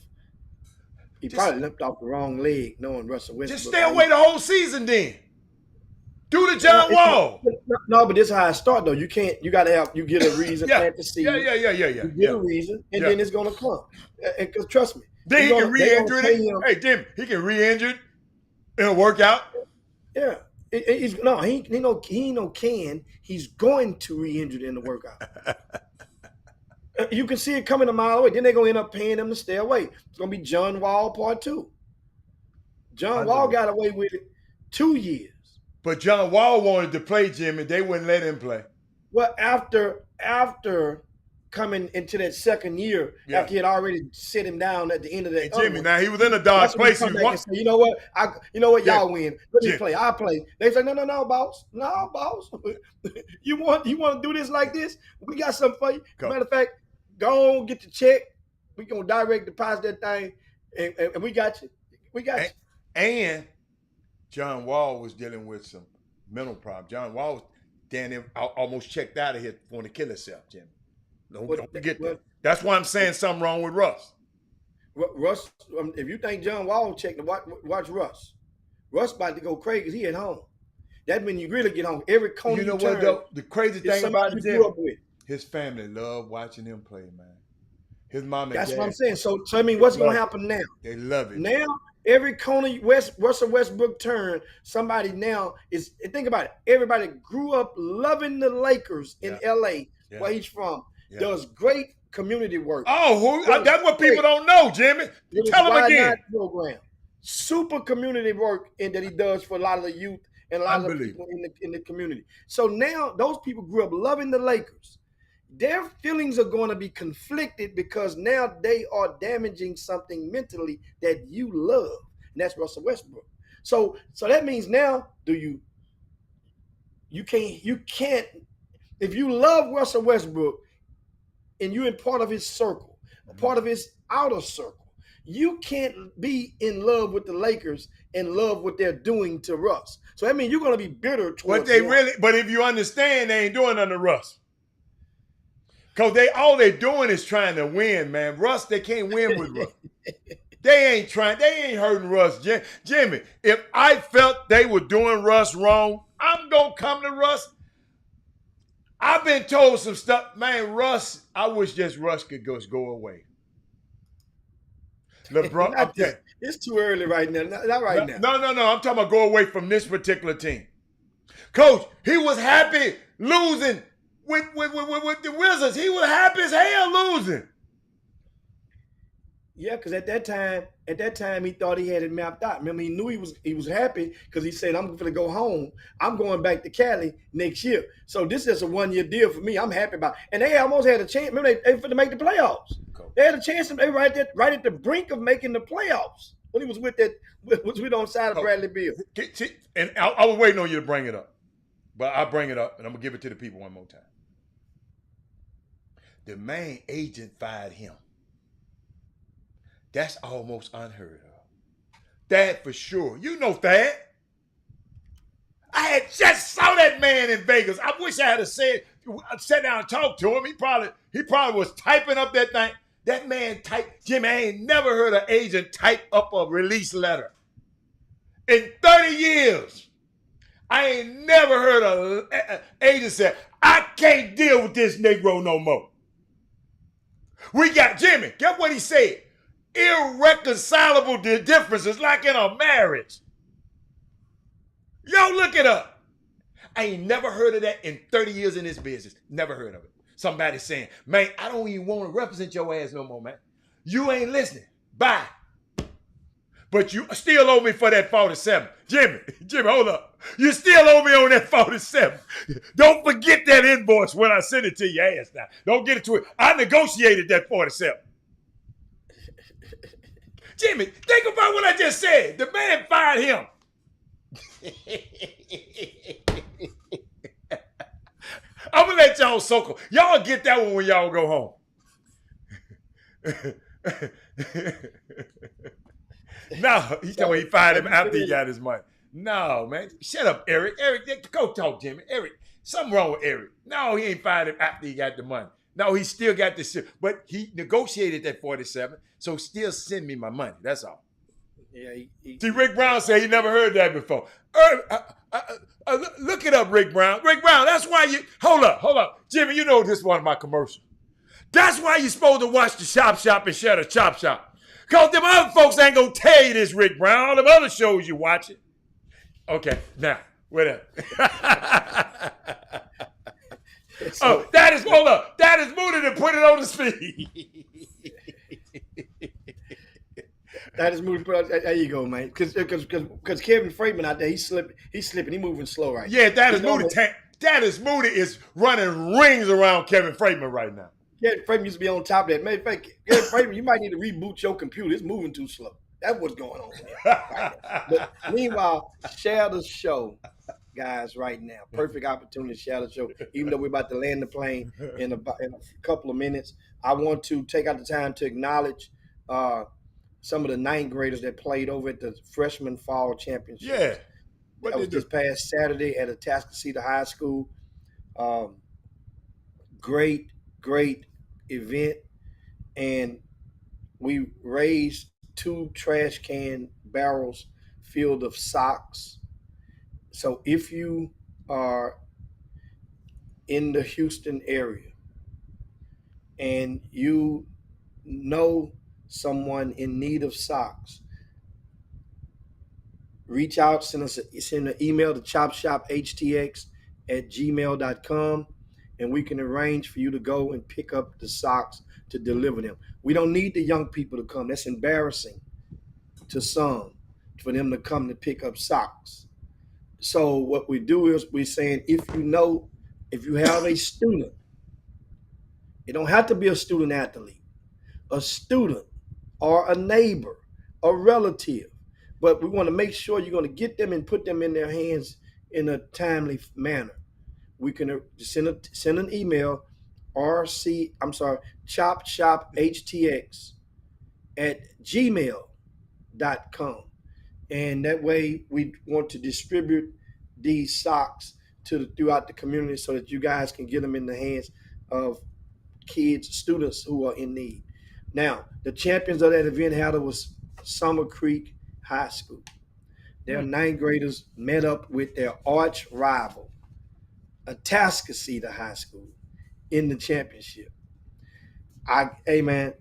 he probably limped off the wrong leg, knowing Russell Westbrook. Just stay away the whole season then. Do the John Wall. No, but this is how it start though. You get a reason, plant the seed. Yeah. You get a reason, and then it's gonna come. Because trust me. Then he can re-injure it. Hey, Jim, he can re-injure it in a workout. Yeah. He's going to re-injure it in the workout. You can see it coming a mile away. Then they're going to end up paying him to stay away. It's going to be John Wall Part 2. John Wall got away with it 2 years. But John Wall wanted to play, Jimmy. They wouldn't let him play. Well, after coming into that second year, after he had already sit him down at the end of that. Hey, Jimmy, now he was in a dark place. Say, you know what, y'all win. Let me play. I'll play. They say, no, boss. No, boss. you want to do this like this? We got something for you. Matter of fact, go on, get the check. We gonna direct deposit that thing, and we got you. We got you. And John Wall was dealing with some mental problems. John Wall was almost checked out of here for to kill himself, Jimmy. Don't forget that. That's why I'm saying something wrong with Russ. Russ, if you think John Wall checked, watch Russ. Russ about to go crazy because he at home. That means you really get home. Every corner you turn, what though? The crazy thing about it, his family love watching him play, man. His mom and That's dad. what I'm saying. So I mean, what's going to happen now? They love it. Now, every corner Russell Westbrook turn, somebody now is, think about it. Everybody grew up loving the Lakers in L.A., where he's from. Does great community work. That's what people don't know, Jimmy. Tell them again. Program. Super community work that he does for a lot of the youth and a lot of the people in the community. So now those people grew up loving the Lakers. their feelings are going to be conflicted because now they are damaging something mentally that you love, and that's Russell Westbrook. So that means now, you can't if you love Russell Westbrook and you're in part of his circle, a part of his outer circle, you can't be in love with the Lakers and love what they're doing to Russ. So that means you're going to be bitter towards them. But if you understand, they ain't doing nothing to Russ. Because all they're doing is trying to win, man. Russ, they can't win with Russ. They ain't hurting Russ. Jimmy, if I felt they were doing Russ wrong, I'm going to come to Russ. I've been told some stuff. Man, Russ, I wish just Russ could just go away. LeBron, it's too early right now. Not right now. No. I'm talking about go away from this particular team. Coach, he was happy losing with the Wizards. He was happy as hell losing. Yeah, because at that time he thought he had it mapped out. Remember, he knew he was happy because he said, "I'm going to go home. I'm going back to Cali next year." So this is a 1-year deal for me. I'm happy about it. And they almost had a chance. Remember, they to make the playoffs. Cool. They had a chance. They were right at the brink of making the playoffs when he was with on the side of Bradley Beal. And I was waiting on you to bring it up, but I'll bring it up and I'm gonna give it to the people one more time. The main agent fired him. That's almost unheard of. Thad for sure. You know Thad. I had just saw that man in Vegas. I wish I had sat down and talked to him. He probably was typing up that thing. That man typed. Jimmy, I ain't never heard an agent type up a release letter. In 30 years, I ain't never heard an agent say, I can't deal with this Negro no more. We got Jimmy. Get what he said. Irreconcilable differences like in a marriage. Yo, look it up. I ain't never heard of that in 30 years in this business. Never heard of it. Somebody saying, man, I don't even want to represent your ass no more, man. You ain't listening. Bye. But you still owe me for that 47. Jimmy, hold up. You still owe me on that 47. Don't forget that invoice when I send it to your ass now. Don't get it to it. I negotiated that 47. Jimmy, think about what I just said. The man fired him. I'm going to let y'all soak. Y'all get that one when y'all go home. No, he told me he fired him after he got his money. No, man. Shut up, Eric. Eric, go talk, Jimmy. Eric, something wrong with Eric. No, he ain't fired him after he got the money. No, he still got this. But he negotiated that 47, so still send me my money. That's all. Yeah. See, Rick Brown said he never heard that before. Look it up, Rick Brown. Rick Brown, that's why you... Hold up. Jimmy, you know this is one of my commercials. That's why you're supposed to watch the Chop Shop and share the Chop Shop. Because them other folks ain't going to tell you this, Rick Brown. All them other shows you watching. Okay, now, whatever. So, hold up. That is Moody to put it on the speed. That is Moody. There you go, man. Because Kevin Freeman out there, he's slipping. He's moving slow right now. Yeah, that is Moody is running rings around Kevin Freeman right now. Kevin Freeman used to be on top of that. Matter of fact, Kevin Freeman, you might need to reboot your computer. It's moving too slow. That's what's going on here. Right. But meanwhile, share the show, guys, right now. Perfect opportunity to share the show. Even though we're about to land the plane in a couple of minutes, I want to take out the time to acknowledge some of the ninth graders that played over at the freshman fall championship. Yeah. That was this past Saturday at Atascocita High School. Great event. And we raised 2 trash can barrels filled of socks. So if you are in the Houston area and you know someone in need of socks, reach out, send an email to chopshophtx@gmail.com, and we can arrange for you to go and pick up the socks to deliver them. We don't need the young people to come. That's embarrassing to some for them to come to pick up socks. So what we do is we're saying, if you have a student It don't have to be a student athlete, a student or a neighbor, a relative. But we want to make sure you're going to get them and put them in their hands in a timely manner. We can send an email, chopshophtx@gmail.com. And that way we want to distribute these socks throughout the community so that you guys can get them in the hands of kids, students who are in need. Now, the champions of that event was Summer Creek High School. Their ninth graders met up with their arch rival, Atascocita High School, in the championship. Hey man,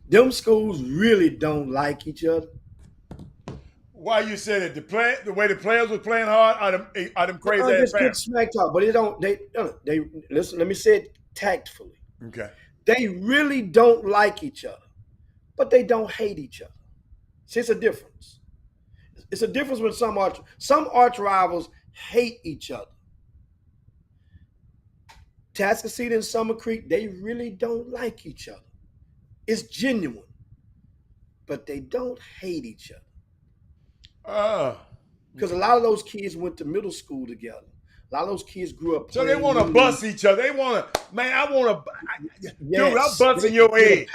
them schools really don't like each other. Why you say that? The way the players was playing hard are them crazy ass Good smack talk, but they listen. Let me say it tactfully. Okay. They really don't like each other, but they don't hate each other. See, it's a difference. It's a difference when some arch rivals hate each other. Atascocita and Summer Creek, they really don't like each other. It's genuine, but they don't hate each other. Because a lot of those kids went to middle school together. A lot of those kids grew up. So they want to bust each other. They want to, man, I want to, dude, I'm busting your head.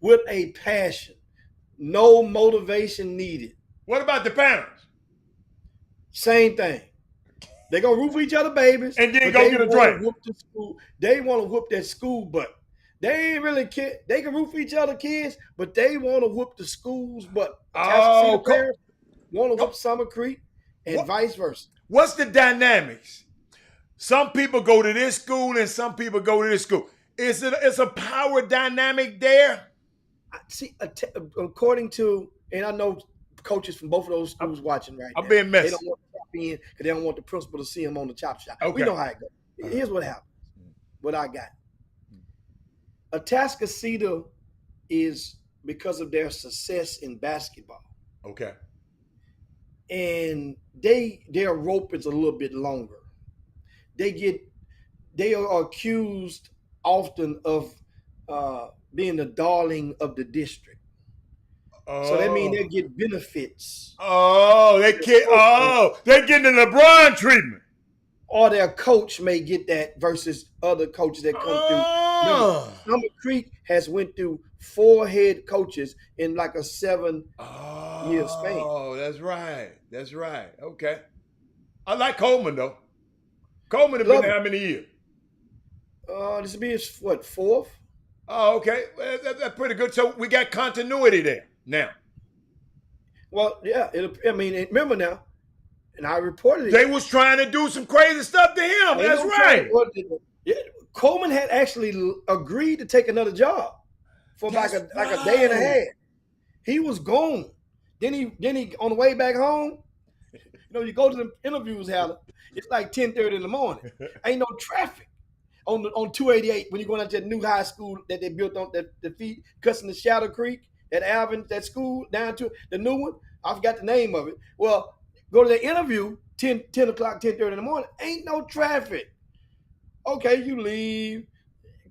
With a passion. No motivation needed. What about the parents? Same thing. They're going to root for each other babies. And then go get a drink. They want to whoop that school butt. They ain't really care. They can root for each other kids, but they want to whoop the school's butt. Parents want to whoop Summer Creek and vice versa. What's the dynamics? Some people go to this school and some people go to this school. It's a power dynamic there? See, according to, and I know coaches from both of those schools watching right now. I'm being messy. They don't want to tap in because they don't want the principal to see them on the chop shop. Okay. We know how it goes. Here's what happens. What I got. Atascocita is because of their success in basketball. Okay. And their rope is a little bit longer. They are accused often of being the darling of the district. So that means they get benefits. They're getting the LeBron treatment. Or their coach may get that versus other coaches that come through. Summer Creek has went through 4 head coaches in like a 7-year span. Oh, that's right. That's right. Okay. I like Coleman though. Coleman has been there how many years? This will be his, 4th? Oh, okay. Well, that's pretty good. So we got continuity there now. Well, yeah. Remember now, and I reported it. They was trying to do some crazy stuff to him. That's right. Coleman had actually agreed to take another job for like a day and a half. He was gone. Then he on the way back home. You go to the interviews, Haller. It's like 10:30 in the morning. Ain't no traffic on 288 when you're going out to that new high school that they built on the feet cussing the Shadow Creek, that school down to the new one. I forgot the name of it. Well, go to the interview 10 o'clock, 10:30 in the morning. Ain't no traffic. Okay, you leave,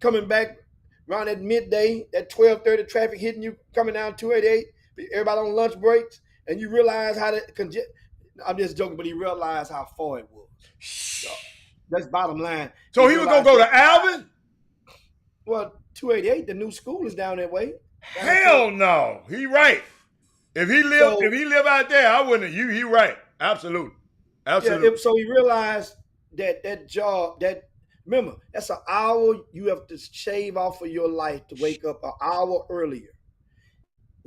coming back around at midday, at 12:30, traffic hitting you coming down 288. Everybody on lunch breaks, and you realize how I'm just joking, but he realized how far it was. So that's bottom line. So he was gonna go to Alvin? Well, 288, the new school is down that way. Hell no. He right. If he live out there, I wouldn't. He right. Absolutely. Yeah, so he realized that job, remember, that's an hour you have to shave off of your life to wake up an hour earlier.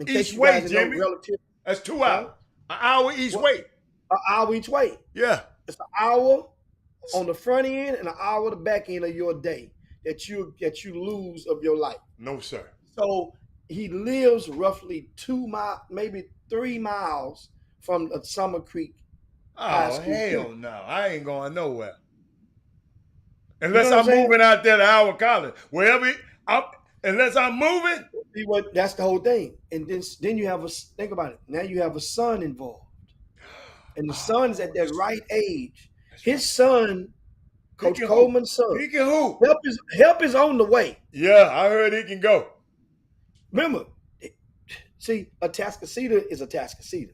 Each way, Jimmy. That's 2 hours. An hour each way. An hour each way. Yeah. It's an hour on the front end and an hour on the back end of your day that you lose of your life. No, sir. So he lives roughly 2 miles, maybe 3 miles from the Summer Creek. Oh, hell no. I ain't going nowhere. Unless I'm moving out there to Howard College. Unless I'm moving. That's the whole thing. And then you have think about it. Now you have a son involved. And the son's at that right age. His son Coach Coleman's son. He can hoop. Help is on the way. Yeah, I heard he can go. Remember, see, Atascocita is Atascocita.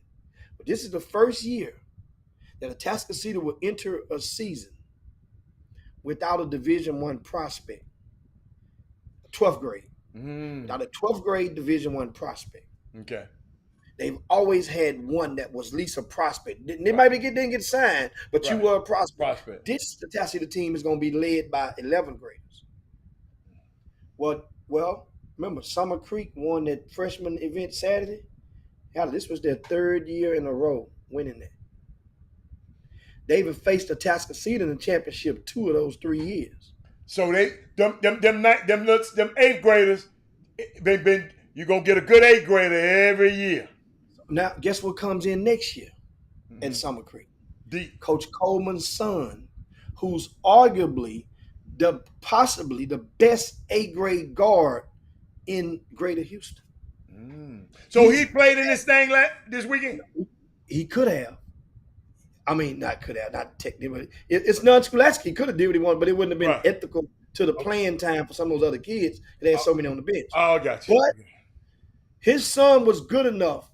But this is the first year that Atascocita will enter a season without a Division I prospect. 12th grade. Without a 12th grade Division I prospect. Okay. They've always had one that was at least a prospect. They might didn't get signed, but you were a prospect. This Atascocita team is going to be led by 11th graders. Well, remember, Summer Creek won that freshman event Saturday. Hell, this was their 3rd year in a row winning that. They even faced Atascocita in the championship 2 of those 3 years. So them 8th graders, you're gonna get a good 8th grader every year. Now, guess what comes in next year at Summer Creek? Coach Coleman's son, who's arguably possibly the best 8th grade guard in Greater Houston. So he played in this thing this weekend? He could have. I mean, not could have, not technically. It's non-scholastic. He could have did what he wanted, but it wouldn't have been ethical to the playing time for some of those other kids. They had so many on the bench. Oh, gotcha. But his son was good enough.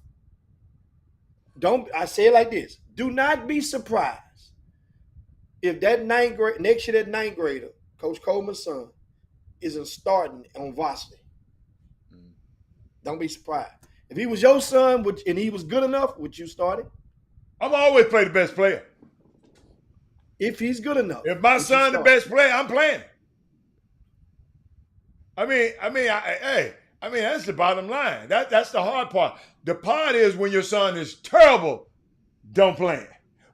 I say it like this. Do not be surprised if that next year that 9th grader, Coach Coleman's son, isn't starting on varsity. Don't be surprised. If he was your son and he was good enough, would you start him? I'm always play the best player. If he's good enough. If my son the best player, I'm playing. I mean, that's the bottom line. That's the hard part. The part is when your son is terrible, don't play him.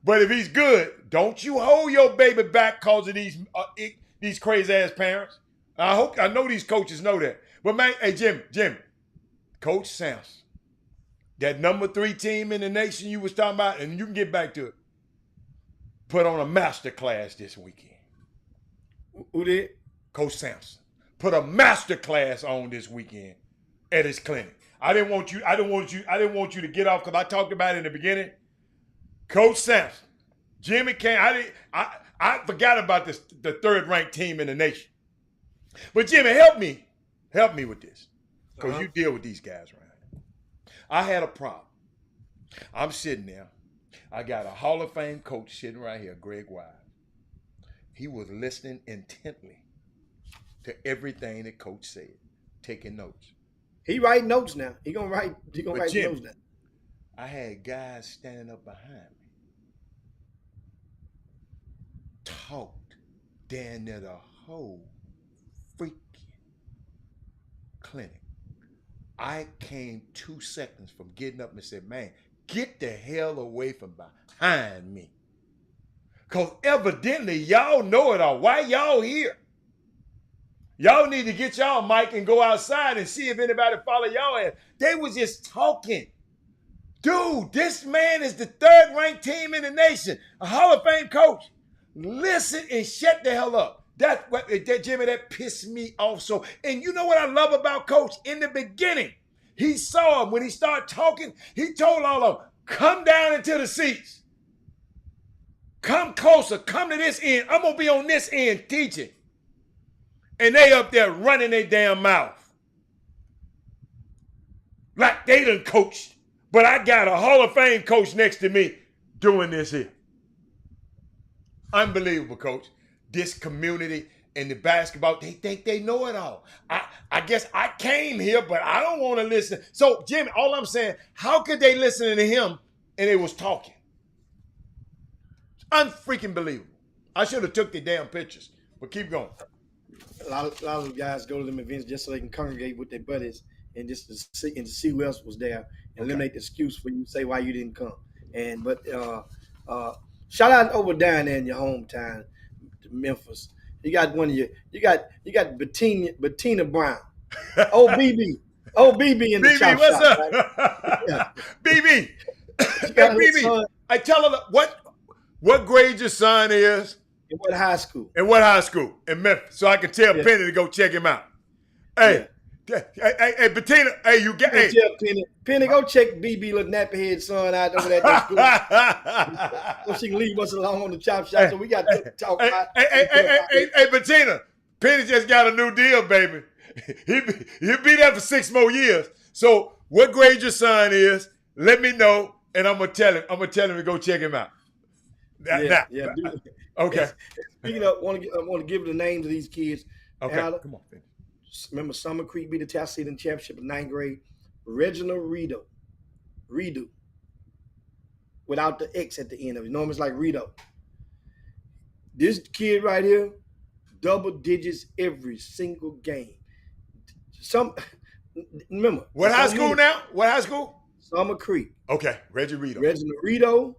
But if he's good, don't you hold your baby back because of these crazy ass parents. I know these coaches know that. But man, hey Jim, Coach Sampson, that number 3 team in the nation you was talking about, and you can get back to it, put on a master class this weekend. Who did? Coach Sampson put a master class on this weekend at his clinic. I didn't want you to get off because I talked about it in the beginning. Coach Sampson, Jimmy came. I forgot about this, the 3rd ranked team in the nation. But Jimmy, help me with this. Because you deal with these guys right now. I had a problem. I'm sitting there. I got a Hall of Fame coach sitting right here, Greg Wise. He was listening intently to everything that coach said, taking notes. He writing notes now. He gonna write notes now. I had guys standing up behind me. Talked damn near the whole freaking clinic. I came 2 seconds from getting up and said, man, get the hell away from behind me. Because evidently y'all know it all. Why y'all here? Y'all need to get y'all mic and go outside and see if anybody follow y'all ass. They was just talking. Dude, this man is the 3rd ranked team in the nation, a Hall of Fame coach. Listen and shut the hell up. Jimmy, that pissed me off so. And you know what I love about Coach? In the beginning, he saw him. When he started talking, he told all of them, come down into the seats. Come closer. Come to this end. I'm going to be on this end teaching. And they up there running their damn mouth. Like they done coached. But I got a Hall of Fame coach next to me doing this here. Unbelievable, Coach. This community and the basketball, they think they know it all. I guess I came here, but I don't want to listen. So, Jimmy, all I'm saying, how could they listen to him and they was talking? It's unfreaking believable. I should have took the damn pictures, but keep going. A lot of guys go to them events just so they can congregate with their buddies and just to see who else was there and eliminate the excuse for you to say why you didn't come. But shout out over down there in your hometown, Memphis. You got you got Bettina Brown. Oh BB in the chop what's shop. up? Right? Yeah. BB. Hey, BB. I tell her what grade your son is. In what high school? In Memphis. So I can tell Penny to go check him out. Hey, Hey, Bettina, hey, you get hey. Penny, go check BB little nappy head son out over there at school. So she can leave us alone on the chop shop. So we got to talk about. Hey, Bettina, Penny just got a new deal, baby. He'll be there for 6 more years. So what grade your son is? Let me know, and I'm gonna tell him. I'm gonna tell him to go check him out. Yeah. Okay. Speaking of, I want to give the names of these kids. Okay. Come on, Penny. Remember, Summer Creek beat the Task Seed in championship in 9th grade. Reginald Redo, without the X at the end of it. Normally it's like Rito. This kid right here, double digits every single game. Remember. What high school now? What high school? Summer Creek. Okay, Reginald Rito.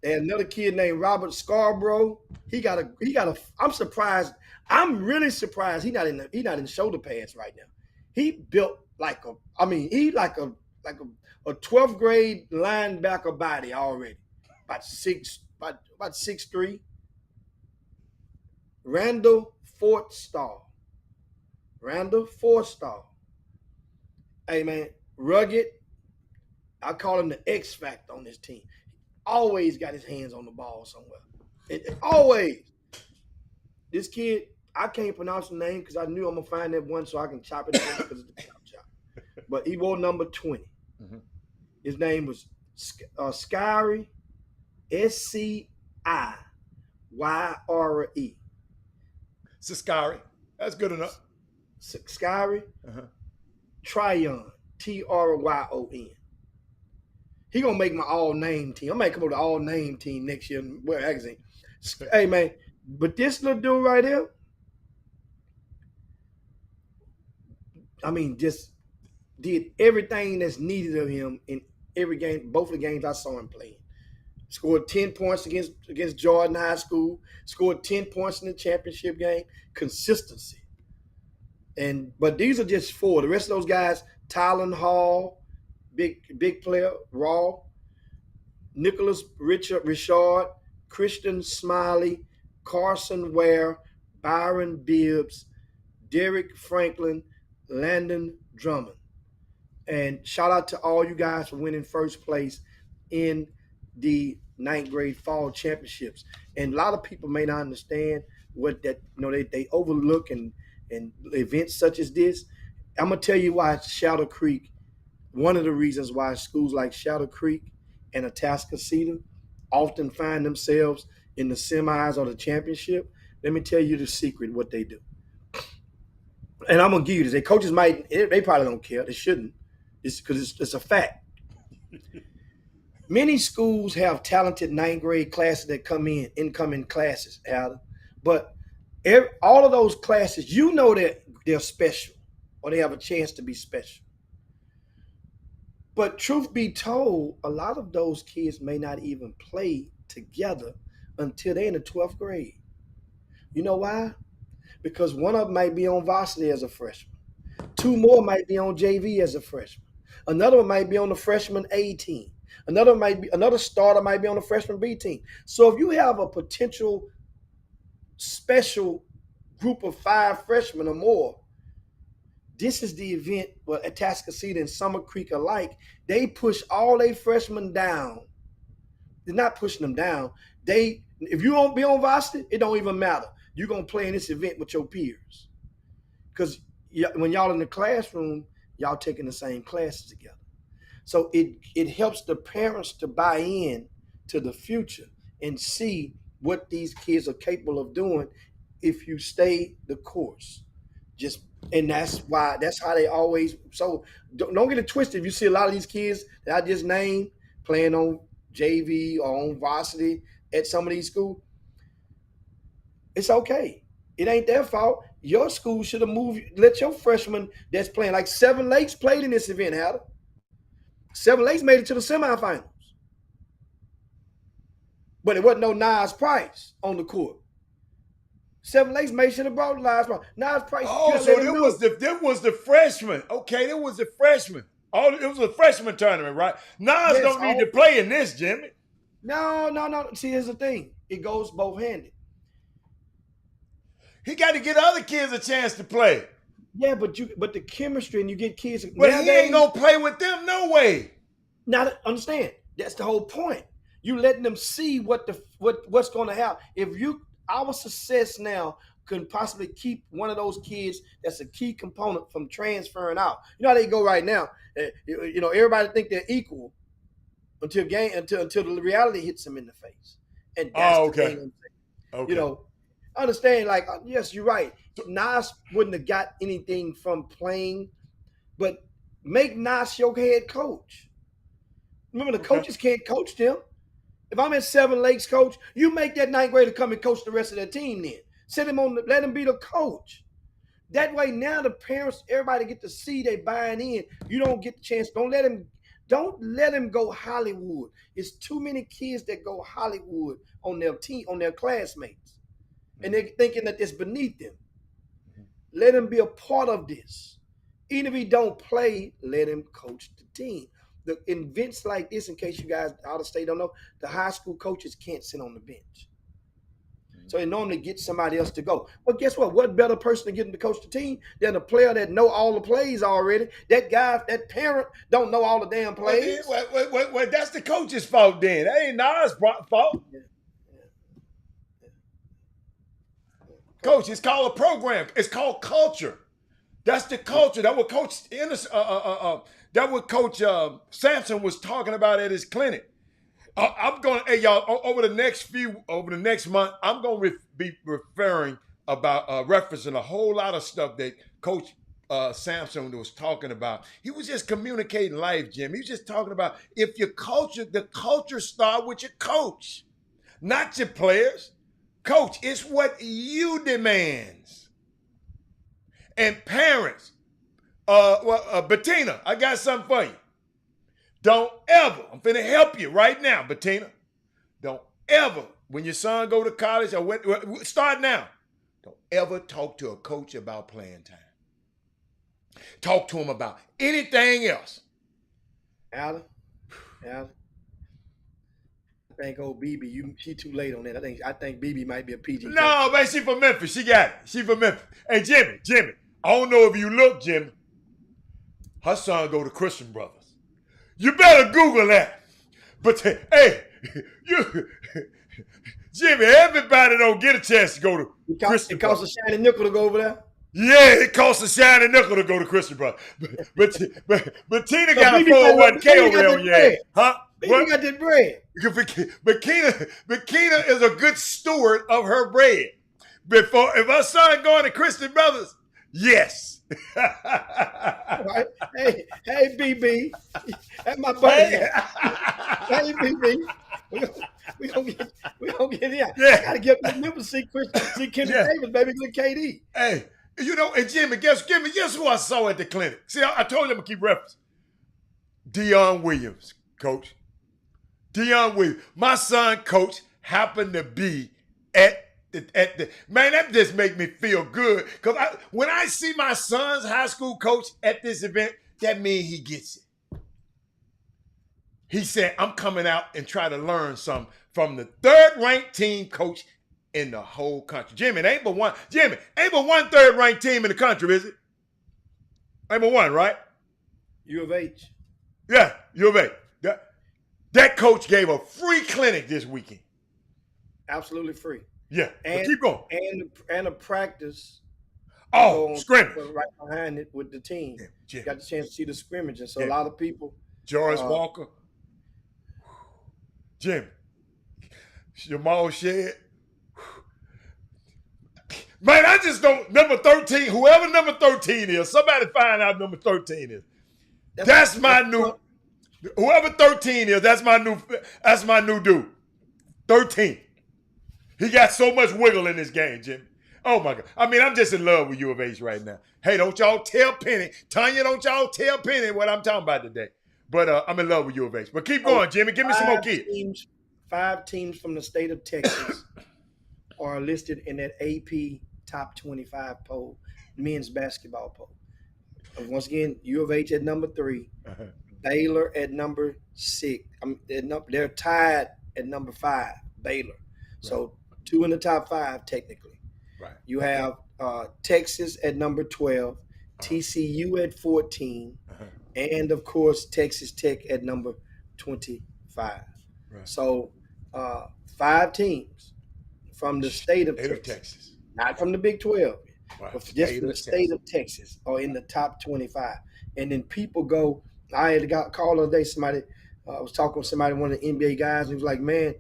They had another kid named Robert Scarborough. He got a. I'm surprised. I'm really surprised he not in shoulder pads right now. He built like a 12th grade linebacker body already. About 6'3". Randall Fortstar. Hey man, rugged. I call him the X Factor on this team. Always got his hands on the ball somewhere. Always. This kid, I can't pronounce the name because I knew I'm going to find that one so I can chop it down because it's the chop. But he wore number 20. Mm-hmm. His name was Skyrie, Sciyyre. Skyrie. That's good enough. Skyrie. Tryon, Tryon. He gonna make my all-name team. I might come up with an all-name team next year and wear magazine. Hey man, but this little dude right here, I mean, just did everything that's needed of him in every game, both of the games I saw him playing. Scored 10 points against Jordan High School, scored 10 points in the championship game. Consistency. But these are just 4. The rest of those guys, Tylen Hall, big player, Raw, Nicholas Richard, Christian Smiley, Carson Ware, Byron Bibbs, Derek Franklin, Landon Drummond. And shout out to all you guys for winning first place in the 9th grade fall championships. And a lot of people may not understand what that, they overlook and events such as this. I'm going to tell you why Shadow Creek, one of the reasons why schools like Shadow Creek and Atascocita often find themselves in the semis or the championship. Let me tell you the secret, what they do. And I'm going to give you this. Their coaches they probably don't care. They shouldn't. It's because it's a fact. Many schools have talented 9th grade classes that come in, incoming classes, Adam. But all of those classes, that they're special or they have a chance to be special. But truth be told, a lot of those kids may not even play together until they're in the 12th grade. You know why? Because one of them might be on varsity as a freshman. 2 more might be on JV as a freshman. Another one might be on the freshman A team. Another starter might be on the freshman B team. So if you have a potential special group of 5 freshmen or more, this is the event where Atascocita and Summer Creek alike, they push all their freshmen down. They're not pushing them down. If you don't be on varsity, it don't even matter. You're going to play in this event with your peers. Because when y'all in the classroom, y'all taking the same classes together. So it helps the parents to buy in to the future and see what these kids are capable of doing if you stay the course. And that's how they always. So don't get it twisted. If you see a lot of these kids that I just named playing on JV or on varsity at some of these schools, it's okay. It ain't their fault. Your school should have moved. Let your freshmen that's playing, like Seven Lakes played in this event, Adam. Seven Lakes made it to the semifinals. But it wasn't no Nas Price on the court. Seven Lakes should have brought Nas Price. Nas Price. Oh, so there was the freshman. Okay, there was the freshman. It was a freshman tournament, right? Nas don't need to play in this, Jimmy. No. See, here's the thing. It goes both-handed. He got to get other kids a chance to play. Yeah, but the chemistry, and you get kids. But he ain't gonna play with them, no way. Now, understand, that's the whole point. You letting them see what's going to happen. If our success now can possibly keep one of those kids that's a key component from transferring out. You know how they go right now. Everybody think they're equal until the reality hits them in the face. And that's the thing I'm saying. Okay. I understand. Like, yes, you're right. Nas wouldn't have got anything from playing, but make Nas your head coach. Remember, the coaches can't coach them. If I'm at Seven Lakes, coach, you make that ninth grader come and coach the rest of their team then. Let him be the coach. That way now the parents, everybody get to see they buying in. You don't get the chance. Don't let him go Hollywood. It's too many kids that go Hollywood on their team, on their classmates. And they're thinking that it's beneath them. Let him be a part of this. Even if he don't play, let him coach the team. The events like this, in case you guys out of state don't know, the high school coaches can't sit on the bench. So they normally get somebody else to go. But guess what? What better person to get him to coach the team than a player that know all the plays already? That guy, that parent don't know all the damn plays. Well, that's the coach's fault then. That ain't Nas' fault. Yeah. Coach, it's called a program. It's called culture. That's the culture. That what Coach Sampson was talking about at his clinic. I'm going to, hey y'all, over the next month, I'm going to be referring about referencing a whole lot of stuff that Coach Sampson was talking about. He was just communicating life, Jim. He was just talking about the culture start with your coach, not your players. Coach, it's what you demands. And parents, Bettina, I got something for you. Don't ever, I'm finna help you right now, Bettina. Don't ever, when your son go to college or start now, don't ever talk to a coach about playing time. Talk to him about anything else. Alan, I think old BB, she too late on that. I think BB might be a PG. No, man, she from Memphis. She got it. She from Memphis. Hey, Jimmy, I don't know if you look, Jimmy. Her son go to Christian Brothers. You better Google that. But hey, Jimmy, everybody don't get a chance to go to Christian Brothers. It costs a shiny nickel to go over there. Yeah, it costs a shiny nickel to go to Christian Brothers. But Tina got a 401k over there on your ass. Huh? Baby got that bread. Bakina is a good steward of her bread. If her son going to Christian Brothers, yes. Right. Hey, BB, that's my buddy. Hey, BB, we gonna get here. Yeah. I gotta get remember see Kenny Davis, baby, look KD. Hey, and Jimmy, guess who I saw at the clinic? See, I told him to keep reference. Deion Williams, coach. Deion Williams. My son, coach, happened to be at the man, that just make me feel good. Because when I see my son's high school coach at this event, that means he gets it. He said, I'm coming out and try to learn something from the third-ranked team coach in the whole country. Jimmy, ain't but one third-ranked team in the country, is it? Ain't but one, right? U of H. Yeah, U of H. That coach gave a free clinic this weekend. Absolutely free. Yeah, and keep going. And a practice. Scrimmage. Right behind it with the team. Yeah, got the chance to see the scrimmage. And so a lot of people. George Walker. Jimmy. Jamal Shed. Man, I just don't. Number 13, whoever number 13 is, somebody find out number 13 is. That's my new. Whoever 13 is, that's my new dude. 13. He got so much wiggle in this game, Jimmy. Oh my God. I mean, I'm just in love with U of H right now. Hey, don't y'all tell Penny. Tanya, don't y'all tell Penny what I'm talking about today. But I'm in love with U of H. But keep going, Jimmy. Give me some more kids. 5 teams from the state of Texas are listed in that AP top 25 poll, men's basketball poll. Once again, U of H at number 3. Baylor at number 6. They're tied at number 5, Baylor. Right. So 2 in the top 5 technically. Right. You have Texas at number 12, TCU at 14, and of course Texas Tech at number 25. Right. So 5 teams from the state of State Texas, not from the Big 12, Wow. but just from the state of Texas are in the top 25. And then people go, I had got a call the other day, somebody, I was talking with somebody, one of the NBA guys, and he was like, man,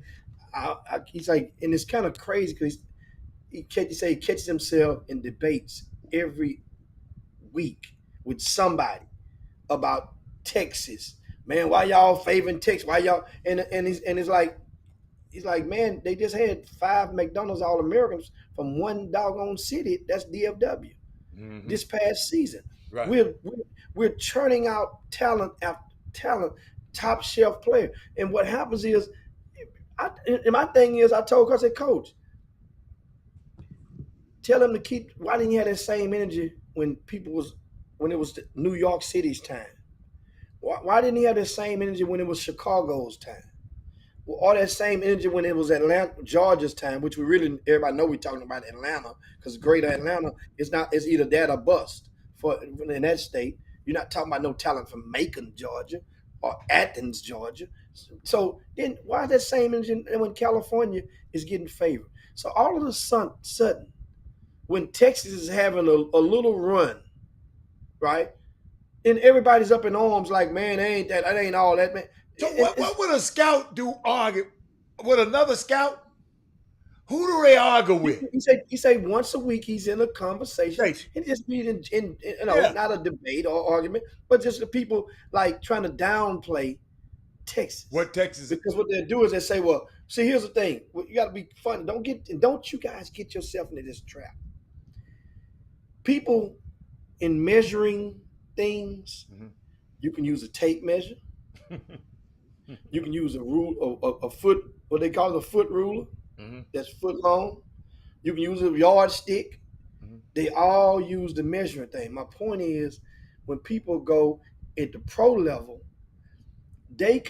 he's like, and it's kind of crazy because he catches himself in debates every week with somebody about Texas. Man, why y'all favoring Texas? Why y'all and it's like he's like, man, they just had 5 McDonald's All-Americans from one doggone city. That's DFW. This past season. Right. We're churning out talent after talent, top shelf player. And what happens is, and my thing is, I said, Coach, tell him to keep. Why didn't he have that same energy when it was New York City's time? Why didn't he have the same energy when it was Chicago's time? Or that same energy when it was Atlanta, Georgia's time, which everybody know we're talking about Atlanta, because greater Atlanta it's either that or bust in that state. You're not talking about no talent from Macon, Georgia, or Athens, Georgia. So then why is that same energy when California is getting favored? So all of a sudden, when Texas is having a little run, right? And everybody's up in arms like, man, that ain't all that, man. So what would a scout do argue with another scout? Who do they argue with? He say once a week he's in a conversation, and just be not a debate or argument, but just the people like trying to downplay Texas. What Texas? Because what they do is they say, well, see, here's the thing, you got to be funny. Don't you guys get yourself into this trap. People in measuring things, you can use a tape measure. You can use a rule, a foot, what they call it, a foot ruler. That's foot long. You can use a yardstick. They all use the measuring thing. My point is, when people go at the pro level, they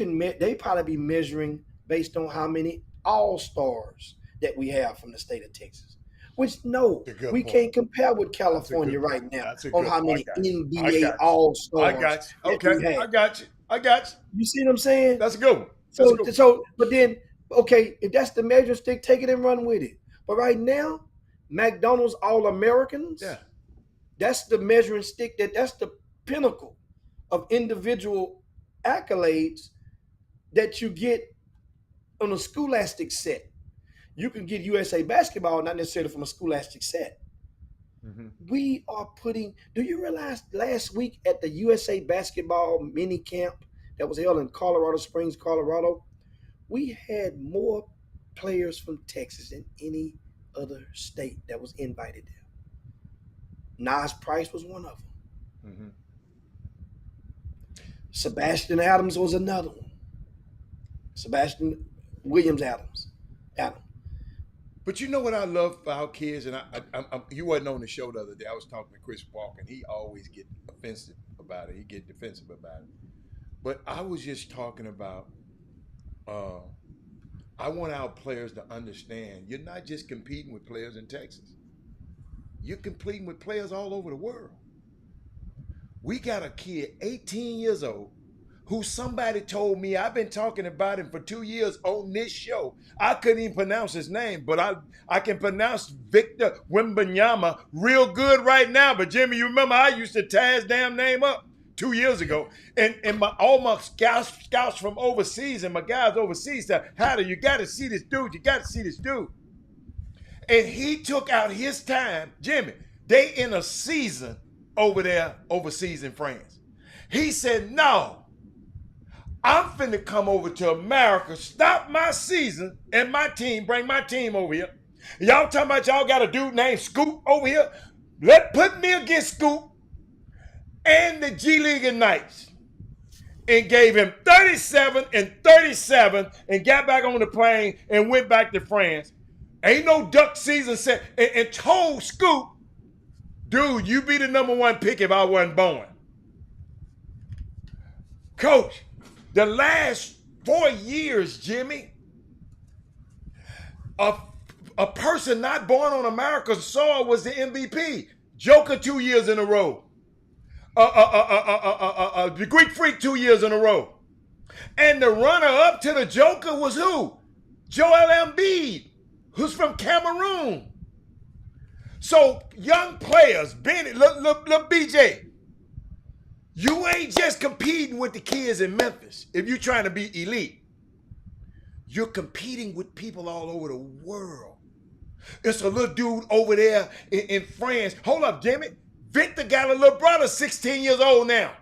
probably be measuring based on how many all-stars that we have from the state of Texas. Which we can't compare with California right now on how many NBA all-stars. I got you. Okay, I got you. You see what I'm saying? That's a good one. But then, okay, if that's the measuring stick, take it and run with it. But right now, McDonald's All-Americans, that's the measuring stick, that's the pinnacle of individual accolades that you get on a scholastic set. You can get USA basketball, not necessarily from a scholastic set. We are do you realize last week at the USA basketball mini camp that was held in Colorado Springs, Colorado, we had more players from Texas than any other state that was invited there. Nas Price was one of them. Sebastian Adams was another one. Sebastian Williams Adams. But you know what I love for our kids, and you wasn't on the show the other day. I was talking to Chris Walker, and he always get offensive about it. He get defensive about it. But I was just talking about, I want our players to understand, you're not just competing with players in Texas. You're competing with players all over the world. We got a kid, 18 years old, who somebody told me, I've been talking about him for 2 years on this show. I couldn't even pronounce his name, but I can pronounce Victor Wembanyama real good right now. But Jimmy, you remember I used to tie his damn name up 2 years ago. And all my scouts from overseas and my guys overseas said, Hatter, you got to see this dude. You got to see this dude. And he took out his time. Jimmy, they in a season over there overseas in France. He said, no. I'm finna come over to America, stop my season and my team, bring my team over here. Y'all talking about y'all got a dude named Scoop over here? Put me against Scoop and the G League Knights, and gave him 37 and 37 and got back on the plane and went back to France. Ain't no duck season set, and told Scoop, dude, you be the #1 pick if I wasn't born. Coach, the last 4 years, Jimmy, a person not born on America's soil was the MVP. Joker 2 years in a row. the Greek Freak 2 years in a row. And the runner-up to the Joker was who? Joel Embiid, who's from Cameroon. So young players, Benny, look, BJ, you ain't just competing with the kids in Memphis if you're trying to be elite. You're competing with people all over the world. It's a little dude over there in France. Hold up, Jimmy. Victor got a little brother, 16 years old now.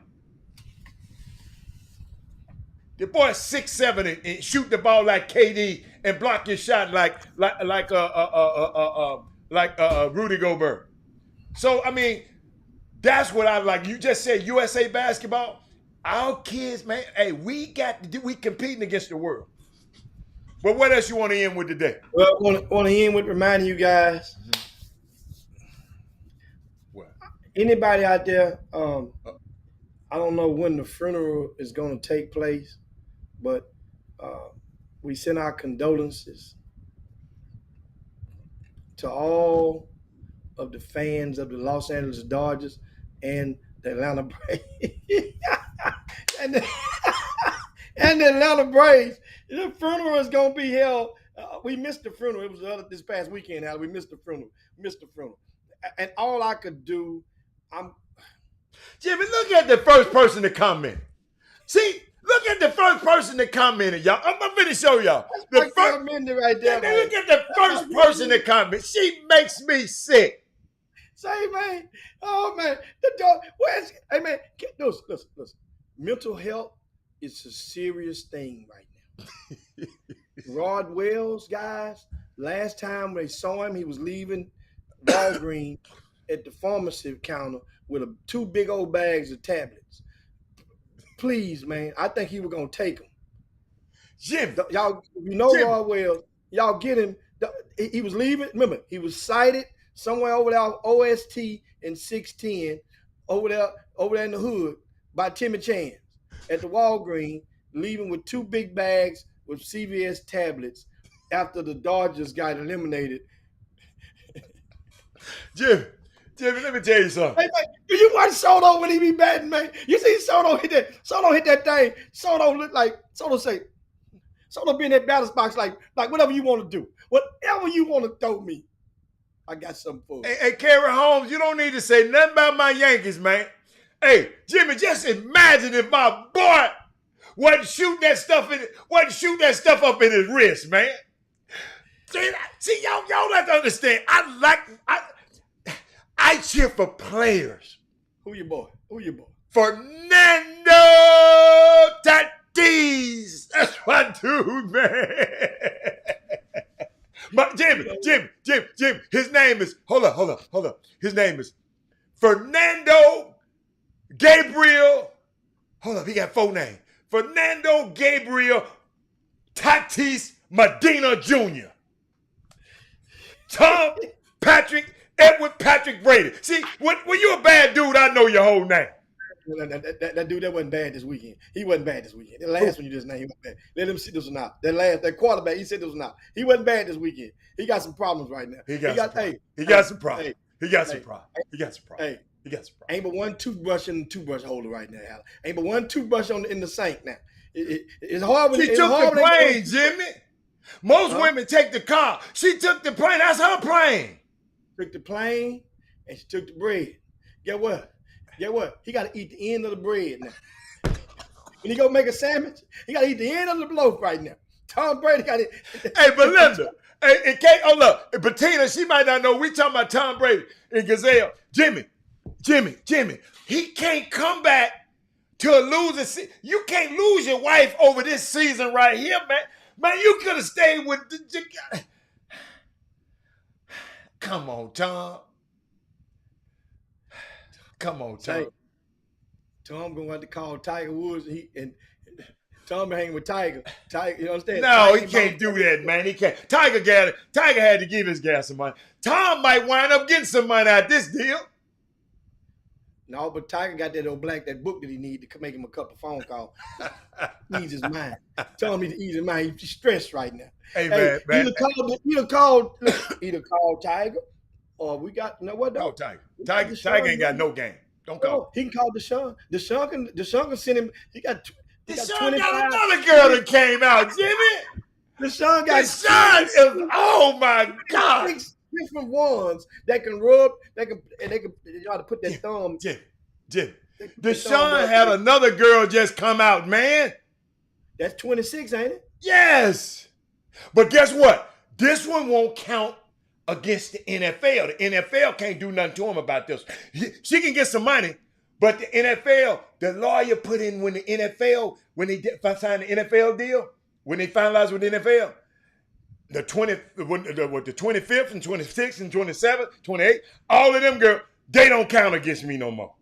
The boy is 6'7" and shoot the ball like KD and block your shot like Rudy Gobert. So I mean, that's what I like. You just said USA basketball. Our kids, man. Hey, we competing against the world. But what else you want to end with today? Well, I want to end with reminding you guys. What? Anybody out there? I don't know when the funeral is going to take place, but we send our condolences to all of the fans of the Los Angeles Dodgers and the Atlanta Braves. and the Atlanta Braves. The funeral is going to be held. We missed the funeral. It was this past weekend. We missed the funeral. And all I could do, Jimmy, look at the first person to comment. See, look at the first person that commented, y'all. I'm going to show y'all. The first right there. Look at the first person that commented. She makes me sick. Say, man. Oh, man. The dog. Hey, man. Listen. Mental health is a serious thing right now. Rod Wells, guys, last time they saw him, he was leaving Walgreens at the pharmacy counter with two big old bags of tablets. Please, man, I think he was going to take them. Jim. Y'all, Jim. Rod Wells, y'all get him. He was leaving. Remember, he was sighted somewhere over there, OST in 610, over there in the hood by Timmy Chance at the Walgreens, leaving with two big bags with CVS tablets after the Dodgers got eliminated. Jimmy, let me tell you something. Hey, man, do you watch Soto when he be batting, man? You see Soto hit that thing. Soto look like Soto be in that batter's box like whatever you want to do. Whatever you want to throw me, I got something for you. Hey, Kerry Holmes, you don't need to say nothing about my Yankees, man. Hey, Jimmy, just imagine if my boy wasn't shooting that stuff up in his wrist, man. See, y'all have to understand. I cheer for players. Who your boy? Fernando Tatis. That's my dude, man. Jim. His name is, hold up. His name is Fernando Gabriel. Hold up, he got 4 names. Fernando Gabriel Tatis Medina Jr. Tom Patrick Edward Patrick Brady. See, when you're a bad dude, I know your whole name. That dude, that wasn't bad this weekend. He wasn't bad this weekend. The last one you just named, he wasn't bad. Let him see this one out. That quarterback, he said this one out. He wasn't bad this weekend. He got some problems right now. He got some problems. Ain't but one toothbrush in the toothbrush holder right now, Alan. Ain't but one toothbrush in the sink now. It's hard when she took the plane, Jimmy. Most women take the car. She took the plane. That's her plane. Took the plane and she took the bread. Get what? He got to eat the end of the bread now. When he go make a sandwich, he got to eat the end of the loaf right now. Tom Brady got it. Hey, Belinda. Hey, look, Bettina, she might not know. We talking about Tom Brady and Gazelle. Jimmy. He can't come back to a losing season. You can't lose your wife over this season right here, man. Man, you could have stayed with the... Come on, Tom. Hey, Tom gonna have to call Tiger Woods and Tom hanging with Tiger. You understand? No, he can't do that, man. He can't. Tiger had to give his guy some money. Tom might wind up getting some money out of this deal. No, but Tiger got that book that he need to make him a couple phone calls. Ease his mind. Tell him to ease his mind. He's stressed right now. Hey, man. Either call Tiger, or we got what? No, Tiger ain't got no game. Don't call. He can call Deshaun. Deshaun can send him. He got Deshaun 25. got another girl that came out, Jimmy. Deshaun got Deshaun is, oh my God. 6 different ones that can rub, they try to put their thumb. Jim. Deshaun had another girl just come out, man. That's 26, ain't it? Yes. But guess what? This one won't count against the NFL. The NFL can't do nothing to him about this. She can get some money, but the NFL, the lawyer put in when the NFL, when they signed the NFL deal, when they finalized with the NFL, the 25th and 26th and 27th, 28th, all of them girls, they don't count against me no more.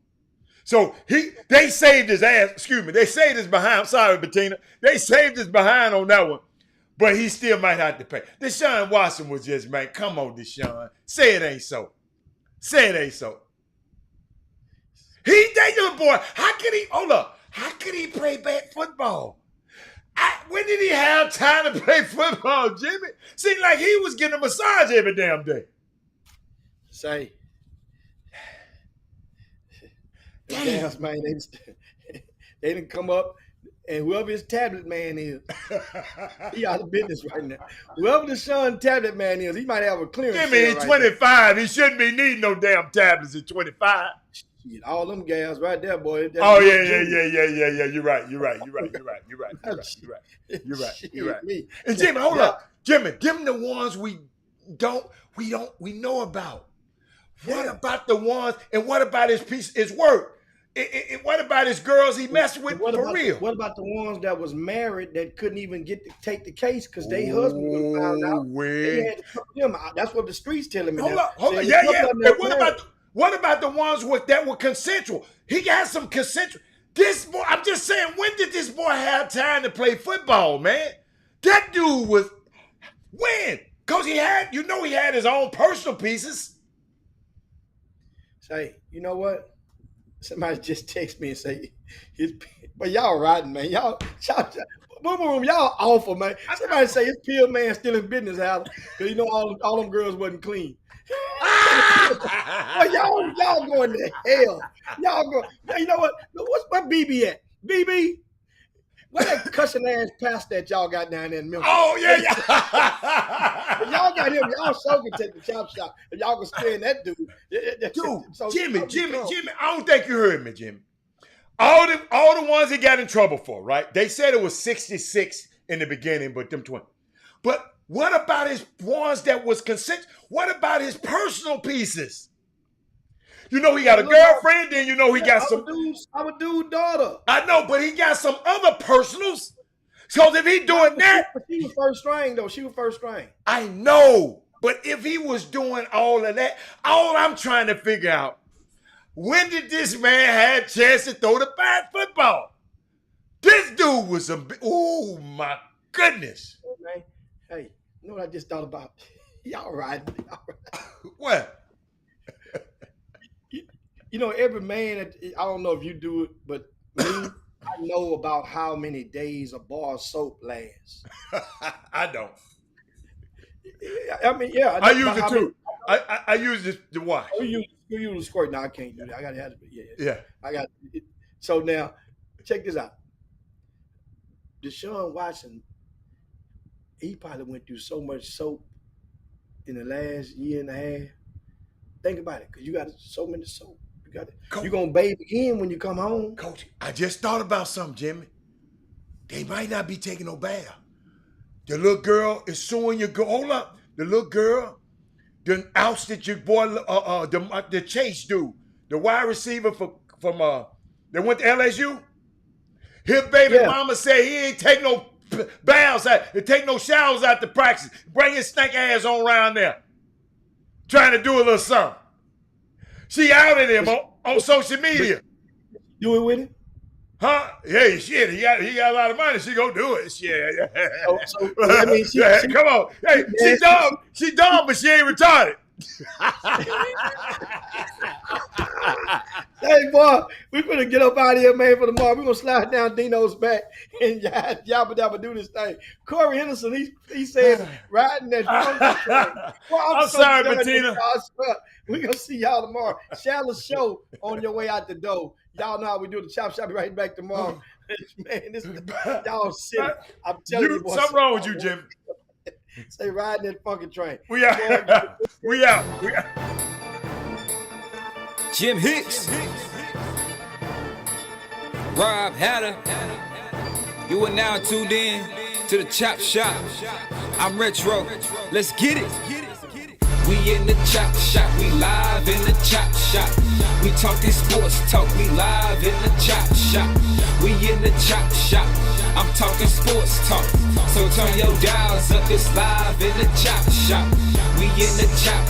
So they saved his ass, they saved his behind. Sorry, Bettina. They saved his behind on that one. But he still might have to pay. Deshaun Watson was just, man, come on, Deshaun. Say it ain't so. Say it ain't so. That young boy, how could he play bad football? When did he have time to play football, Jimmy? Seemed like he was getting a massage every damn day. Say. Damn, man, they didn't come up, and whoever his tablet man is, he out of business right now. Whoever the Deshaun tablet man is, he might have a clearance. Jimmy, he's 25. He shouldn't be needing no damn tablets at 25. Shit, all them guys right there, boy. Oh yeah. You're right. And Jimmy, hold up. Jimmy, them the ones we know about. What about the ones, and what about his work? What about his girls he messed with for real? What about the ones that was married that couldn't even take the case because their husband was found out? They had to cut them out. That's what the streets telling me. Hold up. Yeah. And what about the ones that were consensual? He got some consensual. This boy, I'm just saying, when did this boy have time to play football, man? That dude was, when? Because he had his own personal pieces. Say, you know what? Somebody just text me and say, but y'all riding, man. Y'all awful, man. Somebody say his pill man still in business house because all them girls wasn't clean. Well, y'all going to hell. Y'all go. You know what? Where BB at? BB, where that cussing ass pastor that y'all got down there in Memphis? Oh yeah. Y'all got him. Y'all so can take the chop shop. If y'all can stand that dude. Jimmy. I don't think you heard me, Jimmy. All the ones he got in trouble for, right? They said it was 66 in the beginning, but them 20. But what about his ones that was consent? What about his personal pieces? He got a girlfriend, then he got some. Our dude's daughter. I know, but he got some other personals. So if he doing that. She was first string, though. She was first string. I know. But if he was doing all of that, all I'm trying to figure out, when did this man have a chance to throw the bad football? This dude was oh my goodness. Hey, you know what I just thought about? Y'all right. What? Every man, I don't know if you do it, but me, I know about how many days a bar of soap lasts. I don't. I mean, yeah. I use it too. I use it to wash. You use the squirt. No, I can't do that. I got to have it. Yeah. I got it. So now, check this out. Deshaun Watson, he probably went through so much soap in the last year and a half. Think about it, because you got so many soap. You're going to bathe again when you come home. Coach, I just thought about something, Jimmy. They might not be taking no bath. The little girl is suing your girl. Hold up. The little girl done ousted your boy, the Chase dude, the wide receiver from that went to LSU. His baby mama said he ain't take no baths out, take no showers out to practice. Bring his stank ass on around there. Trying to do a little something. She outed him on social media. Do it with him? Huh? Hey, shit, he got a lot of money. She gonna do it. Shit. I mean, come on. Hey, she dumb, but she ain't retarded. Hey, boy, we finna get up out of here, man, for tomorrow. We're gonna slide down Dino's back and yabba dabba do this thing. Corey Henderson, he said riding that funky train. Well, I'm sorry, Bettina. We're gonna see y'all tomorrow. Share the show on your way out the door. Y'all know how we do the chop shop right back tomorrow. Man, y'all silly. I'm telling you, boy, something wrong with you, Jim. Say riding that funky train. We out. We out. Jim Hicks, Rob Hatter, you are now tuned in to the Chop Shop. I'm Retro, let's get it. We in the Chop Shop, we live in the Chop Shop. We talking sports talk, we live in the Chop Shop. We in the Chop Shop, I'm talking sports talk. So turn your dials up, it's live in the Chop Shop. We in the Chop